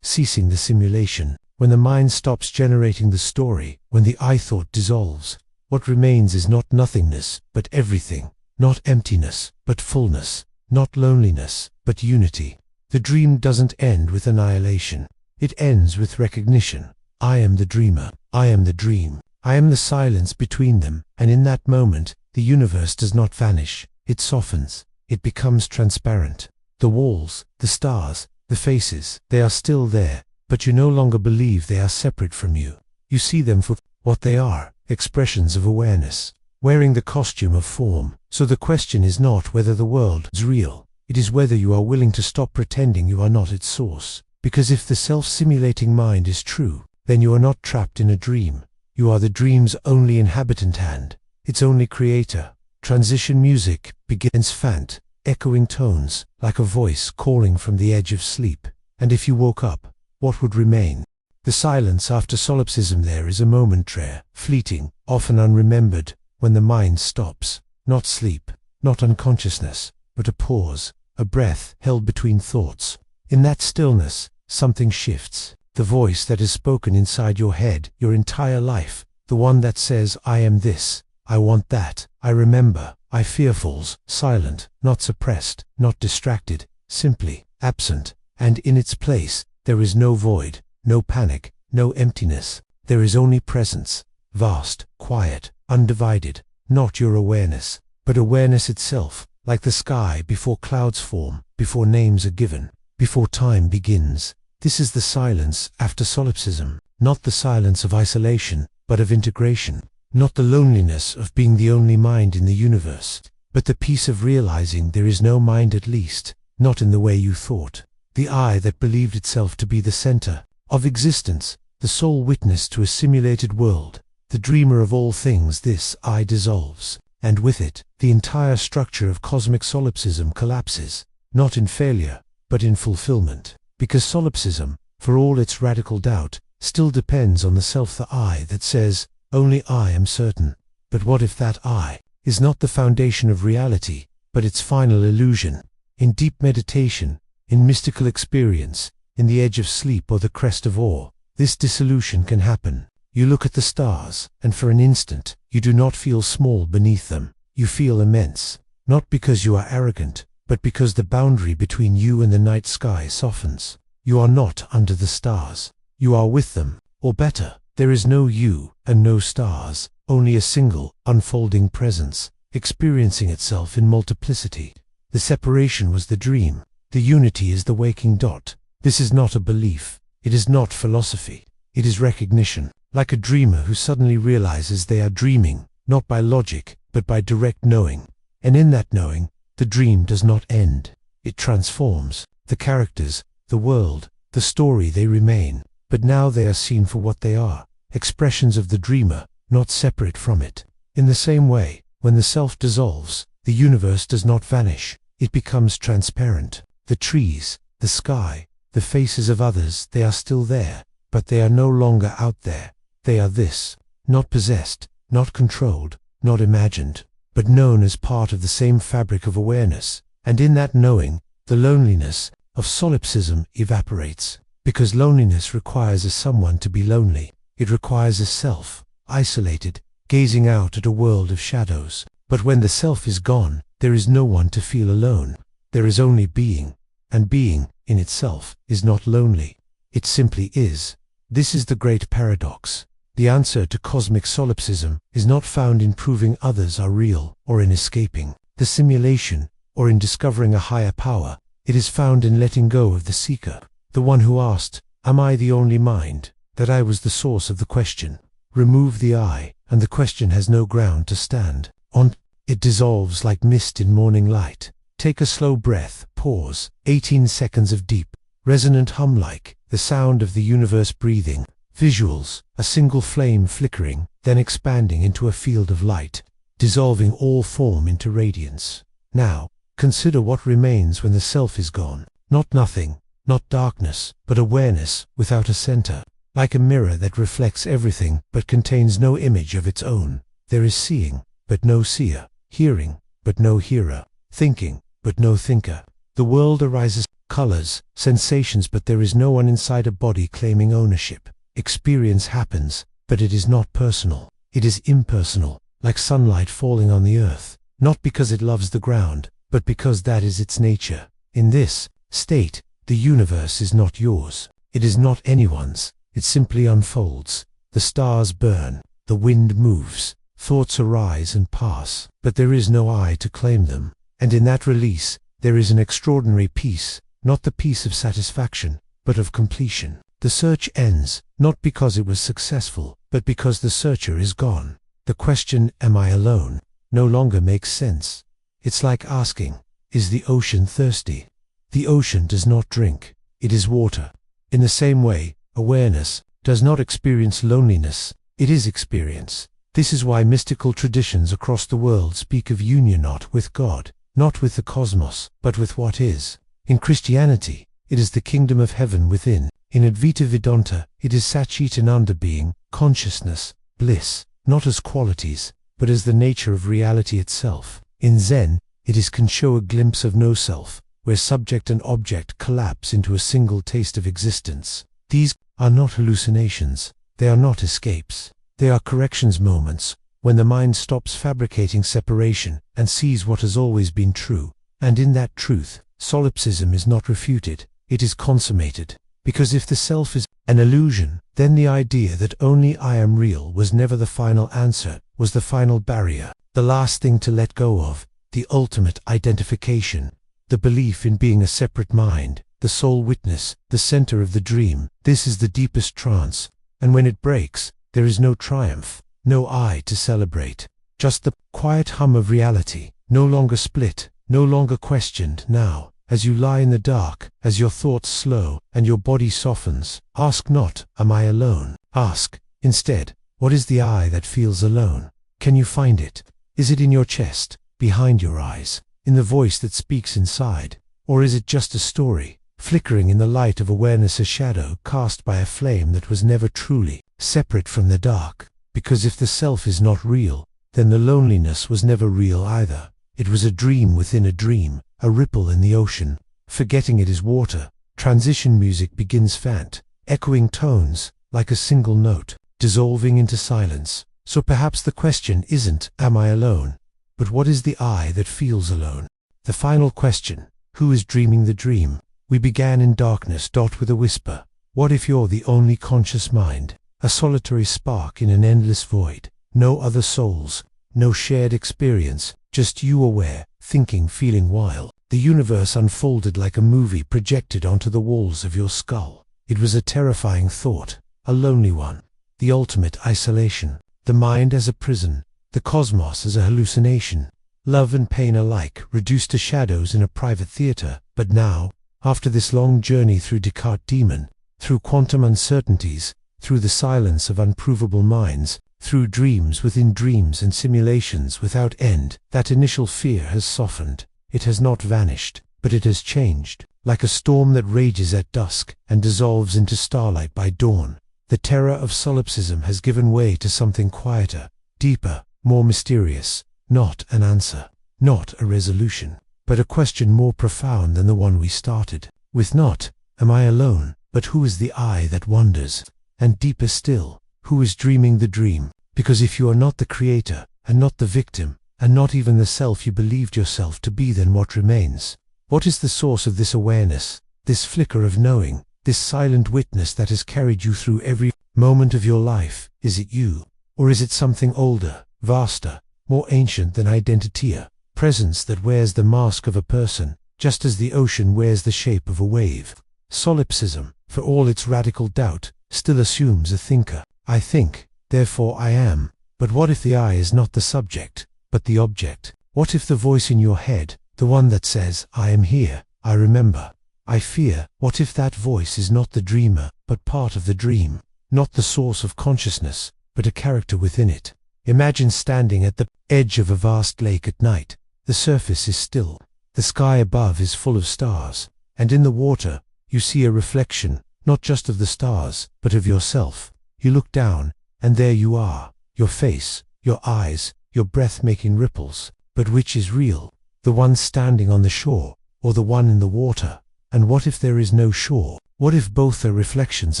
ceasing the simulation. When the mind stops generating the story, when the I-thought dissolves, what remains is not nothingness, but everything, not emptiness, but fullness, not loneliness, but unity. The dream doesn't end with annihilation. It ends with recognition. I am the dreamer. I am the dream. I am the silence between them, and in that moment, the universe does not vanish. It softens. It becomes transparent. The walls, the stars, the faces, they are still there, but you no longer believe they are separate from you. You see them for what they are, expressions of awareness, wearing the costume of form. So the question is not whether the world is real, it is whether you are willing to stop pretending you are not its source. Because if the self-simulating mind is true, then you are not trapped in a dream. You are the dream's only inhabitant and its only creator. Transition music begins faint, echoing tones, like a voice calling from the edge of sleep. And if you woke up, what would remain? The silence after solipsism there is a momentary, fleeting, often unremembered, when the mind stops. Not sleep, not unconsciousness, but a pause, a breath held between thoughts. In that stillness, something shifts. The voice that is spoken inside your head your entire life, the one that says, I am this, I want that, I remember, I fear, falls silent, not suppressed, not distracted, simply absent, and in its place, there is no void, no panic, no emptiness. There is only presence, vast, quiet, undivided, not your awareness, but awareness itself, like the sky before clouds form, before names are given, before time begins. This is the silence after solipsism, not the silence of isolation, but of integration, not the loneliness of being the only mind in the universe, but the peace of realizing there is no mind, at least, not in the way you thought. The I that believed itself to be the center of existence, the sole witness to a simulated world, the dreamer of all things, this I dissolves, and with it, the entire structure of cosmic solipsism collapses, not in failure, but in fulfillment. Because solipsism, for all its radical doubt, still depends on the self, the I that says, only I am certain. But what if that I is not the foundation of reality, but its final illusion? In deep meditation, in mystical experience, in the edge of sleep or the crest of awe, this dissolution can happen. You look at the stars, and for an instant, you do not feel small beneath them. You feel immense, not because you are arrogant, but because the boundary between you and the night sky softens. You are not under the stars. You are with them, or better, there is no you and no stars, only a single, unfolding presence, experiencing itself in multiplicity. The separation was the dream. The unity is the waking dot. This is not a belief. It is not philosophy. It is recognition, like a dreamer who suddenly realizes they are dreaming, not by logic, but by direct knowing. And in that knowing, the dream does not end. It transforms. The characters, the world, the the story they remain, but now they are seen for what they are, expressions of the dreamer, not separate from it. In the same way, when the self dissolves, the universe does not vanish, it becomes transparent. The trees, the sky, the faces of others, they are still there, but they are no longer out there. They are this, not possessed, not controlled, not imagined, but known as part of the same fabric of awareness, and in that knowing, the loneliness of solipsism evaporates. Because loneliness requires a someone to be lonely, it requires a self, isolated, gazing out at a world of shadows. But when the self is gone, there is no one to feel alone. There is only being, and being, in itself, is not lonely. It simply is. This is the great paradox. The answer to cosmic solipsism is not found in proving others are real, or in escaping the simulation, or in discovering a higher power. It is found in letting go of the seeker, the one who asked, "Am I the only mind?" That I was the source of the question. Remove the I, and the question has no ground to stand on. It dissolves like mist in morning light. Take a slow breath, pause, 18 seconds of deep, resonant hum like the sound of the universe breathing. Visuals, a single flame flickering, then expanding into a field of light, dissolving all form into radiance. Now, consider what remains when the self is gone. Not nothing, not darkness, but awareness without a center. Like a mirror that reflects everything but contains no image of its own. There is seeing, but no seer, hearing, but no hearer, thinking, but no thinker. The world arises, colors, sensations, but there is no one inside a body claiming ownership. Experience happens, but it is not personal. It is impersonal, like sunlight falling on the earth, not because it loves the ground, but because that is its nature. In this state, the universe is not yours. It is not anyone's. It simply unfolds. The stars burn, the wind moves, thoughts arise and pass, but there is no I to claim them. And in that release, there is an extraordinary peace, not the peace of satisfaction, but of completion. The search ends, not because it was successful, but because the searcher is gone. The question, "Am I alone?" no longer makes sense. It's like asking, "Is the ocean thirsty?" The ocean does not drink, it is water. In the same way, awareness does not experience loneliness, it is experience. This is why mystical traditions across the world speak of union not with God, not with the cosmos, but with what is. In Christianity, it is the kingdom of heaven within. In Advaita Vedanta, it is Satchitananda being, consciousness, bliss, not as qualities, but as the nature of reality itself. In Zen, it can show a glimpse of no self, where subject and object collapse into a single taste of existence. These are not hallucinations, they are not escapes. They are corrections moments, when the mind stops fabricating separation and sees what has always been true. And in that truth, solipsism is not refuted, it is consummated. Because if the self is an illusion, then the idea that only I am real was never the final answer, was the final barrier, the last thing to let go of, the ultimate identification, the belief in being a separate mind, the sole witness, the center of the dream. This is the deepest trance, and when it breaks, there is no triumph, no I to celebrate, just the quiet hum of reality, no longer split, no longer questioned. Now, as you lie in the dark, as your thoughts slow, and your body softens, ask not, "Am I alone?" Ask, instead, what is the I that feels alone? Can you find it? Is it in your chest, behind your eyes, in the voice that speaks inside? Or is it just a story, flickering in the light of awareness, a shadow cast by a flame that was never truly separate from the dark? Because if the self is not real, then the loneliness was never real either. It was a dream within a dream, a ripple in the ocean. Forgetting it is water. Transition music begins faint, echoing tones, like a single note, dissolving into silence. So perhaps the question isn't, "Am I alone?" but what is the I that feels alone? The final question, who is dreaming the dream? We began in darkness, with a whisper. What if you're the only conscious mind? A solitary spark in an endless void. No other souls, no shared experience, just you aware, thinking, feeling while the universe unfolded like a movie projected onto the walls of your skull. It was a terrifying thought, a lonely one, the ultimate isolation, the mind as a prison, the cosmos as a hallucination, love and pain alike reduced to shadows in a private theater. But now, After this long journey through Descartes' demon, through quantum uncertainties, through the silence of unprovable minds, through dreams within dreams and simulations without end, that initial fear has softened. It has not vanished, but it has changed. Like a storm that rages at dusk and dissolves into starlight by dawn, the terror of solipsism has given way to something quieter, deeper, more mysterious. Not an answer, not a resolution, but a question more profound than the one we started with. Not, am I alone, but who is the I that wanders? And deeper still, who is dreaming the dream? Because if you are not the creator, and not the victim, and not even the self you believed yourself to be, then what remains? What is the source of this awareness, this flicker of knowing, this silent witness that has carried you through every moment of your life? Is it you? Or is it something older, vaster, more ancient than identity, a presence that wears the mask of a person, just as the ocean wears the shape of a wave? Solipsism, for all its radical doubt, still assumes a thinker. I think, therefore I am. But what if the I is not the subject, but the object? What if the voice in your head, the one that says, I am here, I remember, I fear, what if that voice is not the dreamer, but part of the dream? Not the source of consciousness, but a character within it. Imagine standing at the edge of a vast lake at night. The surface is still. The sky above is full of stars. And in the water, you see a reflection, not just of the stars, but of yourself. You look down, and there you are. Your face, your eyes, your breath making ripples. But which is real? The one standing on the shore, or the one in the water? And what if there is no shore? What if both are reflections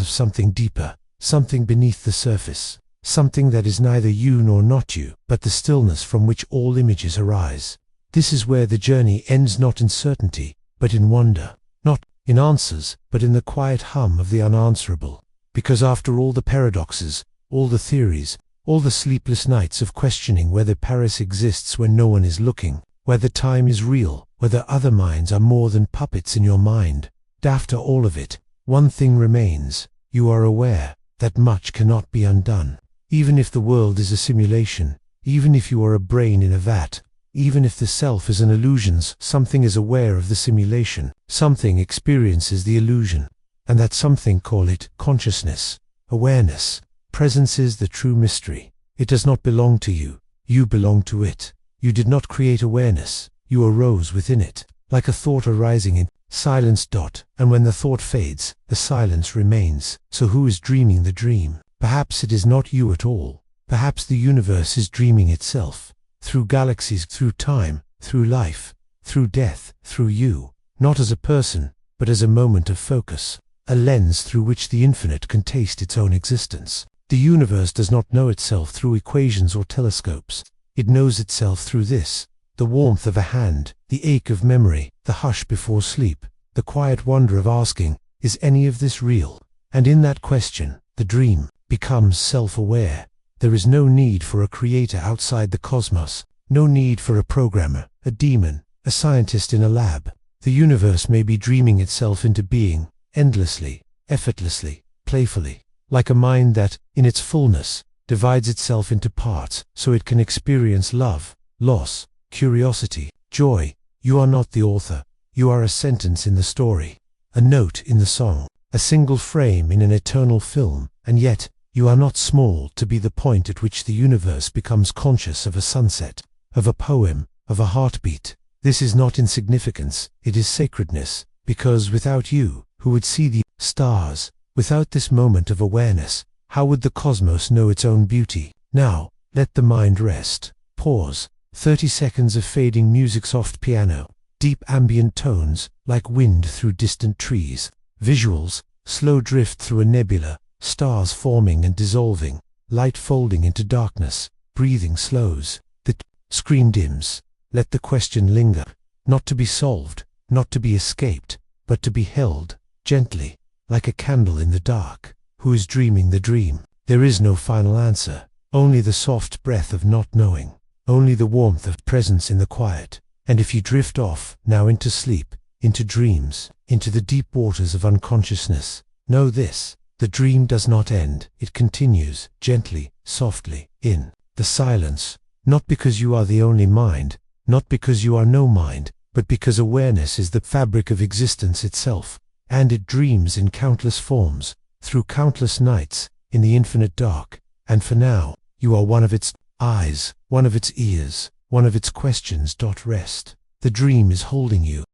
of something deeper, something beneath the surface? Something that is neither you nor not you, but the stillness from which all images arise. This is where the journey ends, not in certainty, but in wonder. Not in answers, but in the quiet hum of the unanswerable. Because after all the paradoxes, all the theories, all the sleepless nights of questioning whether Paris exists when no one is looking, whether time is real, whether other minds are more than puppets in your mind, after all of it, one thing remains. You are aware that much cannot be undone. Even if the world is a simulation, even if you are a brain in a vat, even if the self is an illusion, something is aware of the simulation, something experiences the illusion, and that something, call it consciousness, awareness. Presence is the true mystery. It does not belong to you, you belong to it. You did not create awareness, you arose within it, like a thought arising in silence. And when the thought fades, the silence remains. So who is dreaming the dream? Perhaps it is not you at all. Perhaps the universe is dreaming itself. Through galaxies, through time, through life, through death, through you. Not as a person, but as a moment of focus. A lens through which the infinite can taste its own existence. The universe does not know itself through equations or telescopes. It knows itself through this. The warmth of a hand, the ache of memory, the hush before sleep, the quiet wonder of asking, is any of this real? And in that question, the dream becomes self-aware. There is no need for a creator outside the cosmos, no need for a programmer, a demon, a scientist in a lab. The universe may be dreaming itself into being, endlessly, effortlessly, playfully, like a mind that, in its fullness, divides itself into parts so it can experience love, loss, curiosity, joy. You are not the author. You are a sentence in the story, a note in the song, a single frame in an eternal film, and yet, you are not small to be the point at which the universe becomes conscious of a sunset, of a poem, of a heartbeat. This is not insignificance, it is sacredness, because without you, who would see the stars? Without this moment of awareness, how would the cosmos know its own beauty? Now, let the mind rest. Pause. 30 seconds of fading music, soft piano, deep ambient tones, like wind through distant trees. Visuals, slow drift through a nebula, stars forming and dissolving, light folding into darkness, breathing slows. The screen dims. Let the question linger, not to be solved, not to be escaped, but to be held, gently, like a candle in the dark. Who is dreaming the dream? There is no final answer, only the soft breath of not knowing, only the warmth of presence in the quiet. And if you drift off, now into sleep, into dreams, into the deep waters of unconsciousness, know this: the dream does not end, it continues, gently, softly, in the silence, not because you are the only mind, not because you are no mind, but because awareness is the fabric of existence itself, and it dreams in countless forms, through countless nights, in the infinite dark, and for now, you are one of its eyes, one of its ears, one of its questions. Rest. The dream is holding you,